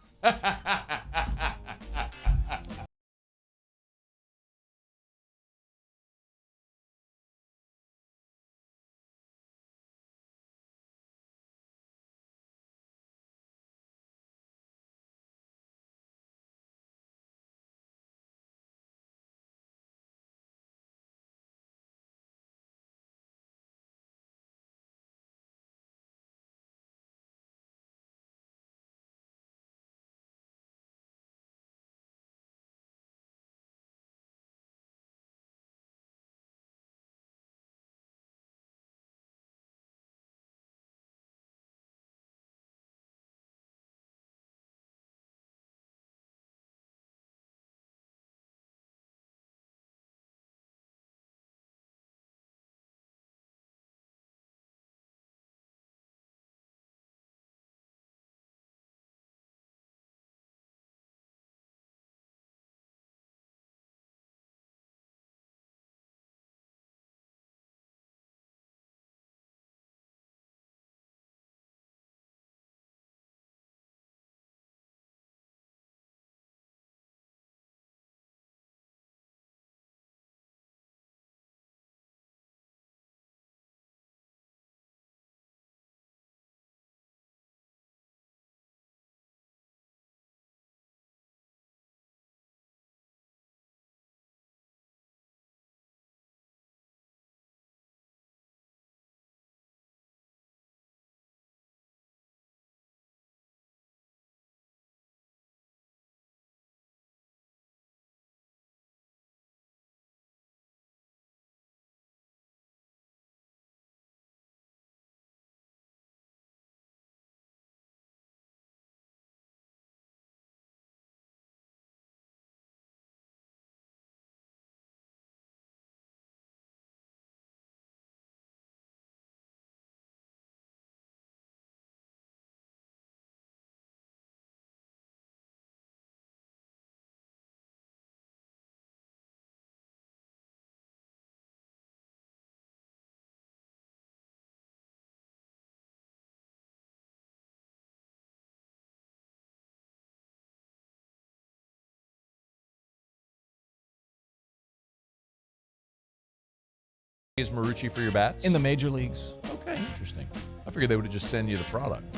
Is Marucci for your bats? In the major leagues. Okay, interesting. I figured they would have just send you the product.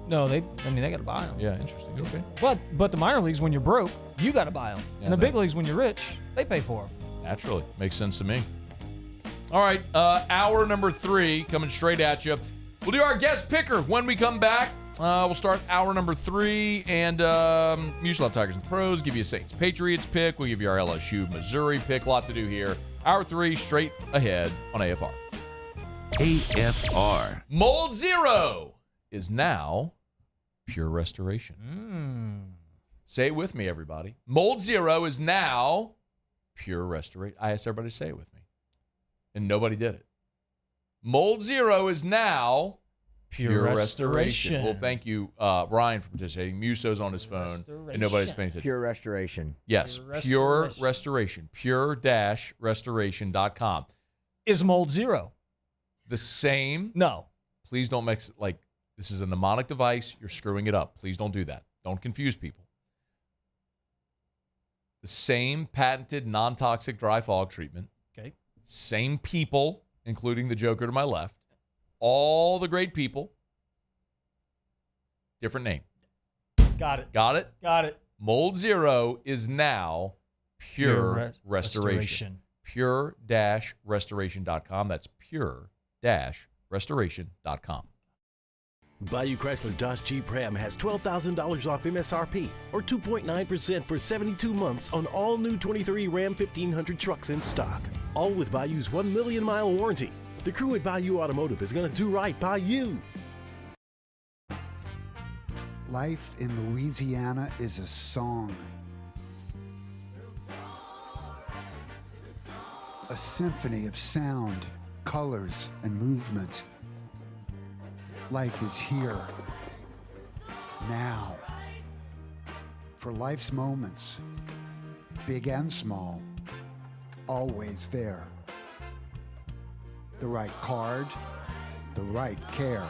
No, they got to buy them. Yeah, interesting. Okay. But the minor leagues, when you're broke, you got to buy them. Yeah, and the big leagues, when you're rich, they pay for them. Naturally. Makes sense to me. All right, hour number 3 coming straight at you. We'll do our guest picker when we come back. We'll start hour number 3, and usually have Tigers and Pros, give you a Saints-Patriots pick. We'll give you our LSU-Missouri pick. A lot to do here. Hour 3 straight ahead on AFR. AFR. Mold Zero is now pure restoration. Say it with me, everybody. Mold Zero is now pure restoration. I asked everybody to say it with me, and nobody did it. Mold Zero is now pure restoration. Well, thank you, Ryan, for participating. Muso's on his phone, and nobody's paying attention. Pure restoration. Yes, pure restoration. Pure-restoration.com. Is Mold Zero the same? No. Please don't mix it. Like, this is a mnemonic device. You're screwing it up. Please don't do that. Don't confuse people. The same patented non-toxic dry fog treatment. Okay. Same people, including the Joker to my left. All the great people. Different name. Got it. Got it? Got it. Mold Zero is now pure restoration. Pure-restoration.com. That's pure-restoration.com. Bayou Chrysler Dodge Jeep Ram has $12,000 off MSRP or 2.9% for 72 months on all new 23 Ram 1500 trucks in stock. All with Bayou's 1 million mile warranty. The crew at Bayou Automotive is going to do right by you. Life in Louisiana is a song. A symphony of sound, colors, and movement. Life is here, now. For life's moments, big and small, always there. The right card, the right care.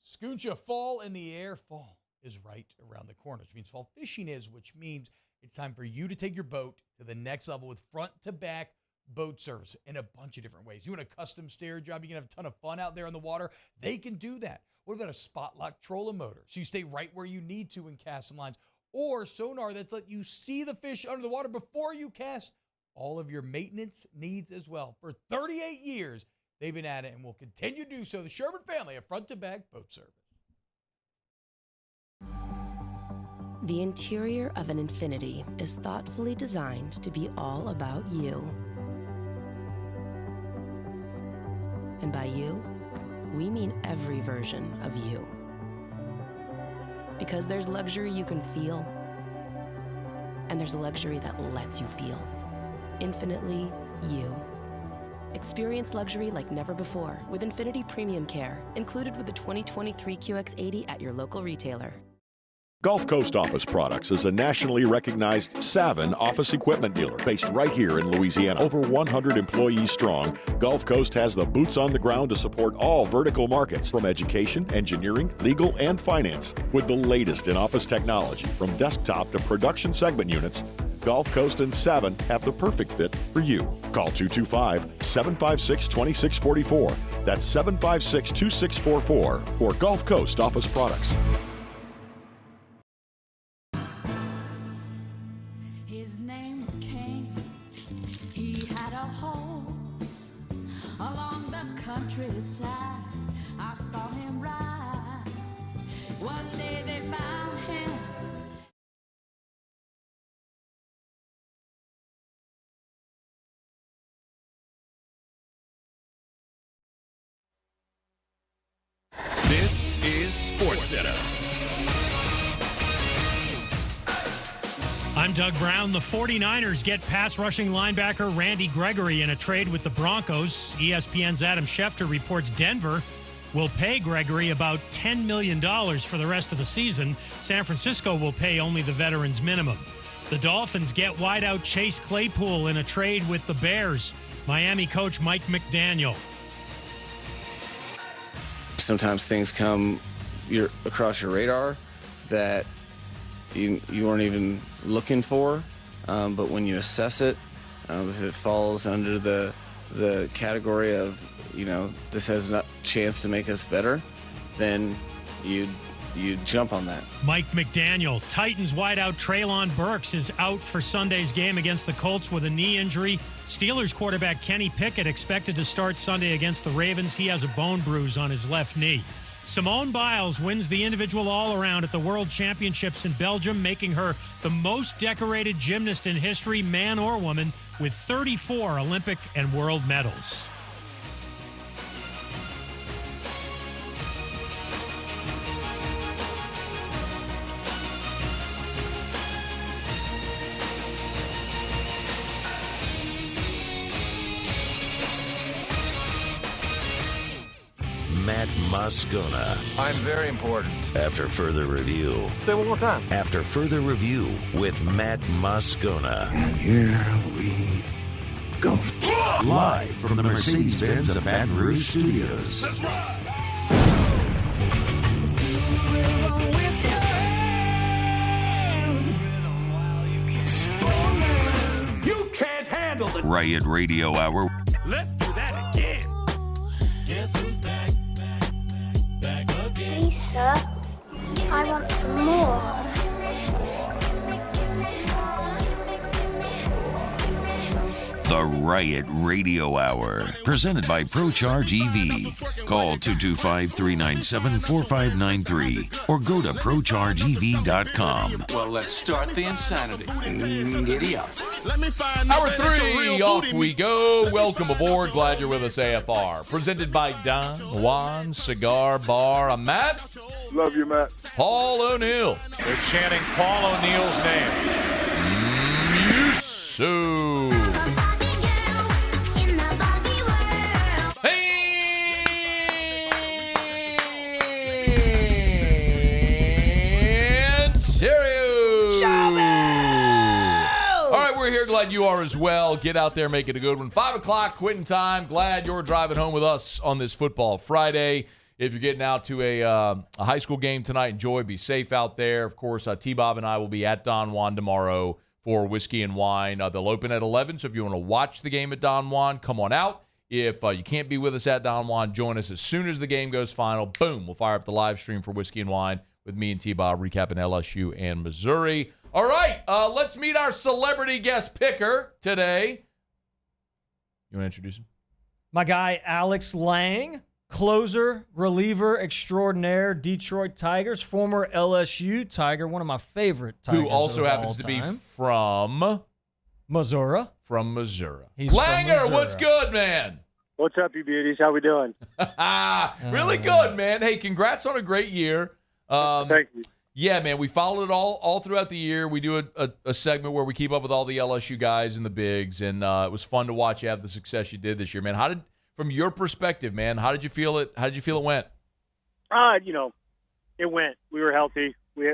Scooncha, fall in the air. Fall is right around the corner, which means fall fishing is, which means it's time for you to take your boat to the next level with front-to-back boat service in a bunch of different ways. You want a custom stair job, you can have a ton of fun out there on the water. They can do that. What about a spot lock trolling motor? So you stay right where you need to in casting lines. Or sonar that's let you see the fish under the water before you cast. All of your maintenance needs as well. For 38 years, they've been at it and will continue to do so. The Sherman family of front-to-back boat service. The interior of an Infiniti is thoughtfully designed to be all about you. And by you, we mean every version of you. Because there's luxury you can feel, and there's luxury that lets you feel. Infinitely you. Experience luxury like never before with Infiniti Premium Care, included with the 2023 QX80 at your local retailer. Gulf Coast Office Products is a nationally recognized Savin office equipment dealer based right here in Louisiana. Over 100 employees strong, Gulf Coast has the boots on the ground to support all vertical markets, from education, engineering, legal, and finance. With the latest in office technology, from desktop to production segment units, Gulf Coast and Savin have the perfect fit for you. Call 225-756-2644. That's 756-2644 for Gulf Coast Office Products. His name was King. He had a horse along the countryside. I saw him ride. One day they found him. This is SportsCenter. I'm Doug Brown. The 49ers get pass rushing linebacker Randy Gregory in a trade with the Broncos. ESPN's Adam Schefter reports Denver will pay Gregory about $10 million for the rest of the season. San Francisco will pay only the veteran's minimum. The Dolphins get wideout Chase Claypool in a trade with the Bears. Miami coach Mike McDaniel. Sometimes things come across your radar that you weren't even looking for, but when you assess it, if it falls under the category of, this has a chance to make us better, then you jump on that. Mike McDaniel. Titans wideout Treylon Burks is out for Sunday's game against the Colts with a knee injury. Steelers quarterback Kenny Pickett expected to start Sunday against the Ravens. He has a bone bruise on his left knee. Simone Biles wins the individual all-around at the World Championships in Belgium, making her the most decorated gymnast in history, man or woman, with 34 Olympic and world medals. Matt Moscona. I'm very important. After further review. Say it one more time. After further review with Matt Moscona. And here we go. Live from the Mercedes-Benz of Baton Rouge Studios. Let's ride. You can't handle the Riot Radio Hour. Let's do that again. Guess who's back? Back again. Lisa, I want some more. The Riot Radio Hour, presented by ProCharge EV. Call 225-397-4593 or go to ProChargeEV.com. Well, let's start the insanity. Giddy up. Hour 3, off we go. Welcome aboard. Glad you're with us, AFR. Presented by Don Juan Cigar Bar. I'm Matt. Love you, Matt. Paul O'Neill. They're chanting Paul O'Neill's name. Mizzou. Glad you are as well. Get out there, make it a good one. 5 o'clock, quitting time. Glad you're driving home with us on this Football Friday. If you're getting out to a high school game tonight, enjoy. Be safe out there. Of course, T-Bob and I will be at Don Juan tomorrow for Whiskey and Wine. They'll open at 11, so if you want to watch the game at Don Juan, come on out. If you can't be with us at Don Juan, join us as soon as the game goes final. Boom, we'll fire up the live stream for Whiskey and Wine with me and T-Bob recapping LSU and Missouri. All right, let's meet our celebrity guest picker today. You want to introduce him? My guy, Alex Lang, closer, reliever extraordinaire, Detroit Tigers, former LSU Tiger, one of my favorite Tigers. Who also happens to be from Missouri. From Missouri. He's Langer, from what's good, man? What's up, you beauties? How we doing? Really good, man. Hey, congrats on a great year. Thank you. Yeah, man, we followed it all throughout the year. We do a segment where we keep up with all the LSU guys and the bigs, and it was fun to watch you have the success you did this year, man. From your perspective, man, how did you feel it? How did you feel it went? It went. We were healthy. We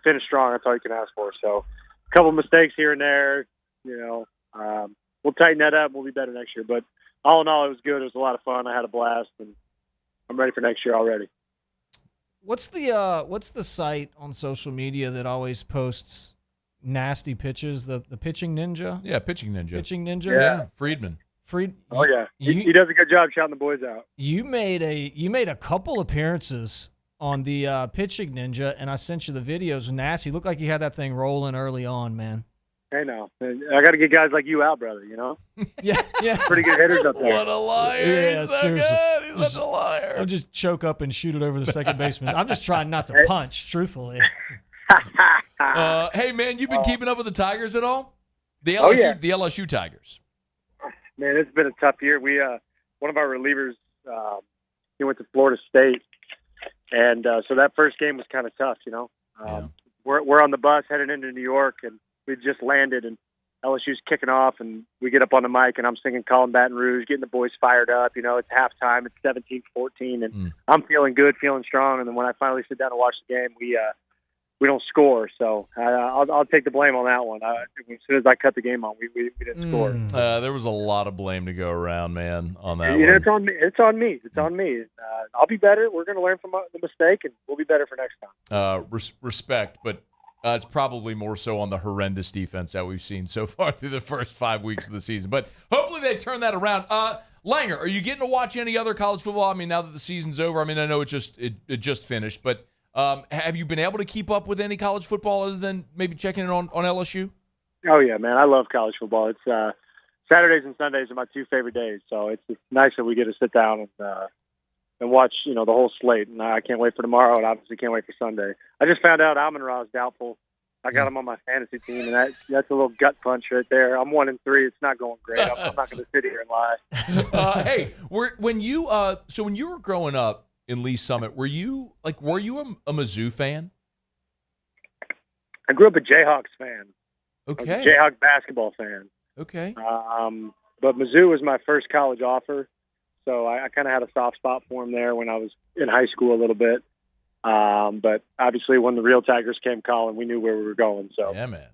finished strong. That's all you can ask for. So, a couple mistakes here and there. We'll tighten that up. We'll be better next year. But all in all, it was good. It was a lot of fun. I had a blast, and I'm ready for next year already. What's the site on social media that always posts nasty pitches? The Pitching Ninja? Yeah, Pitching Ninja. Pitching Ninja? Yeah. Friedman. Oh yeah, he does a good job shouting the boys out. You made a couple appearances on the Pitching Ninja, and I sent you the videos. Nasty. Looked like you had that thing rolling early on, man. Hey, now I got to get guys like you out, brother. Yeah. Pretty good hitters up there. What a liar! Yeah, He's so seriously. good. He's such a liar. I'll just choke up and shoot it over the second baseman. I'm just trying not to punch, truthfully. Hey, man, you've been keeping up with the Tigers at all? The LSU Tigers. Man, it's been a tough year. We one of our relievers, he went to Florida State, and so that first game was kind of tough. We're on the bus heading into New York, and we just landed and LSU's kicking off, and we get up on the mic, and I'm singing "Calling Baton Rouge," getting the boys fired up. You know, it's halftime. It's 17-14, and I'm feeling good, feeling strong. And then when I finally sit down to watch the game, we don't score. So I'll take the blame on that one. As soon as I cut the game on, we didn't score. There was a lot of blame to go around, man, on that You know, one. it's on me. It's on me. It's on me. I'll be better. We're going to learn from the mistake, and we'll be better for next time. Respect, but it's probably more so on the horrendous defense that we've seen so far through the first 5 weeks of the season. But hopefully they turn that around. Langer, are you getting to watch any other college football? I mean, now that the season's over, I mean, I know it just finished, but have you been able to keep up with any college football other than maybe checking in on LSU? Oh, yeah, man. I love college football. It's Saturdays and Sundays are my two favorite days, so it's nice that we get to sit down and watch, you know, the whole slate. And I can't wait for tomorrow, and obviously can't wait for Sunday. I just found out Amon-Ra is doubtful. I got him on my fantasy team, and that's a little gut punch right there. I'm 1-3. It's not going great. I'm not going to sit here and lie. Hey, when you were growing up in Lee Summit, were you a Mizzou fan? I grew up a Jayhawks fan. Okay. I was a Jayhawk basketball fan. Okay. But Mizzou was my first college offer, so I kind of had a soft spot for him there when I was in high school a little bit. But obviously when the real Tigers came calling, we knew where we were going. So yeah, man.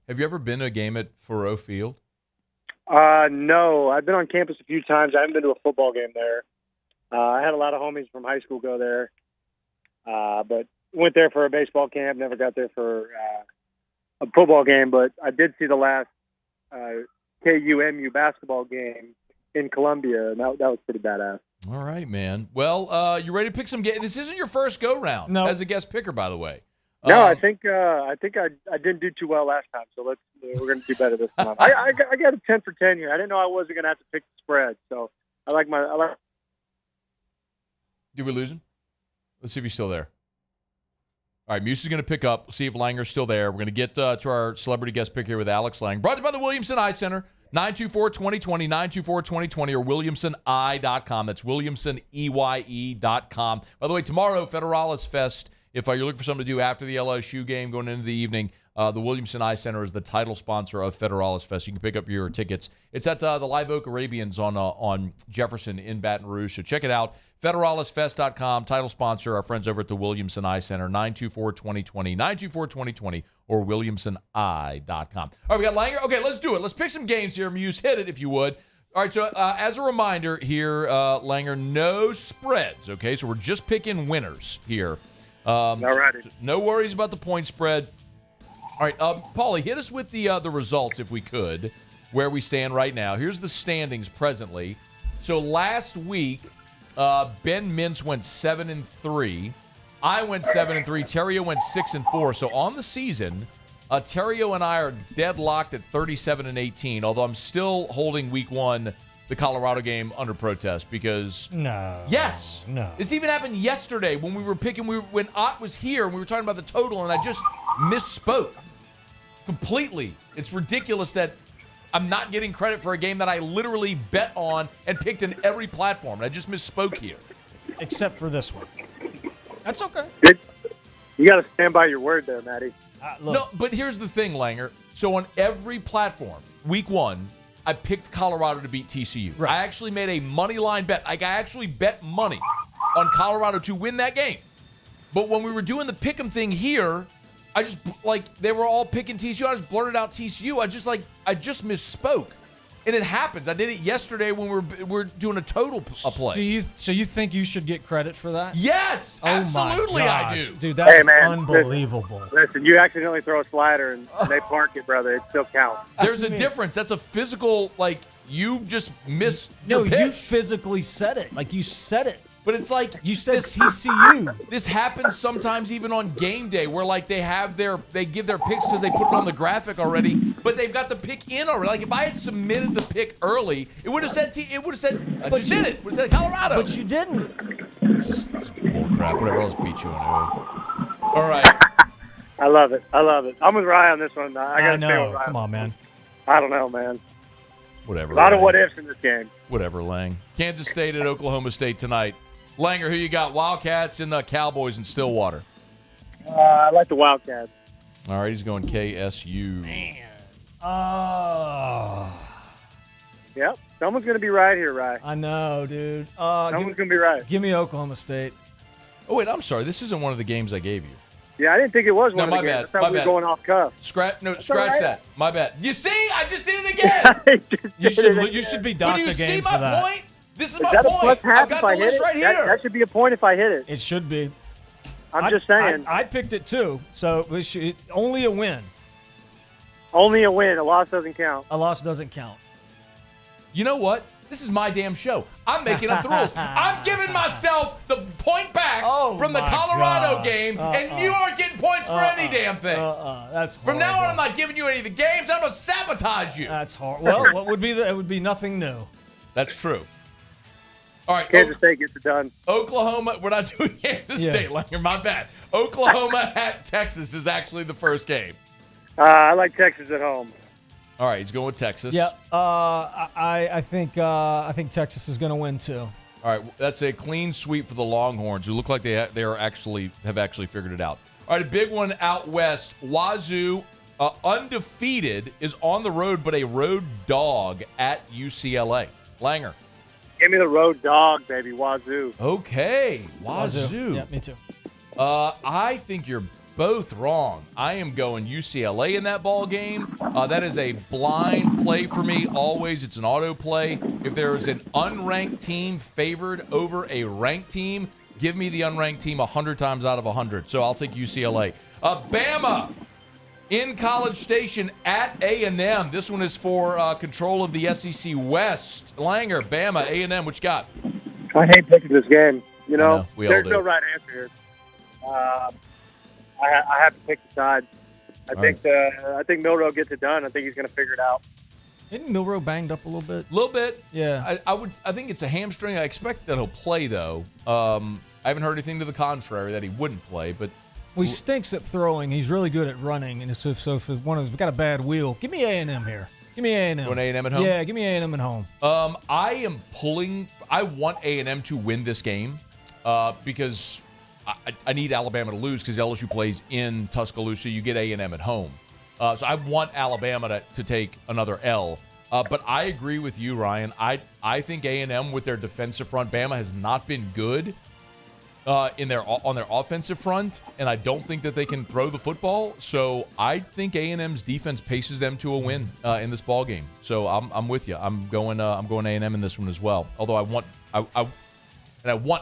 Have you ever been to a game at Faurot Field? No, I've been on campus a few times. I haven't been to a football game there. I had a lot of homies from high school go there, but went there for a baseball camp. Never got there for a football game, but I did see the last KU-MU basketball game in Columbia, and that was pretty badass. All right, man. Well, you ready to pick some games? This isn't your first go-round as a guest picker, by the way. No, I think I didn't do too well last time, so we're going to do better this time. I got a 10 for 10 here. I didn't know I wasn't going to have to pick the spread, so I like. Did we lose him? Let's see if he's still there. All right, Muse is going to pick up. We'll see if Langer's still there. We're going to get to our celebrity guest pick here with Alex Lang. Brought to you by the Williamson Eye Center. 924-2020, 924-2020, or WilliamsonEye.com. That's WilliamsonEye.com. By the way, tomorrow, Federalis Fest. If you're looking for something to do after the LSU game going into the evening, the Williamson Eye Center is the title sponsor of Federalis Fest. You can pick up your tickets. It's at the Live Oak Arabians on Jefferson in Baton Rouge. So check it out. FederalisFest.com, title sponsor, our friends over at the Williamson Eye Center, 924-2020, 924-2020, or WilliamsonEye.com. All right, we got Langer. Okay, let's do it. Let's pick some games here. Muse, hit it if you would. All right, so as a reminder here, Langer, no spreads, okay? So we're just picking winners here. All righty. So no worries about the point spread. All right, Paulie, hit us with the results if we could, where we stand right now. Here's the standings presently. So last week, Ben Mintz went 7-3. I went 7-3. Terrio went 6-4. So on the season, Terrio and I are deadlocked at 37-18. Although I'm still holding Week 1, the Colorado game, under protest because yes, this even happened yesterday when we were picking. When Ott was here and we were talking about the total, and I just misspoke completely. It's ridiculous that I'm not getting credit for a game that I literally bet on and picked in every platform. And I just misspoke here. Except for this one. That's okay. You got to stand by your word there, Matty. No, but here's the thing, Langer. So on every platform, Week 1, I picked Colorado to beat TCU. Right. I actually made a money line bet. I actually bet money on Colorado to win that game. But when we were doing the pick'em thing here, I just, they were all picking TCU. I just blurted out TCU. I just misspoke. And it happens. I did it yesterday when we were doing a total play. So you think you should get credit for that? Yes, absolutely I do. Dude, that's unbelievable. Listen, you accidentally throw a slider and they park it, brother. It still counts. There's a difference. That's a physical, you just missed your pitch. You physically said it. You said it. But it's like you said TCU. This happens sometimes even on game day where they give their picks because they put it on the graphic already, but they've got the pick in already. If I had submitted the pick early, it would have said I just did it. It would have said Colorado. But you didn't. It's just bull crap. Whatever, else beat you anyway. All right. I love it. I'm with Ryan on this one. I know. Stay with Ryan. Come on, man. I don't know, man. Whatever. A lot of what ifs in this game. Whatever, Lang. Kansas State at Oklahoma State tonight. Langer, who you got? Wildcats and the Cowboys in Stillwater. I like the Wildcats. All right, he's going KSU. Man. Yep. Someone's going to be right here, Rye. I know, dude. Someone's going to be right. Give me Oklahoma State. Oh, wait, I'm sorry. This isn't one of the games I gave you. Yeah, I didn't think it was one No, of the games. my I thought we were bad. going off cuff. Scratch right. that. My bad. You see? I just did it again. You should be But docked do you a game see for my that. point? This is Is my that a point. plus half I've got if I the hit list it? right here. That should be a point if I hit it. It should be. I'm just saying. I picked it too, so only a win. Only a win. A loss doesn't count. A loss doesn't count. You know what? This is my damn show. I'm making up the rules. I'm giving myself the point back from the Colorado game, and you aren't getting points for any damn thing. That's From now on, I'm not giving you any of the games. I'm going to sabotage you. That's hard. Well, what would be it would be nothing new. That's true. All right. Kansas State gets it done. Oklahoma. We're not doing Kansas Yeah. State, Langer. My bad. Oklahoma at Texas is actually the first game. I like Texas at home. All right, he's going with Texas. Yeah. I think Texas is going to win too. All right, that's a clean sweep for the Longhorns, who look like they have actually figured it out. All right, a big one out west. Wazoo, undefeated, is on the road, but a road dog at UCLA. Langer. Give me the road dog, baby. Wazoo. Okay, Wazoo. Yeah, me too. I think you're both wrong. I am going UCLA in that ball game. That is a blind play for me. Always, it's an auto play. If there is an unranked team favored over a ranked team, give me the unranked team 100 times out of 100. So I'll take UCLA. Bama in College Station at A&M. This one is for control of the SEC West. Langer, Bama, A&M. What you got? I hate picking this game. You know, we all there's do. no right answer here. I have to pick the side. I think Milroe gets it done. I think he's going to figure it out. Isn't Milroe banged up a little bit? A little bit. Yeah. I think it's a hamstring. I expect that he'll play, though. I haven't heard anything to the contrary that he wouldn't play, but Well, he stinks at throwing. He's really good at running. And so if one of us got a bad wheel, give me A&M here. Give me A&M. You want A&M at home? Yeah, give me A&M at home. I want A&M to win this game because I need Alabama to lose because LSU plays in Tuscaloosa. You get A&M at home. So I want Alabama to take another L. But I agree with you, Ryan. I think A&M with their defensive front, Bama has not been good on their offensive front, and I don't think that they can throw the football. So I think A&M's defense paces them to a win in this ball game. So I'm with you. I'm going A&M in this one as well. Although I want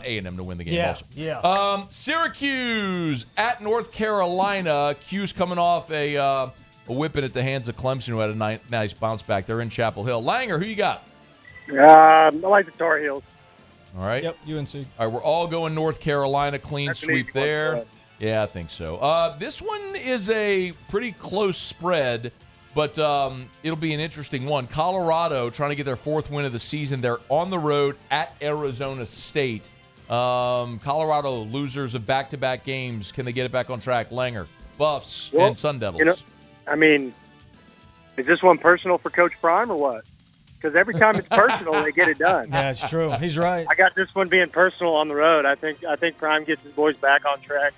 A&M to win the game also. Yeah. Syracuse at North Carolina. Q's coming off a whipping at the hands of Clemson, who had a nice bounce back. They're in Chapel Hill. Langer, who you got? I like the Tar Heels. All right. Yep, UNC. All right, we're all going North Carolina. Clean That's an sweep easy one there. for us. Yeah, I think so. This one is a pretty close spread, but it'll be an interesting one. Colorado trying to get their fourth win of the season. They're on the road at Arizona State. Colorado losers of back-to-back games. Can they get it back on track? Langer, Buffs, and Sun Devils. You know, I mean, is this one personal for Coach Prime or what? Because every time it's personal, they get it done. Yeah, it's true. He's right. I got this one being personal on the road. I think Prime gets his boys back on track.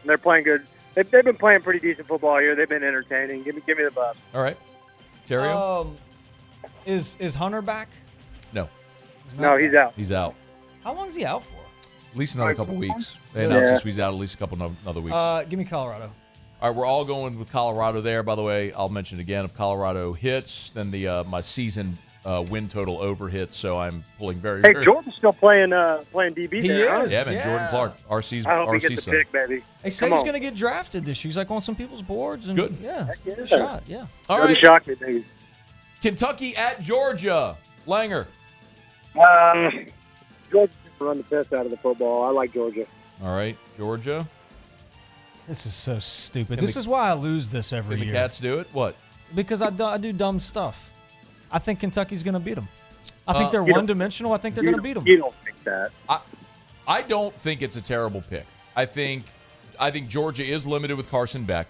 They're playing good. They've been playing pretty decent football here. They've been entertaining. Give me the Buffs. All right. Terrio? Is Hunter back? No. No, he's out. He's out. How long is he out for? At least another couple weeks. They announced he's out at least a couple other weeks. Give me Colorado. All right, we're all going with Colorado there. By the way, I'll mention it again. If Colorado hits, then my season win total over hits. So I'm pulling very. Hey, Jordan's still playing DB. He there, is. Yeah, man. Jordan Clark, RC's. I hope he RC gets the son. pick, baby. They say he's going to get drafted this year. He's like on some people's boards. And Good. Yeah. yeah. Shot. Yeah. All Doesn't right. shock me, baby. Kentucky at Georgia. Langer. Georgia can run the piss out of the football. I like Georgia. All right, Georgia. This is so stupid. Can This is why I lose this every Can the year. Cats do it? What? Because I do dumb stuff. I think Kentucky's going to beat them. I think they're you don't- one-dimensional. I think they're going to beat them. You don't think that? I don't think it's a terrible pick. I think Georgia is limited with Carson Beck.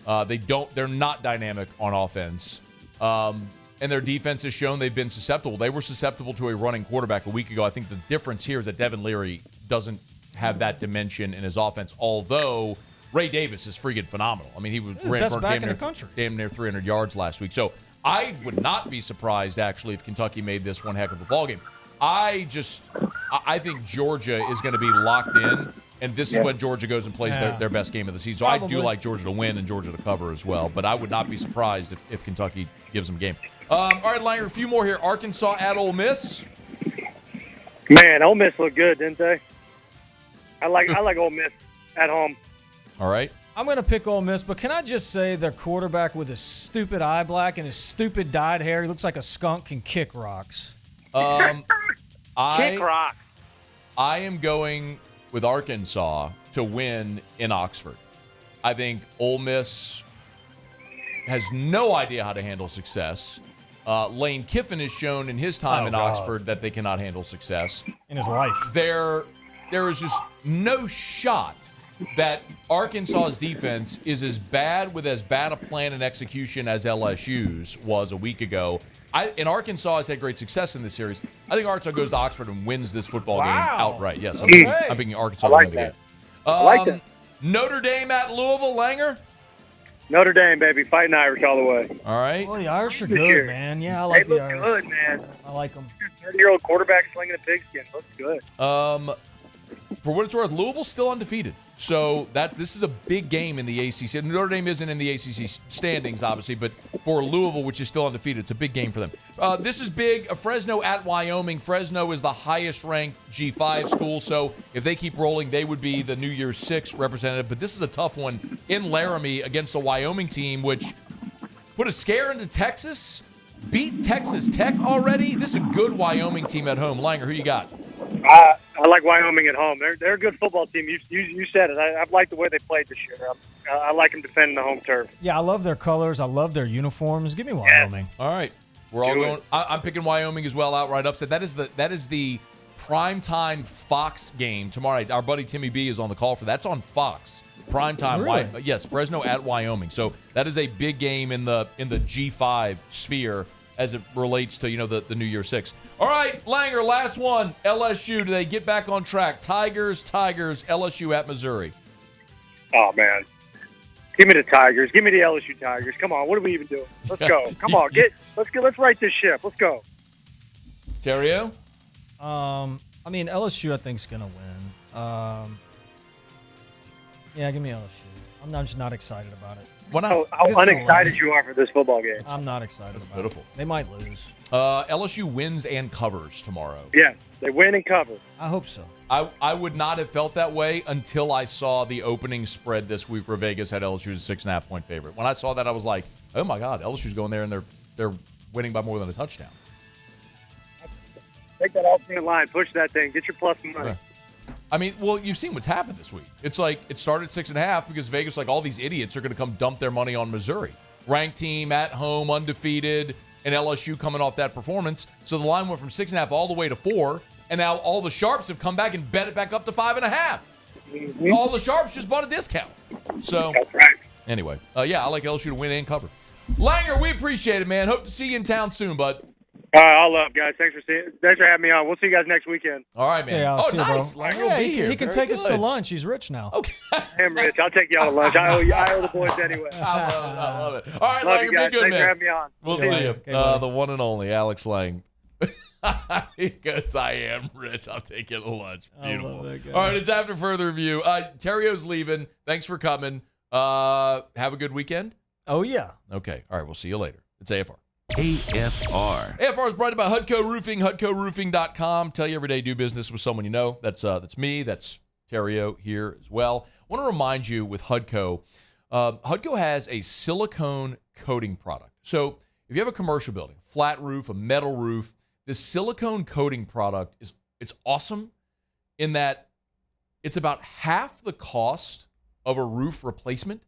They're not dynamic on offense. And their defense has shown they've been susceptible. They were susceptible to a running quarterback a week ago. I think the difference here is that Devin Leary doesn't have that dimension in his offense, although Ray Davis is freaking phenomenal. I mean, he was ran best for back in the country. damn near 300 yards last week. So I would not be surprised, actually, if Kentucky made this one heck of a ball game. I think Georgia is going to be locked in, and this is when Georgia goes and plays their best game of the season. So I do like Georgia to win and Georgia to cover as well, but I would not be surprised if Kentucky gives them a game. All right, Langer, a few more here. Arkansas at Ole Miss. Man, Ole Miss looked good, didn't they? I like Ole Miss at home. All right. I'm going to pick Ole Miss, but can I just say their quarterback with his stupid eye black and his stupid dyed hair, he looks like a skunk, can kick rocks. Kick rocks. I am going with Arkansas to win in Oxford. I think Ole Miss has no idea how to handle success. Lane Kiffin has shown in his time in Oxford that they cannot handle success. In his life. There is just no shot that Arkansas's defense is as bad a plan and execution as LSU's was a week ago. And Arkansas has had great success in this series. I think Arkansas goes to Oxford and wins this football game outright. Yes, I'm picking Arkansas to win the game. I like that. Notre Dame at Louisville, Langer? Notre Dame, baby. Fighting Irish all the way. All right. Well, the Irish are good, man. Yeah, I like the Irish. They look good, man. I like them. 30-year-old quarterback slinging a pigskin. Looks good. For what it's worth, Louisville's still undefeated. So this is a big game in the ACC. Notre Dame isn't in the ACC standings, obviously, but for Louisville, which is still undefeated, it's a big game for them. This is big. Fresno at Wyoming. Fresno is the highest-ranked G5 school, so if they keep rolling, they would be the New Year's 6 representative. But this is a tough one in Laramie against a Wyoming team, which put a scare into Texas, beat Texas Tech already. This is a good Wyoming team at home. Langer, who you got? I like Wyoming at home. They're a good football team. You said it. I've liked the way they played this year. I like them defending the home turf. Yeah, I love their colors. I love their uniforms. Give me Wyoming. All right. We're all going. I'm picking Wyoming as well, outright upset. That is the primetime Fox game tomorrow night. Our buddy Timmy B is on the call for that. That's on Fox. Primetime. Really? Yes, Fresno at Wyoming. So that is a big game in the G5 sphere as it relates to, the New Year's 6. All right, Langer, last one. LSU, do they get back on track? Tigers, LSU at Missouri. Oh, man. Give me the Tigers. Give me the LSU Tigers. Come on, what are we even doing? Let's go. Come on, let's right this ship. Let's go. Terrio? I mean, LSU I think is going to win. Yeah, give me LSU. I'm just not excited about it. How unexcited you are for this football game. I'm not excited That's about pitiful. it. They might lose. LSU wins and covers tomorrow. Yeah, they win and cover. I hope so. I would not have felt that way until I saw the opening spread this week where Vegas had LSU as a 6.5-point favorite. When I saw that, I was like, oh, my God, LSU's going there, and they're winning by more than a touchdown. Take that alternate line. Push that thing. Get your plus money. Yeah. I mean, well, you've seen what's happened this week. It's like it started 6.5 because Vegas, like all these idiots, are going to come dump their money on Missouri. Ranked team, at home, undefeated, and LSU coming off that performance. So the line went from 6.5 all the way to 4, and now all the sharps have come back and bet it back up to 5.5. Mm-hmm. All the sharps just bought a discount. So anyway, I like LSU to win and cover. Langer, we appreciate it, man. Hope to see you in town soon, bud. I'll love, guys. Thanks for having me on. We'll see you guys next weekend. All right, man. Yeah, nice. Langer will be here. He can take us to lunch. He's rich now. Okay. I'm rich. I'll take y'all to lunch. I owe the boys anyway. I love it. All right, love Langer, you guys. be good, Thanks man. for having me on. We'll see you. The one and only Alex Lang. Because I am rich, I'll take you to lunch. Beautiful. I love that guy. All right, it's after further review. Terrio's leaving. Thanks for coming. Have a good weekend. Oh, yeah. Okay. All right, we'll see you later. It's AFR. AFR. AFR is brought to you by Hudco Roofing, HudcoRoofing.com. Tell you every day, do business with someone you know. That's me. That's Terrio here as well. I want to remind you with Hudco, Hudco has a silicone coating product. So if you have a commercial building, flat roof, a metal roof, this silicone coating product it's awesome in that it's about half the cost of a roof replacement,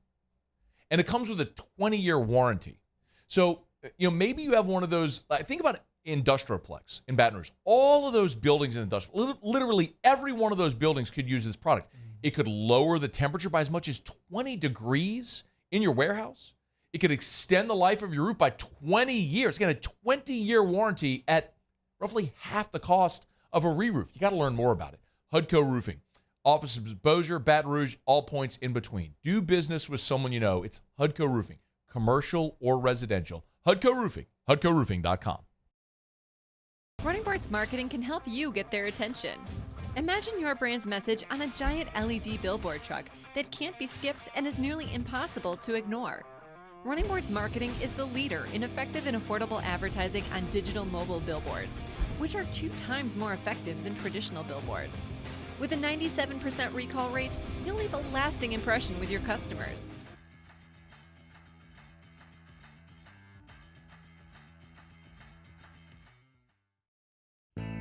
and it comes with a 20-year warranty. So maybe you have one of those. Think about Industrialplex in Baton Rouge. All of those buildings in Industrial, literally every one of those buildings could use this product. It could lower the temperature by as much as 20 degrees in your warehouse. It could extend the life of your roof by 20 years. It's got a 20-year warranty at roughly half the cost of a re-roof. You got to learn more about it. Hudco Roofing. Offices of Bossier, Baton Rouge, all points in between. Do business with someone you know. It's Hudco Roofing, commercial or residential. Hudco Roofing, HudcoRoofing.com. Running Boards Marketing can help you get their attention. Imagine your brand's message on a giant LED billboard truck that can't be skipped and is nearly impossible to ignore. Running Boards Marketing is the leader in effective and affordable advertising on digital mobile billboards, which are 2 times more effective than traditional billboards. With a 97% recall rate, you'll leave a lasting impression with your customers.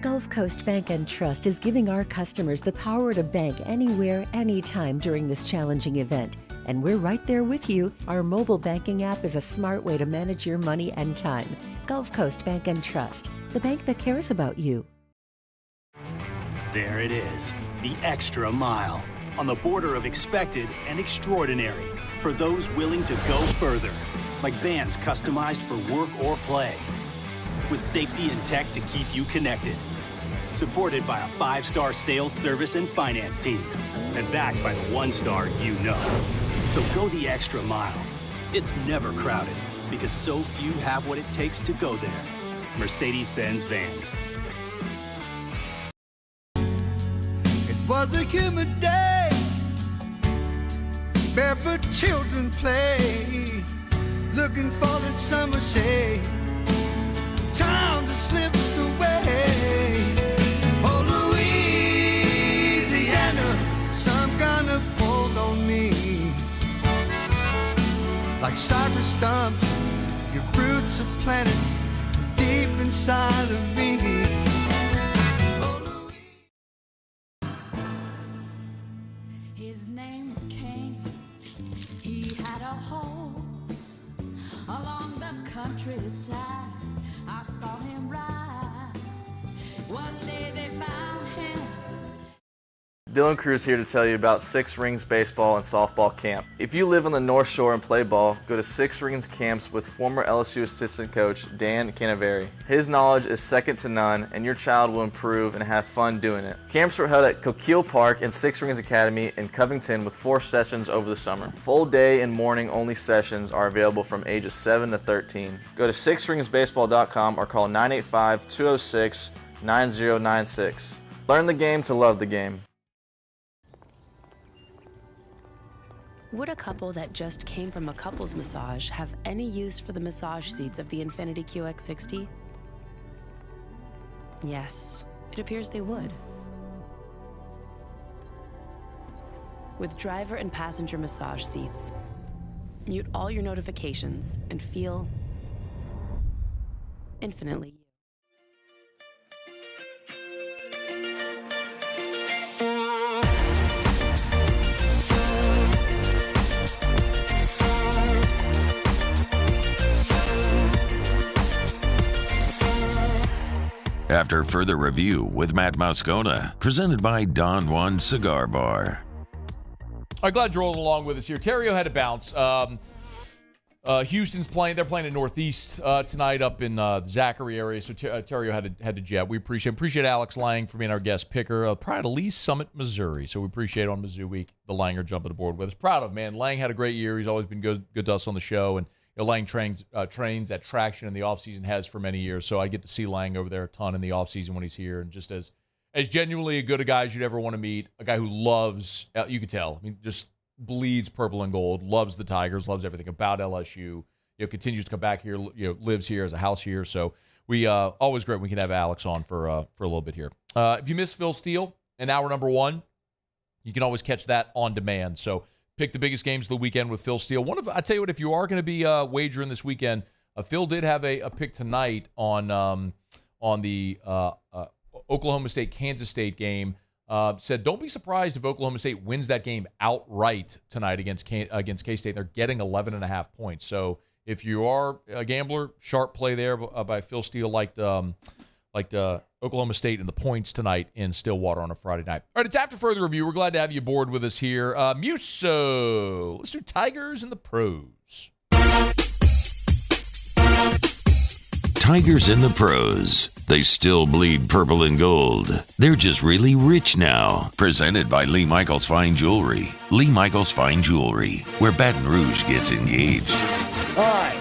Gulf Coast Bank and Trust is giving our customers the power to bank anywhere, anytime during this challenging event. And we're right there with you. Our mobile banking app is a smart way to manage your money and time. Gulf Coast Bank and Trust, the bank that cares about you. There it is, the extra mile, on the border of expected and extraordinary for those willing to go further, like vans customized for work or play, with safety and tech to keep you connected, supported by a 5-star sales, service, and finance team, and backed by the 1-star you know. So go the extra mile. It's never crowded, because so few have what it takes to go there. Mercedes-Benz Vans. Was a humid day, barefoot children play, looking for that summer shade. Time just slips away. Oh, Louisiana, some kind of hold on me. Like cypress stumps, your roots are planted deep inside of me. His name was Cain. He had a horse along the countryside. I saw him ride. One day they found him. Dylan Cruz here to tell you about Six Rings Baseball and Softball Camp. If you live on the North Shore and play ball, go to Six Rings Camps with former LSU assistant coach Dan Canaveri. His knowledge is second to none, and your child will improve and have fun doing it. Camps were held at Coquille Park and Six Rings Academy in Covington with 4 sessions over the summer. Full day and morning only sessions are available from ages 7 to 13. Go to sixringsbaseball.com or call 985-206-9096. Learn the game to love the game. Would a couple that just came from a couples massage have any use for the massage seats of the Infiniti QX60? Yes, it appears they would. With driver and passenger massage seats, mute all your notifications and feel infinitely. After further review with Matt Moscona, presented by Don Juan Cigar Bar. I'm glad you're rolling along with us here. Terrio had to bounce. Houston's playing. They're playing in Northeast tonight up in the Zachary area, so Terrio had to jet. We appreciate Alex Lang for being our guest picker. Proud of Lee Summit, Missouri. So we appreciate on Mizzou Week the Langer jumping aboard with us. Proud of, man. Lang had a great year. He's always been good to us on the show, and Lang trains at Traction in the offseason, has for many years. So I get to see Lang over there a ton in the offseason when he's here, and just as genuinely a good a guy as you'd ever want to meet, a guy who loves, you could tell, I mean, just bleeds purple and gold, loves the Tigers, loves everything about LSU, continues to come back here, lives here, has a house here. So we always great when we can have Alex on for a little bit here. If you missed Phil Steele in hour number 1, you can always catch that on demand. So pick the biggest games of the weekend with Phil Steele. I tell you what, if you are going to be wagering this weekend, Phil did have a pick tonight on the Oklahoma State-Kansas State game. Said, don't be surprised if Oklahoma State wins that game outright tonight against K-State. They're getting 11.5 points. So if you are a gambler, sharp play there by Phil Steele, liked Oklahoma State and the points tonight in Stillwater on a Friday night. All right, it's after further review. We're glad to have you aboard with us here. Muso, let's do Tigers and the Pros. Tigers in the pros. They still bleed purple and gold. They're just really rich now. Presented by Lee Michaels Fine Jewelry. Lee Michaels Fine Jewelry, where Baton Rouge gets engaged. All right.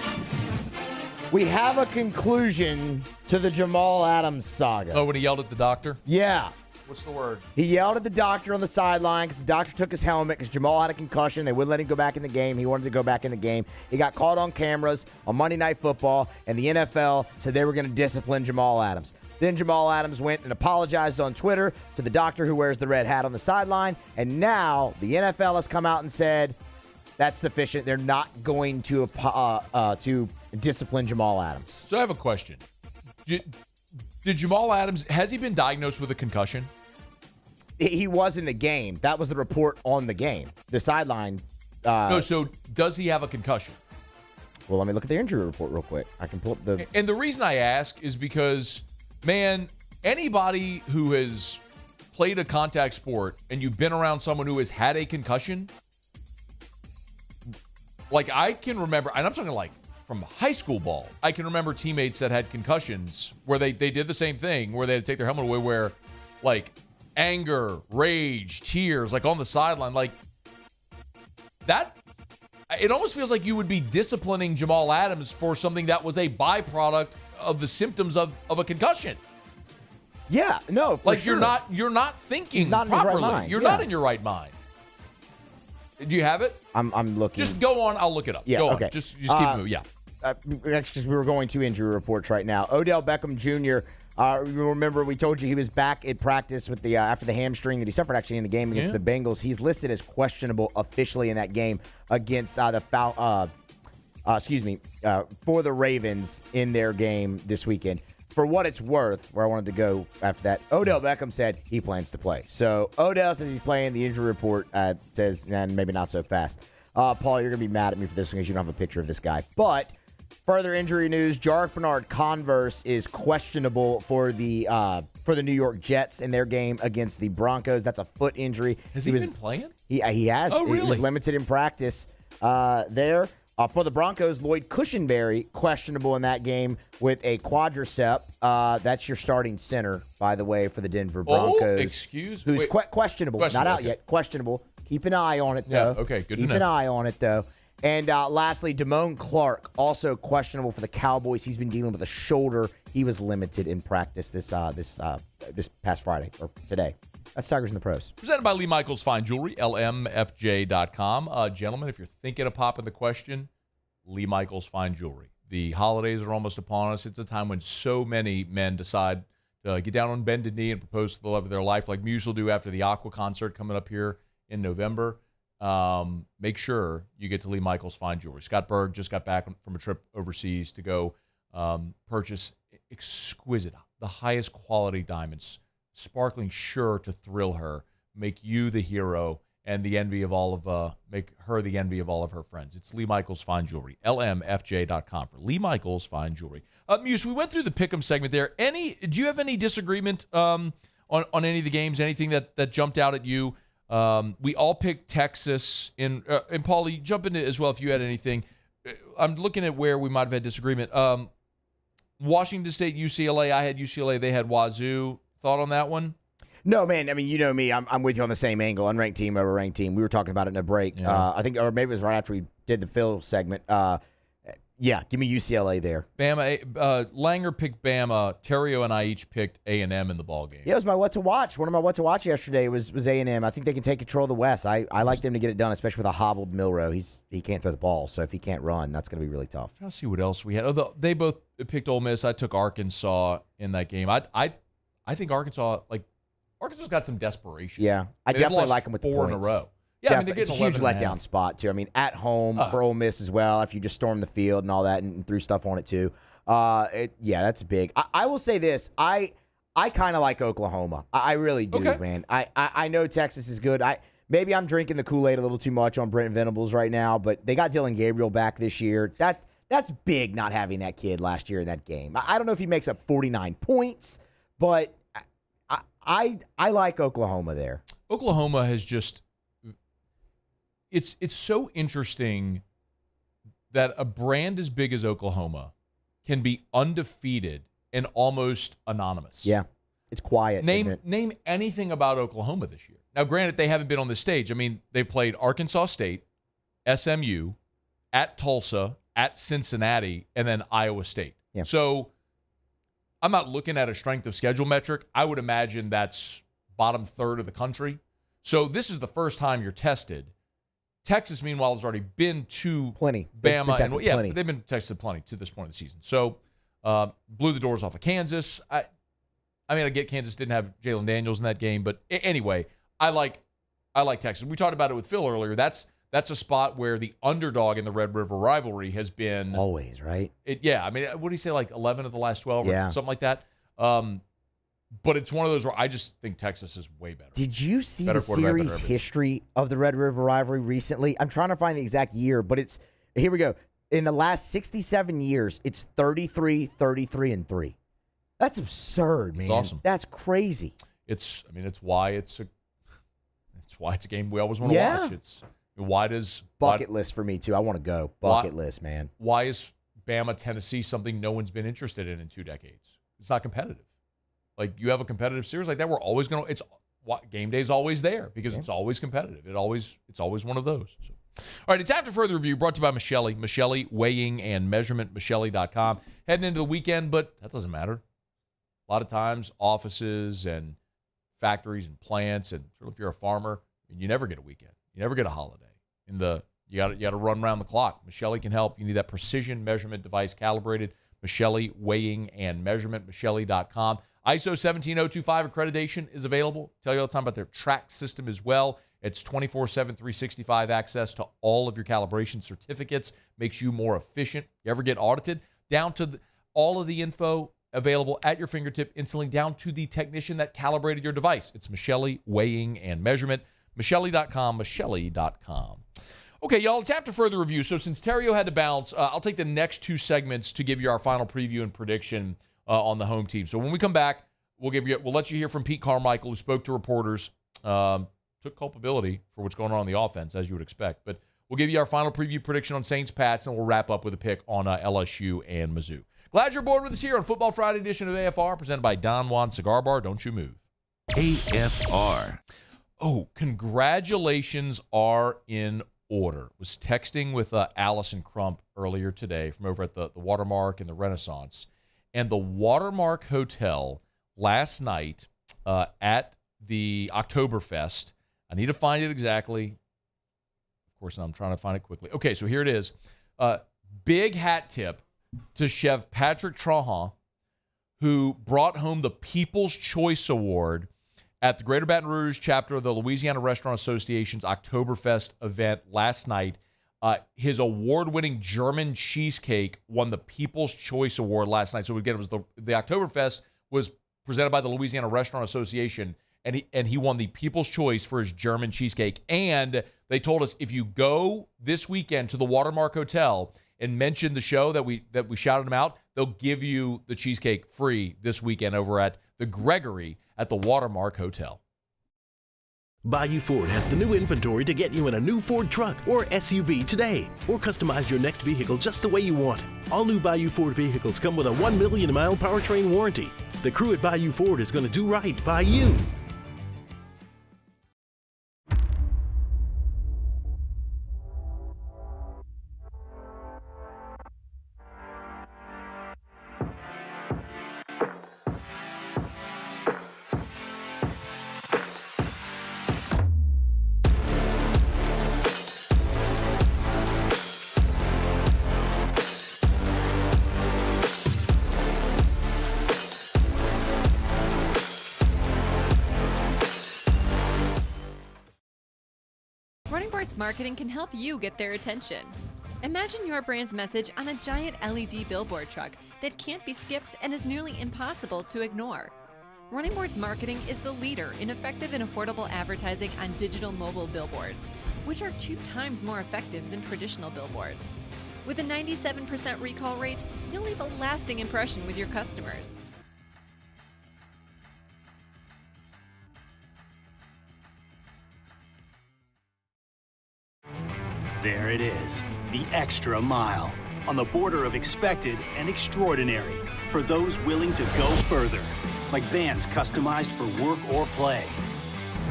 We have a conclusion to the Jamal Adams saga. Oh, when he yelled at the doctor? Yeah. What's the word? He yelled at the doctor on the sideline because the doctor took his helmet because Jamal had a concussion. They wouldn't let him go back in the game. He wanted to go back in the game. He got caught on cameras on Monday Night Football, and the NFL said they were going to discipline Jamal Adams. Then Jamal Adams went and apologized on Twitter to the doctor who wears the red hat on the sideline, and now the NFL has come out and said that's sufficient. They're not going to discipline Jamal Adams. So I have a question. Did Jamal Adams, has he been diagnosed with a concussion? He was in the game. That was the report on the game. The sideline. No, so does he have a concussion? Well, let me look at the injury report real quick. I can pull up the... And the reason I ask is because, man, anybody who has played a contact sport and you've been around someone who has had a concussion, like I can remember, and I'm talking like from high school ball, I can remember teammates that had concussions where they did the same thing, where they had to take their helmet away, where like anger, rage, tears, like on the sideline, like that, it almost feels like you would be disciplining Jamal Adams for something that was a byproduct of the symptoms of a concussion. Yeah, no, for like sure. you're not thinking He's not properly. in his right mind. You're Yeah. not in your right mind. Do you have it? I'm looking. Just go on. I'll look it up. Yeah, go okay. on. Just keep moving. Yeah. That's because we were going to injury reports right now. Odell Beckham Jr., you remember we told you he was back at practice with the after the hamstring that he suffered actually in the game against the Bengals. He's listed as questionable officially in that game against for the Ravens in their game this weekend. For what it's worth, where I wanted to go after that, Odell Beckham said he plans to play. So Odell says he's playing. The injury report says, and maybe not so fast. Paul, you're going to be mad at me for this because you don't have a picture of this guy. But further injury news, Jarek Bernard-Converse is questionable for the New York Jets in their game against the Broncos. That's a foot injury. Has he been playing? He has. Oh, really? He was limited in practice there. For the Broncos, Lloyd Cushenberry, questionable in that game with a quadricep. That's your starting center, by the way, for the Denver Broncos. Oh, excuse me. Who's questionable. Not out yet. Questionable. Keep an eye on it, though. Yeah, okay, good to Keep know. an eye on it, though. And lastly, Damone Clark, also questionable for the Cowboys. He's been dealing with a shoulder. He was limited in practice this past Friday, or today. That's Tigers in the Pros. Presented by Lee Michaels Fine Jewelry, lmfj.com. Gentlemen, if you're thinking of popping the question, Lee Michaels Fine Jewelry. The holidays are almost upon us. It's a time when so many men decide to get down on bended knee and propose to the love of their life, like Muse will do after the Aqua concert coming up here in November. Make sure you get to Lee Michaels Fine Jewelry. Scott Berg just got back from a trip overseas to go purchase exquisite, the highest quality diamonds, sparkling, sure to thrill her, make you the hero and the envy of all of make her the envy of all of her friends. It's Lee Michaels Fine Jewelry, lmfj.com for Lee Michaels Fine Jewelry. Muse, we went through the pick'em segment there. Do you have any disagreement on any of the games? Anything that jumped out at you? We all picked Texas and Paulie, jump into it as well if you had anything. I'm looking at where we might have had disagreement. Washington State, UCLA. I had UCLA. They had Wazoo. Thought on that one? No, man. I mean, you know me. I'm with you on the same angle. Unranked team over ranked team. We were talking about it in a break. Yeah. I think, or maybe it was right after we did the Phil segment. Yeah, give me UCLA there. Bama. Langer picked Bama. Terrio and I each picked A&M in the ball game. Yeah, it was my what to watch. One of my what to watch yesterday was A&M. I think they can take control of the West. I like them to get it done, especially with a hobbled Milroe. He can't throw the ball, so if he can't run, that's going to be really tough. Trying to see what else we had. Although they both picked Ole Miss. I took Arkansas in that game. I think Arkansas's got some desperation. Yeah, I They've definitely lost like them with the 4 points. in a row. Yeah, I mean, it's a huge letdown spot, too. I mean, at home for Ole Miss as well, if you just storm the field and all that and threw stuff on it, too. That's big. I will say this. I kind of like Oklahoma. I really do, man. I know Texas is good. Maybe I'm drinking the Kool-Aid a little too much on Brent Venables right now, but they got Dylan Gabriel back this year. That's big not having that kid last year in that game. I don't know if he makes up 49 points, but I like Oklahoma there. Oklahoma has just it's so interesting that a brand as big as Oklahoma can be undefeated and almost anonymous. Yeah, it's quiet. Name anything about Oklahoma this year. Now, granted, they haven't been on this stage. I mean, they've played Arkansas State, SMU, at Tulsa, at Cincinnati, and then Iowa State. Yeah. So I'm not looking at a strength of schedule metric. I would imagine that's bottom third of the country. So this is the first time you're tested. Texas, meanwhile, has already been to plenty. Bama. Plenty. They've been tested plenty to this point in the season. So blew the doors off of Kansas. I get Kansas didn't have Jalen Daniels in that game, but anyway, I like Texas. We talked about it with Phil earlier. That's a spot where the underdog in the Red River rivalry has been always, right? What do you say, like 11 of the last 12 Yeah. or something like that? But it's one of those where I just think Texas is way better. Did you see Better the quarterback, better series everything. history of the Red River rivalry recently? I'm trying to find the exact year, but here we go. In the last 67 years, it's 33, 33, and 3. That's absurd, man. It's awesome. That's crazy. It's why it's a game we always want to watch. Bucket list for me too. I want to go. Bucket list, man. Why is Bama, Tennessee something no one's been interested in 2 decades? It's not competitive. Like, you have a competitive series like that, we're always going to game day's always there because it's always competitive. It's always one of those. So. All right, it's After Further Review brought to you by Michelli. Michelli Weighing and Measurement, Michelli.com. Heading into the weekend, but that doesn't matter. A lot of times, offices and factories and plants, and sort of if you're a farmer, you never get a weekend. You never get a holiday. You got to run around the clock. Michelli can help. You need that precision measurement device calibrated. Michelli Weighing and Measurement, Michelli.com. ISO 17025 accreditation is available. Tell you all the time about their track system as well. It's 24/7, 365 access to all of your calibration certificates. Makes you more efficient. You ever get audited? Down to all of the info available at your fingertip instantly, down to the technician that calibrated your device. It's Michelli Weighing and Measurement. Michelli.com, Michelli.com. Okay, y'all, it's After Further Review. So since Terrio had to bounce, I'll take the next 2 segments to give you our final preview and prediction on the home team. So when we come back, we'll let you hear from Pete Carmichael, who spoke to reporters, took culpability for what's going on the offense, as you would expect. But we'll give you our final preview prediction on Saints-Pats, and we'll wrap up with a pick on LSU and Mizzou. Glad you're aboard with us here on Football Friday edition of AFR, presented by Don Juan Cigar Bar. Don't you move. AFR. Oh, congratulations are in order. Was texting with Allison Crump earlier today from over at the Watermark and the Renaissance. And the Watermark Hotel last night at the Oktoberfest, I need to find it exactly. Of course, I'm trying to find it quickly. Okay, so here it is. Big hat tip to Chef Patrick Trahan, who brought home the People's Choice Award at the Greater Baton Rouge chapter of the Louisiana Restaurant Association's Oktoberfest event last night. His award-winning German cheesecake won the People's Choice Award last night. So again, it was the Oktoberfest was presented by the Louisiana Restaurant Association, and he won the People's Choice for his German cheesecake. And they told us if you go this weekend to the Watermark Hotel and mention the show that we shouted him out, they'll give you the cheesecake free this weekend over at the Gregory at the Watermark Hotel. Bayou Ford has the new inventory to get you in a new Ford truck or SUV today, or customize your next vehicle just the way you want it. All new Bayou Ford vehicles come with a 1 million mile powertrain warranty. The crew at Bayou Ford is going to do right by you. Running Boards Marketing can help you get their attention. Imagine your brand's message on a giant LED billboard truck that can't be skipped and is nearly impossible to ignore. Running Boards Marketing is the leader in effective and affordable advertising on digital mobile billboards, which are 2 times more effective than traditional billboards. With a 97% recall rate, you'll leave a lasting impression with your customers. There it is, the extra mile. on the border of expected and extraordinary for those willing to go further, like vans customized for work or play,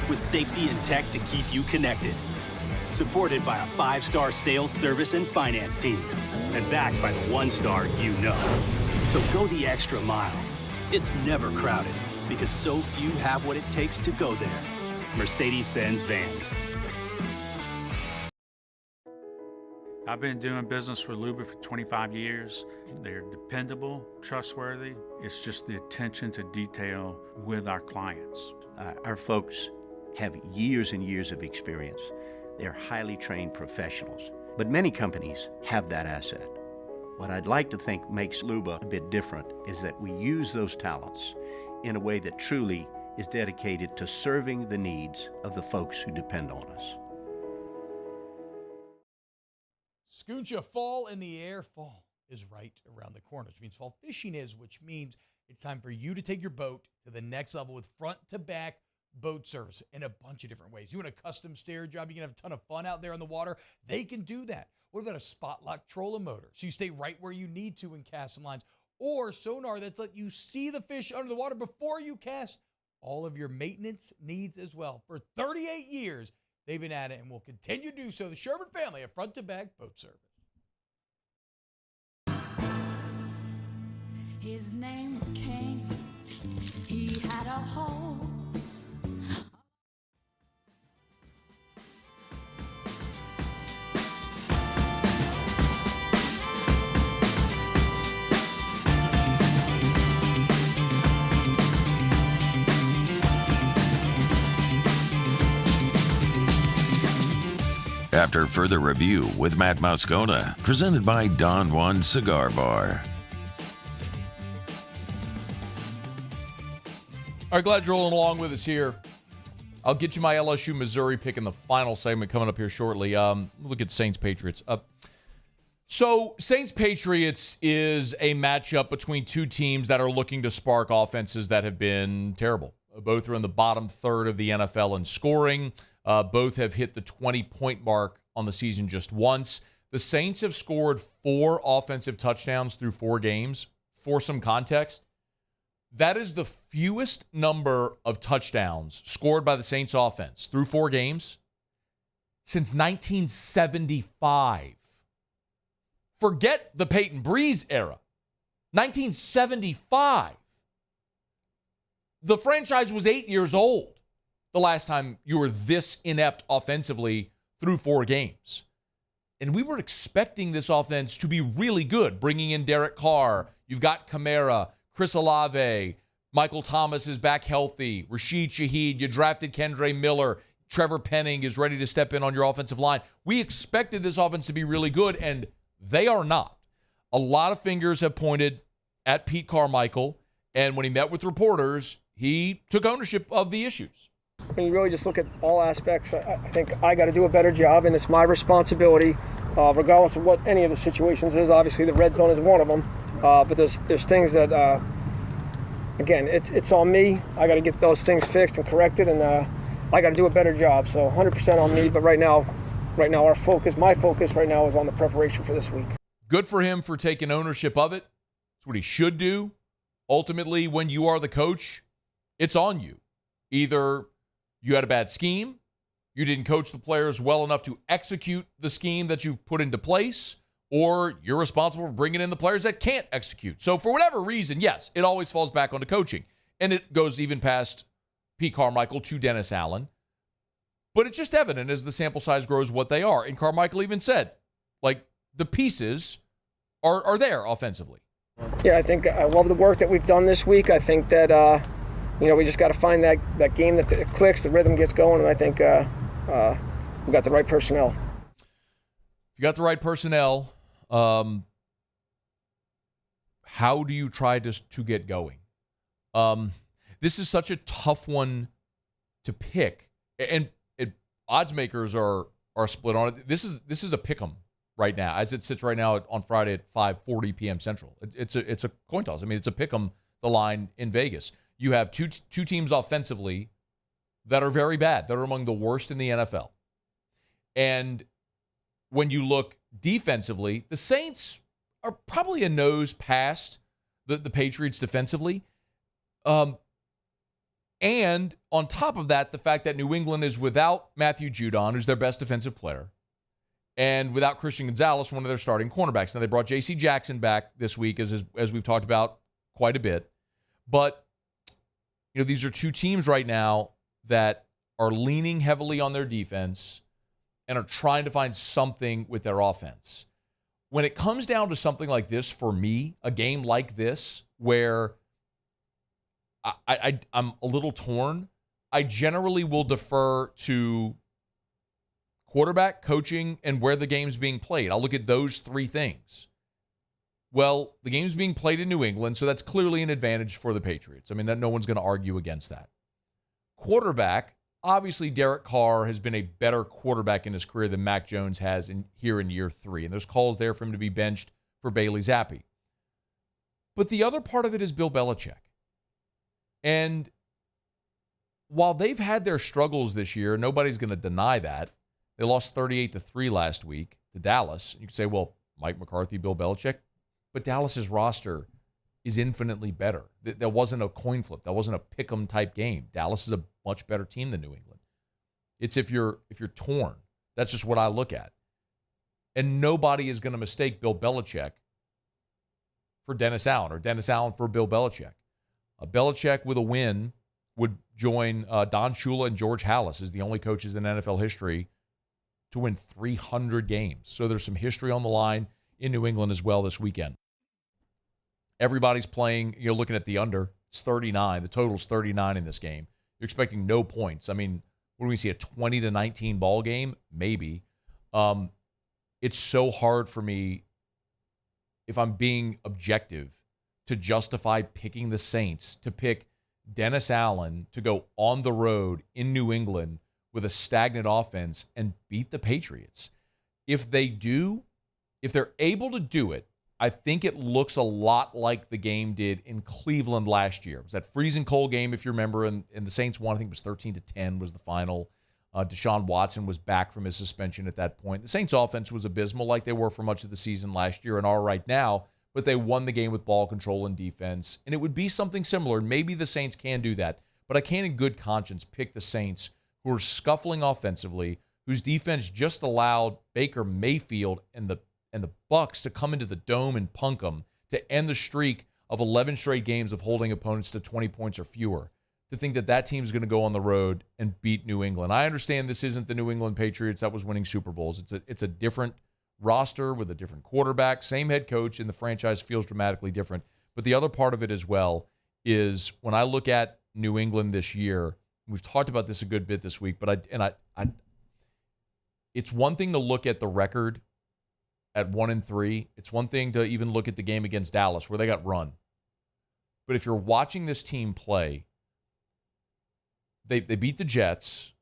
with safety and tech to keep you connected. Supported by a 5-star sales, service, and finance team, and backed by the 1-star you know. So go the extra mile. It's never crowded, because so few have what it takes to go there. Mercedes-Benz Vans. I've been doing business with Luba for 25 years. They're dependable, trustworthy. It's just the attention to detail with our clients. Our folks have years and years of experience. They're highly trained professionals, but many companies have that asset. What I'd like to think makes Luba a bit different is that we use those talents in a way that truly is dedicated to serving the needs of the folks who depend on us. Scooncha, fall in the air. Fall is right around the corner, which means fall fishing is, which means it's time for you to take your boat to the next level with front-to-back boat service in a bunch of different ways. You want a custom stair job, you can have a ton of fun out there on the water. They can do that. What about a spot lock trolling motor? So you stay right where you need to in casting lines. Or sonar that's let you see the fish under the water before you cast. All of your maintenance needs as well. For 38 years, they've been at it and will continue to do so. The Sherman family of front-to-back boat service. His name was Cain. He had a horse. After further review with Matt Moscona, presented by Don Juan Cigar Bar. All right, glad you're rolling along with us here. I'll get you my LSU-Missouri pick in the final segment coming up here shortly. Look at Saints-Patriots. So Saints-Patriots is a matchup between two teams that are looking to spark offenses that have been terrible. Both are in the bottom third of the NFL in scoring. Both have hit the 20-point mark on the season just once. The Saints have scored 4 offensive touchdowns through 4 games. For some context, that is the fewest number of touchdowns scored by the Saints offense through 4 games since 1975. Forget the Peyton Breeze era. 1975. The franchise was 8 years old the last time you were this inept offensively through 4 games. And we were expecting this offense to be really good, bringing in Derek Carr. You've got Kamara, Chris Olave, Michael Thomas is back healthy, Rashid Shaheed, you drafted Kendre Miller, Trevor Penning is ready to step in on your offensive line. We expected this offense to be really good, and they are not. A lot of fingers have pointed at Pete Carmichael, and when he met with reporters, he took ownership of the issues. When you really just look at all aspects, I think I got to do a better job, and it's my responsibility, regardless of what any of the situations is. Obviously, the red zone is one of them, but there's things that, again, it's on me. I got to get those things fixed and corrected, and I got to do a better job. So 100% on me. But right now, my focus right now is on the preparation for this week. Good for him for taking ownership of it. It's what he should do. Ultimately, when you are the coach, it's on you. Either you had a bad scheme, you didn't coach the players well enough to execute the scheme that you've put into place, or you're responsible for bringing in the players that can't execute. So for whatever reason, yes, it always falls back onto coaching. And it goes even past Pete Carmichael to Dennis Allen. But it's just evident as the sample size grows what they are. And Carmichael even said, like, the pieces are there offensively. Yeah, I think I love the work that we've done this week. I think that, we just got to find that game that it clicks, the rhythm gets going, and I think we got the right personnel. You got the right personnel. How do you try to get going? This is such a tough one to pick, and odds makers are split on it. This is a pick 'em right now, as it sits right now on Friday at 5:40 p.m. Central. It's a coin toss. I mean, it's a pick 'em, the line in Vegas. You have two teams offensively that are very bad, that are among the worst in the NFL. And when you look defensively, the Saints are probably a nose past the Patriots defensively. And on top of that, the fact that New England is without Matthew Judon, who's their best defensive player, and without Christian Gonzalez, one of their starting cornerbacks. Now, they brought J.C. Jackson back this week, as we've talked about quite a bit. But, these are two teams right now that are leaning heavily on their defense and are trying to find something with their offense. When it comes down to something like this, for me, a game like this, where I'm a little torn, I generally will defer to quarterback, coaching, and where the game's being played. I'll look at those three things. Well, the game's being played in New England, so that's clearly an advantage for the Patriots. I mean, no one's going to argue against that. Quarterback, obviously Derek Carr has been a better quarterback in his career than Mac Jones has here in year 3, and there's calls there for him to be benched for Bailey Zappi. But the other part of it is Bill Belichick. And while they've had their struggles this year, nobody's going to deny that. They lost 38-3 last week to Dallas. You could say, well, Mike McCarthy, Bill Belichick. But Dallas's roster is infinitely better. There wasn't a coin flip. That wasn't a pick-em type game. Dallas is a much better team than New England. It's if you're torn. That's just what I look at. And nobody is going to mistake Bill Belichick for Dennis Allen or Dennis Allen for Bill Belichick. Belichick with a win would join Don Shula and George Halas as the only coaches in NFL history to win 300 games. So there's some history on the line in New England as well this weekend. Everybody's playing, you're looking at the under. It's 39. The total's 39 in this game. You're expecting no points. I mean, what do we see, a 20-19 ball game? Maybe. It's so hard for me, if I'm being objective, to justify picking the Saints, to pick Dennis Allen to go on the road in New England with a stagnant offense and beat the Patriots. If they do, if they're able to do it, I think it looks a lot like the game did in Cleveland last year. It was that freezing cold game, if you remember, and the Saints won. I think it was 13-10 was the final. Deshaun Watson was back from his suspension at that point. The Saints' offense was abysmal like they were for much of the season last year and are right now, but they won the game with ball control and defense, and it would be something similar. Maybe the Saints can do that, but I can't in good conscience pick the Saints, who are scuffling offensively, whose defense just allowed Baker Mayfield and the Bucs to come into the Dome and punk them to end the streak of 11 straight games of holding opponents to 20 points or fewer. To think that team's going to go on the road and beat New England. I understand this isn't the New England Patriots that was winning Super Bowls. It's a different roster with a different quarterback, same head coach, and the franchise feels dramatically different. But the other part of it as well is when I look at New England this year, we've talked about this a good bit this week, but it's one thing to look at the record at 1-3. It's one thing to even look at the game against Dallas where they got run. But if you're watching this team play, they beat the Jets.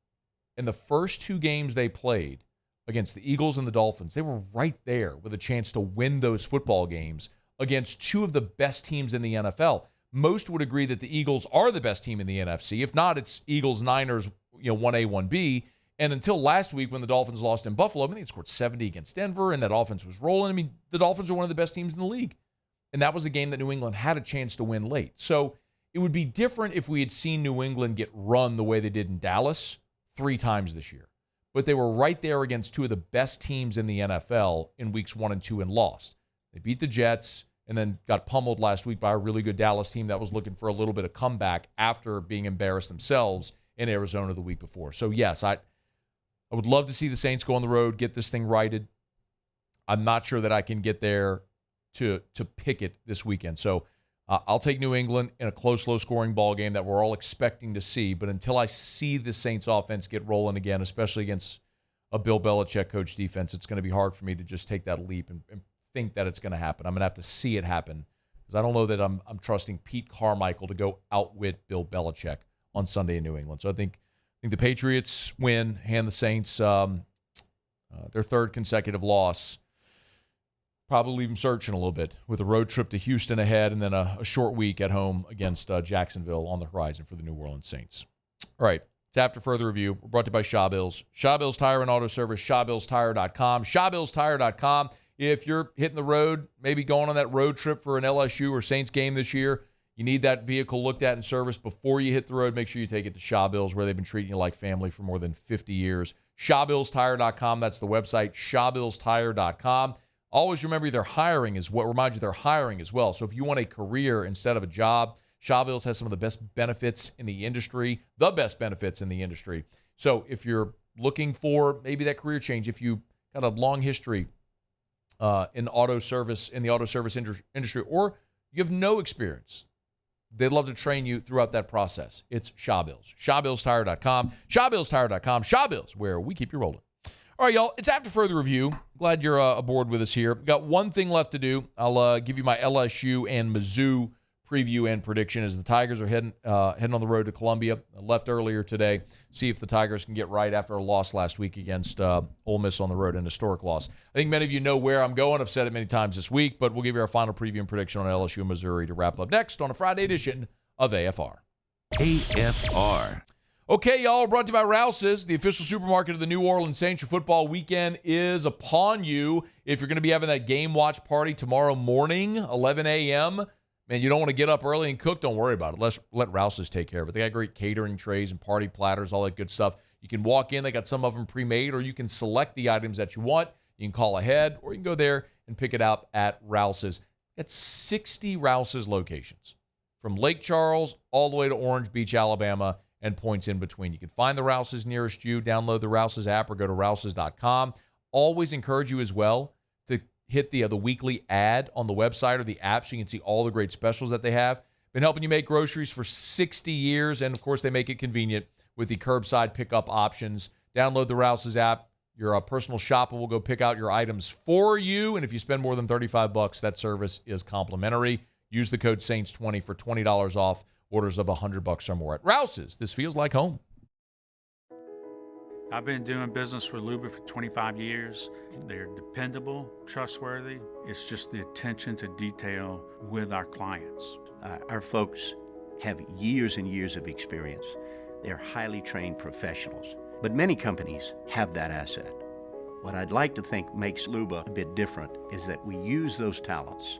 In the first 2 games they played against the Eagles and the Dolphins, they were right there with a chance to win those football games against 2 of the best teams in the NFL. Most would agree that the Eagles are the best team in the NFC. If not, it's Eagles-Niners, 1A, 1B. And until last week when the Dolphins lost in Buffalo, I mean, they scored 70 against Denver, and that offense was rolling. I mean, the Dolphins are one of the best teams in the league. And that was a game that New England had a chance to win late. So it would be different if we had seen New England get run the way they did in Dallas 3 times this year. But they were right there against 2 of the best teams in the NFL in weeks 1 and 2 and lost. They beat the Jets and then got pummeled last week by a really good Dallas team that was looking for a little bit of comeback after being embarrassed themselves in Arizona the week before. So, yes, I would love to see the Saints go on the road, get this thing righted. I'm not sure that I can get there to pick it this weekend. So I'll take New England in a close, low-scoring ball game that we're all expecting to see. But until I see the Saints offense get rolling again, especially against a Bill Belichick coach defense, it's going to be hard for me to just take that leap and think that it's going to happen. I'm going to have to see it happen because I don't know that I'm trusting Pete Carmichael to go outwit Bill Belichick on Sunday in New England. So I think the Patriots win, hand the Saints their 3rd consecutive loss. Probably leave them searching a little bit with a road trip to Houston ahead and then a short week at home against Jacksonville on the horizon for the New Orleans Saints. All right, it's After Further Review. We're brought to you by Shaw Bills. Shaw Bills Tire and Auto Service, ShawBillsTire.com. ShawBillsTire.com if you're hitting the road, maybe going on that road trip for an LSU or Saints game this year, you need that vehicle looked at and serviced before you hit the road. Make sure you take it to Shawbills, where they've been treating you like family for more than 50 years. ShawbillsTire.com. That's the website, ShawbillsTire.com. Always remember they're hiring as well. Remind you they're hiring as well. So if you want a career instead of a job, Shawbills has some of the best benefits in the industry, the best benefits in the industry. So if you're looking for maybe that career change, if you got a long history in the auto service industry, or you have no experience, they'd love to train you throughout that process. It's Shawbills. ShawbillsTire.com. ShawbillsTire.com. Shawbills, where we keep you rolling. All right, y'all. It's after further review. Glad you're aboard with us here. Got one thing left to do. I'll give you my LSU and Mizzou preview and prediction as the Tigers are heading on the road to Columbia. I left earlier today. See if the Tigers can get right after a loss last week against Ole Miss on the road, an historic loss. I think many of you know where I'm going. I've said it many times this week, but we'll give you our final preview and prediction on LSU and Missouri to wrap up next on a Friday edition of AFR. AFR. Okay, y'all, brought to you by Rouse's, the official supermarket of the New Orleans Saints. Your football weekend is upon you. If you're going to be having that game watch party tomorrow morning, 11 a.m., man, you don't want to get up early and cook, don't worry about it. Let Rouse's take care of it. They got great catering trays and party platters, all that good stuff. You can walk in. They got some of them pre-made, or you can select the items that you want. You can call ahead, or you can go there and pick it out at Rouse's. That's 60 Rouse's locations, from Lake Charles all the way to Orange Beach, Alabama, and points in between. You can find the Rouse's nearest you, download the Rouse's app, or go to rouses.com. Always encourage you as well to hit the weekly ad on the website or the app so you can see all the great specials that they have. Been helping you make groceries for 60 years, and, of course, they make it convenient with the curbside pickup options. Download the Rouse's app. Your personal shopper will go pick out your items for you, and if you spend more than $35, that service is complimentary. Use the code SAINTS20 for $20 off orders of $100 or more. At Rouse's, this feels like home. I've been doing business with Louisville for 25 years. They're dependable, trustworthy. It's just the attention to detail with our clients. Our folks have years and years of experience. They're highly trained professionals, but many companies have that asset. What I'd like to think makes Luba a bit different is that we use those talents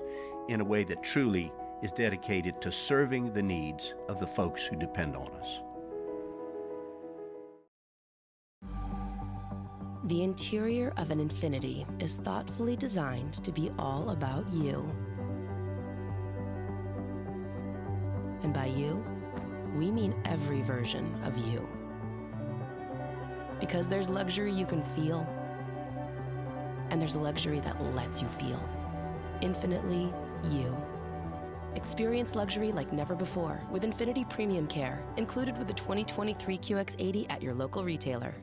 in a way that truly is dedicated to serving the needs of the folks who depend on us. The interior of an Infiniti is thoughtfully designed to be all about you. And by you, we mean every version of you. Because there's luxury you can feel, and there's luxury that lets you feel. Infinitely you. Experience luxury like never before with Infiniti Premium Care, included with the 2023 QX80 at your local retailer.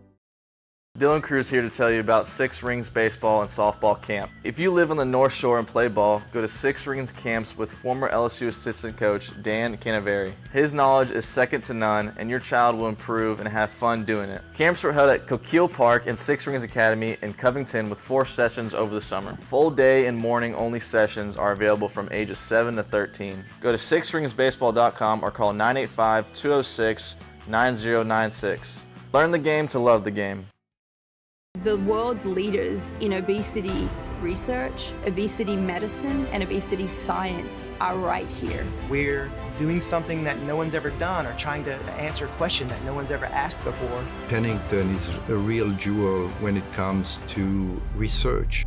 Dylan Cruz here to tell you about Six Rings Baseball and Softball Camp. If you live on the North Shore and play ball, go to Six Rings Camps with former LSU assistant coach Dan Canaveri. His knowledge is second to none, and your child will improve and have fun doing it. Camps are held at Coquille Park and Six Rings Academy in Covington with 4 sessions over the summer. Full day and morning only sessions are available from ages 7 to 13. Go to sixringsbaseball.com or call 985-206-9096. Learn the game to love the game. The world's leaders in obesity research, obesity medicine, and obesity science are right here. We're doing something that no one's ever done, or trying to answer a question that no one's ever asked before. Pennington is a real jewel when it comes to research.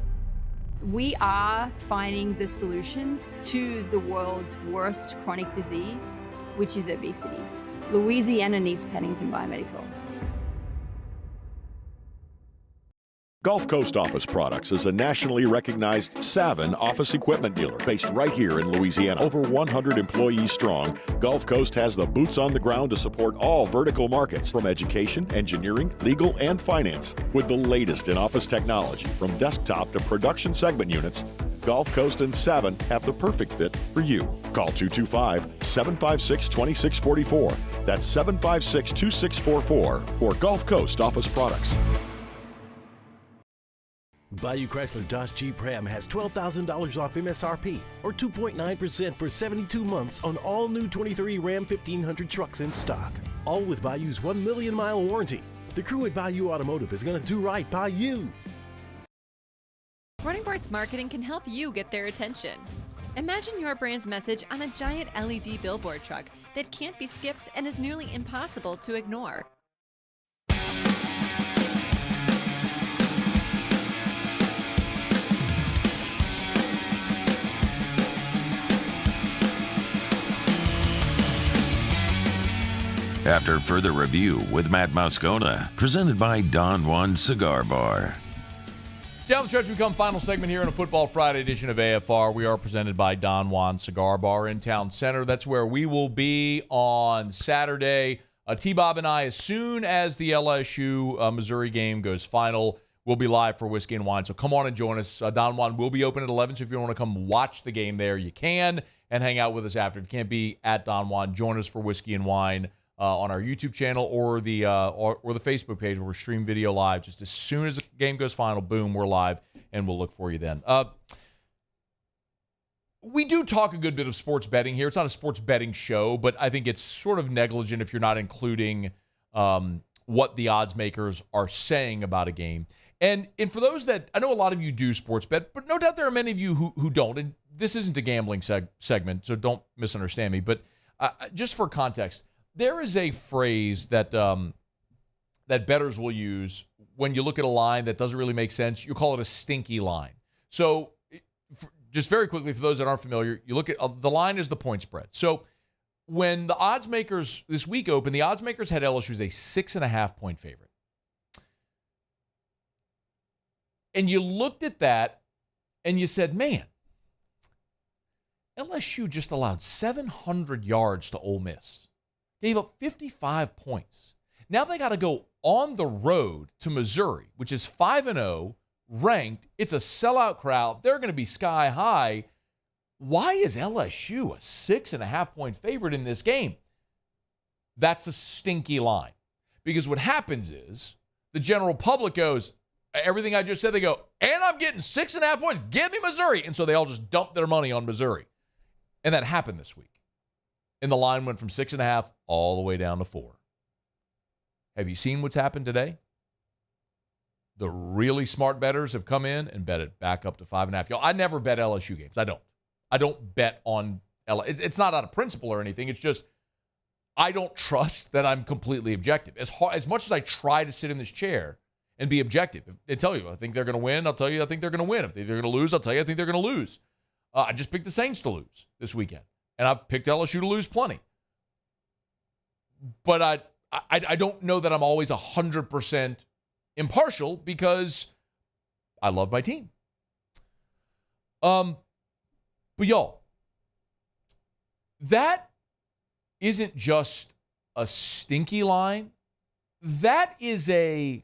We are finding the solutions to the world's worst chronic disease, which is obesity. Louisiana needs Pennington Biomedical. Gulf Coast Office Products is a nationally recognized Savin office equipment dealer based right here in Louisiana. Over 100 employees strong, Gulf Coast has the boots on the ground to support all vertical markets, from education, engineering, legal, and finance. With the latest in office technology, from desktop to production segment units, Gulf Coast and Savin have the perfect fit for you. Call 225-756-2644. That's 756-2644 for Gulf Coast Office Products. Bayou Chrysler Dodge Jeep Ram has $12,000 off MSRP or 2.9% for 72 months on all new 23 Ram 1500 trucks in stock. All with Bayou's 1 million mile warranty. The crew at Bayou Automotive is going to do right by you. Running Bart's marketing can help you get their attention. Imagine your brand's message on a giant LED billboard truck that can't be skipped and is nearly impossible to ignore. After further review with Matt Moscona, presented by Don Juan Cigar Bar. Down the stretch, we come final segment here in a Football Friday edition of AFR. We are presented by Don Juan Cigar Bar in Town Center. That's where we will be on Saturday. T-Bob and I, as soon as the LSU-Missouri game goes final, we'll be live for Whiskey and Wine. So come on and join us. Don Juan will be open at 11, so if you want to come watch the game there, you can, and hang out with us after. If you can't be at Don Juan, join us for Whiskey and Wine on our YouTube channel or the Facebook page where we stream video live. Just as soon as the game goes final, boom, we're live, and we'll look for you then. We do talk a good bit of sports betting here. It's not a sports betting show, but I think it's sort of negligent if you're not including what the odds makers are saying about a game. And for those that, I know a lot of you do sports bet, but no doubt there are many of you who don't. And this isn't a gambling segment, so don't misunderstand me. But just for context, there is a phrase that that bettors will use when you look at a line that doesn't really make sense. You call it a stinky line. So just very quickly, for those that aren't familiar, you look at the line is the point spread. So when the odds makers this week opened, the odds makers had LSU as a 6.5-point favorite. And you looked at that and you said, man, LSU just allowed 700 yards to Ole Miss. Gave up 55 points. Now they got to go on the road to Missouri, which is 5-0, ranked. It's a sellout crowd. They're going to be sky high. Why is LSU a 6.5-point favorite in this game? That's a stinky line. Because what happens is the general public goes, everything I just said, they go, and I'm getting 6.5 points. Give me Missouri. And so they all just dump their money on Missouri. And that happened this week. And the line went from 6.5 all the way down to 4. Have you seen what's happened today? The really smart bettors have come in and bet it back up to 5.5. Y'all, I never bet LSU games. I don't bet on LSU. It's not out of principle or anything. It's just I don't trust that I'm completely objective. As much as I try to sit in this chair and be objective and tell you I think they're going to win, I'll tell you I think they're going to win. If they're going to lose, I'll tell you I think they're going to lose. I just picked the Saints to lose this weekend. And I've picked LSU to lose plenty. But I don't know that I'm always 100% impartial because I love my team. But y'all, that isn't just a stinky line. That is a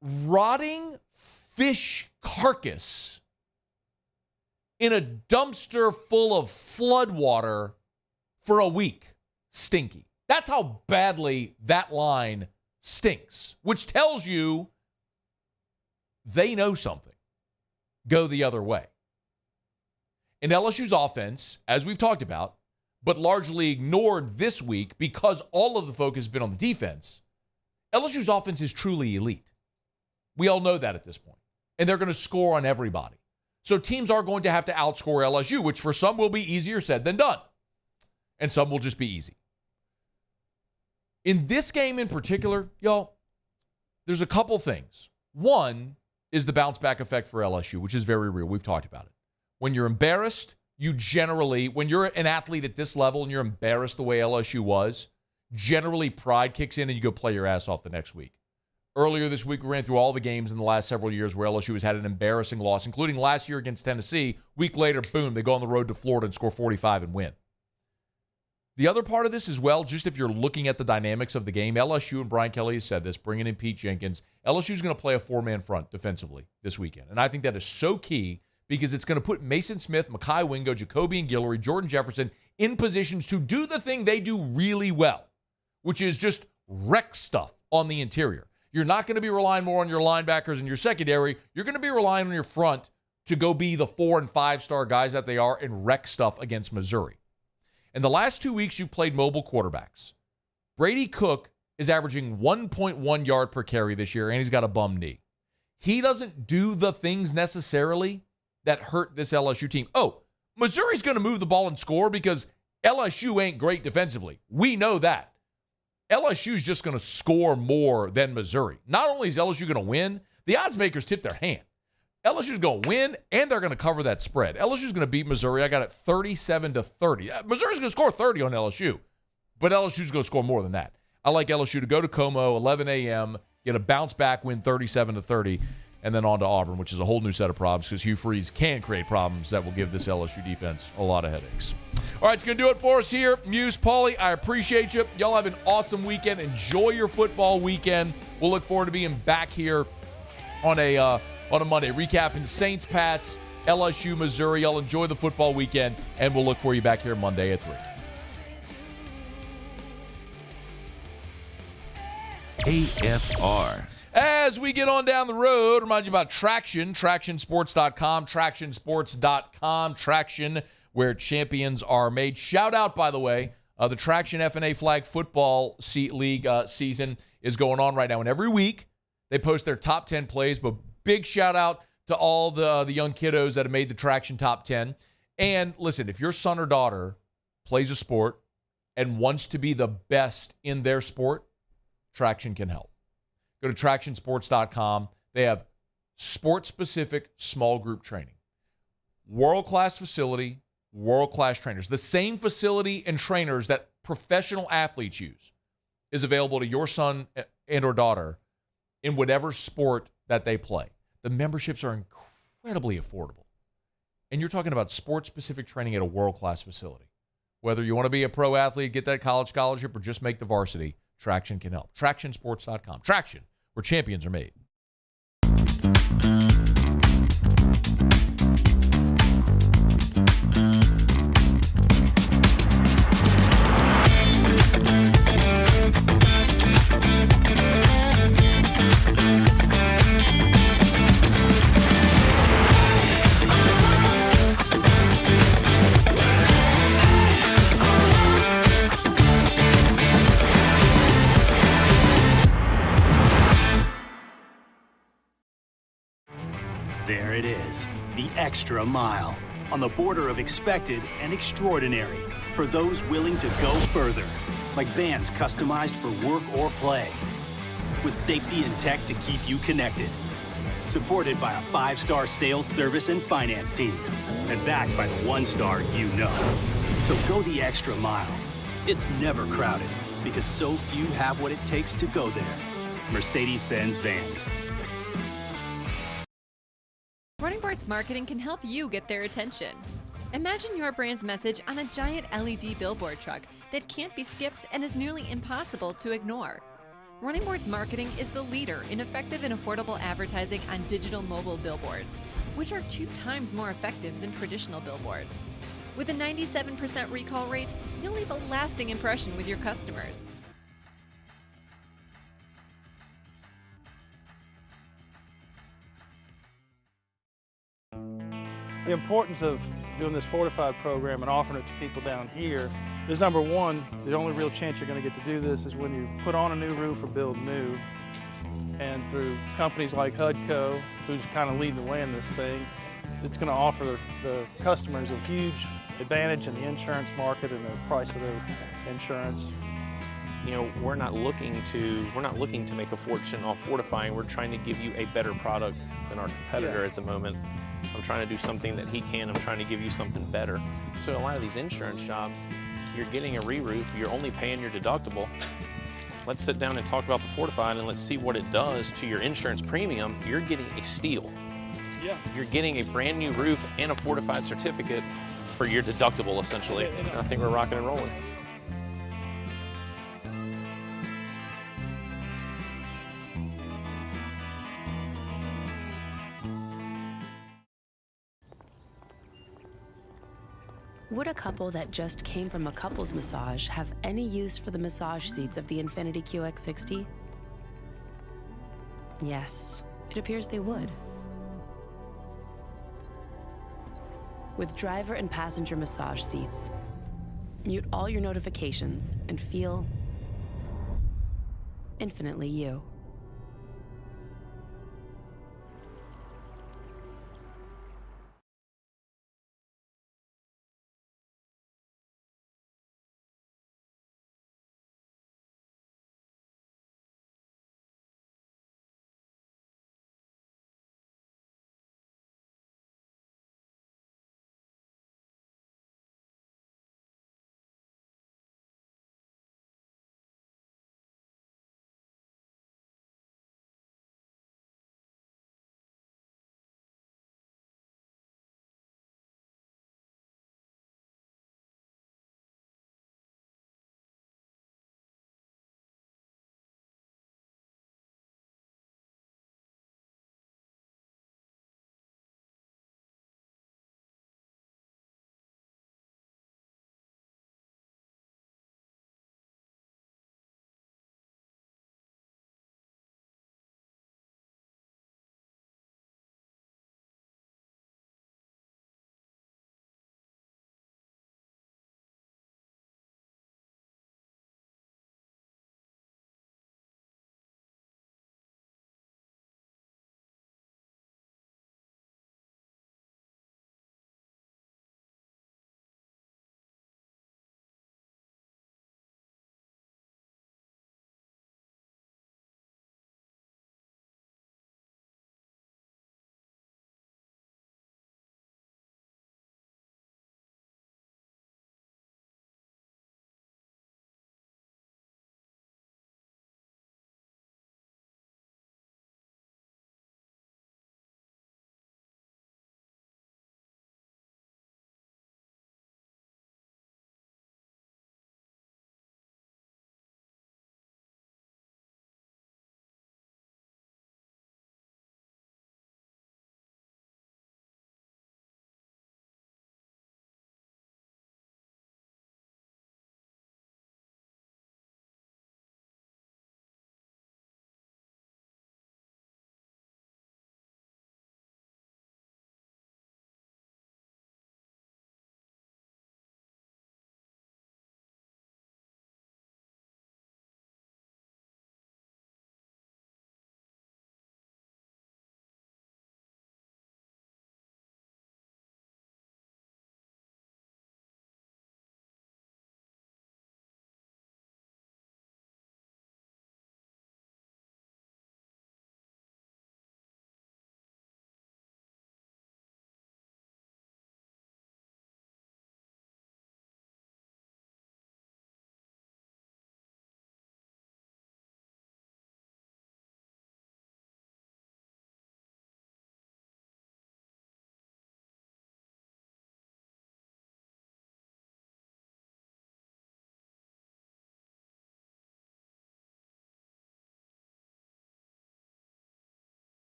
rotting fish carcass in a dumpster full of flood water for a week. Stinky. That's how badly that line stinks, which tells you they know something. Go the other way. And LSU's offense, as we've talked about, but largely ignored this week because all of the focus has been on the defense, LSU's offense is truly elite. We all know that at this point. And they're going to score on everybody. So teams are going to have to outscore LSU, which for some will be easier said than done. And some will just be easy. In this game in particular, y'all, there's a couple things. One is the bounce back effect for LSU, which is very real. We've talked about it. When you're embarrassed, you generally, when you're an athlete at this level and you're embarrassed the way LSU was, generally pride kicks in and you go play your ass off the next week. Earlier this week, we ran through all the games in the last several years where LSU has had an embarrassing loss, including last year against Tennessee. Week later, boom, they go on the road to Florida and score 45 and win. The other part of this as well, just if you're looking at the dynamics of the game, LSU, and Brian Kelly has said this, bringing in Pete Jenkins, LSU is going to play a four-man front defensively this weekend. And I think that is so key because it's going to put Mason Smith, Mekhi Wingo, Jacoby and Guillory, Jordan Jefferson in positions to do the thing they do really well, which is just wreck stuff on the interior. You're not going to be relying more on your linebackers and your secondary. You're going to be relying on your front to go be the 4- and 5-star guys that they are and wreck stuff against Missouri. In the last 2 weeks, you've played mobile quarterbacks. Brady Cook is averaging 1.1 yard per carry this year, and he's got a bum knee. he doesn't do the things necessarily that hurt this LSU team. Oh, Missouri's going to move the ball and score because LSU ain't great defensively. We know that. LSU's just going to score more than Missouri. Not only is LSU going to win, the odds makers tip their hand. LSU's going to win, and they're going to cover that spread. LSU's going to beat Missouri. I got it 37-30. Missouri's going to score 30 on LSU, but LSU's going to score more than that. I like LSU to go to Como, 11 a.m., get a bounce-back win 37-30, and then on to Auburn, which is a whole new set of problems because Hugh Freeze can create problems that will give this LSU defense a lot of headaches. All right, it's going to do it for us here. Muse, Paulie, I appreciate you. Y'all have an awesome weekend. Enjoy your football weekend. We'll look forward to being back here on a Monday, recapping Saints, Pats, LSU, Missouri. Y'all enjoy the football weekend, and we'll look for you back here Monday at 3. AFR. As we get on down the road, remind you about Traction, TractionSports.com, TractionSports.com, Traction, where champions are made. Shout out, by the way, the Traction FNA Flag Football League season is going on right now, and every week they post their top 10 plays, but big shout out to all the young kiddos that have made the Traction top 10. And listen, if your son or daughter plays a sport and wants to be the best in their sport, Traction can help. Go to TractionSports.com. They have sport-specific small group training. World-class facility, world-class trainers. The same facility and trainers that professional athletes use is available to your son and or daughter in whatever sport that they play. The memberships are incredibly affordable. And you're talking about sport-specific training at a world-class facility. Whether you want to be a pro athlete, get that college scholarship, or just make the varsity, Traction can help. TractionSports.com. Traction, where champions are made. There it is, the extra mile, on the border of expected and extraordinary, for those willing to go further, like vans customized for work or play, with safety and tech to keep you connected, supported by a 5-star sales, service, and finance team, and backed by the 1-star you know. So go the extra mile. It's never crowded, because so few have what it takes to go there. Mercedes-Benz Vans. Running Bart's marketing can help you get their attention. Imagine your brand's message on a giant LED billboard truck that can't be skipped and is nearly impossible to ignore. Running Board's marketing is the leader in effective and affordable advertising on digital mobile billboards, which are 2 times more effective than traditional billboards. With a 97% recall rate, you'll leave a lasting impression with your customers. The importance of doing this fortified program and offering it to people down here is, number one, the only real chance you're going to get to do this is when you put on a new roof or build new. And through companies like HUDCO, who's kind of leading the way in this thing, it's going to offer the customers a huge advantage in the insurance market and the price of their insurance. You know, we're not looking to make a fortune off fortifying. We're trying to give you a better product than our competitor at the moment. I'm trying to do something that he can. I'm trying to give you something better. So a lot of these insurance jobs, you're getting a re-roof, you're only paying your deductible. Let's sit down and talk about the fortified and let's see what it does to your insurance premium. You're getting a steal. Yeah. You're getting a brand new roof and a fortified certificate for your deductible, essentially. I think we're rocking and rolling. Would a couple that just came from a couples massage have any use for the massage seats of the Infiniti QX60? Yes, it appears they would. With driver and passenger massage seats, mute all your notifications and feel infinitely you.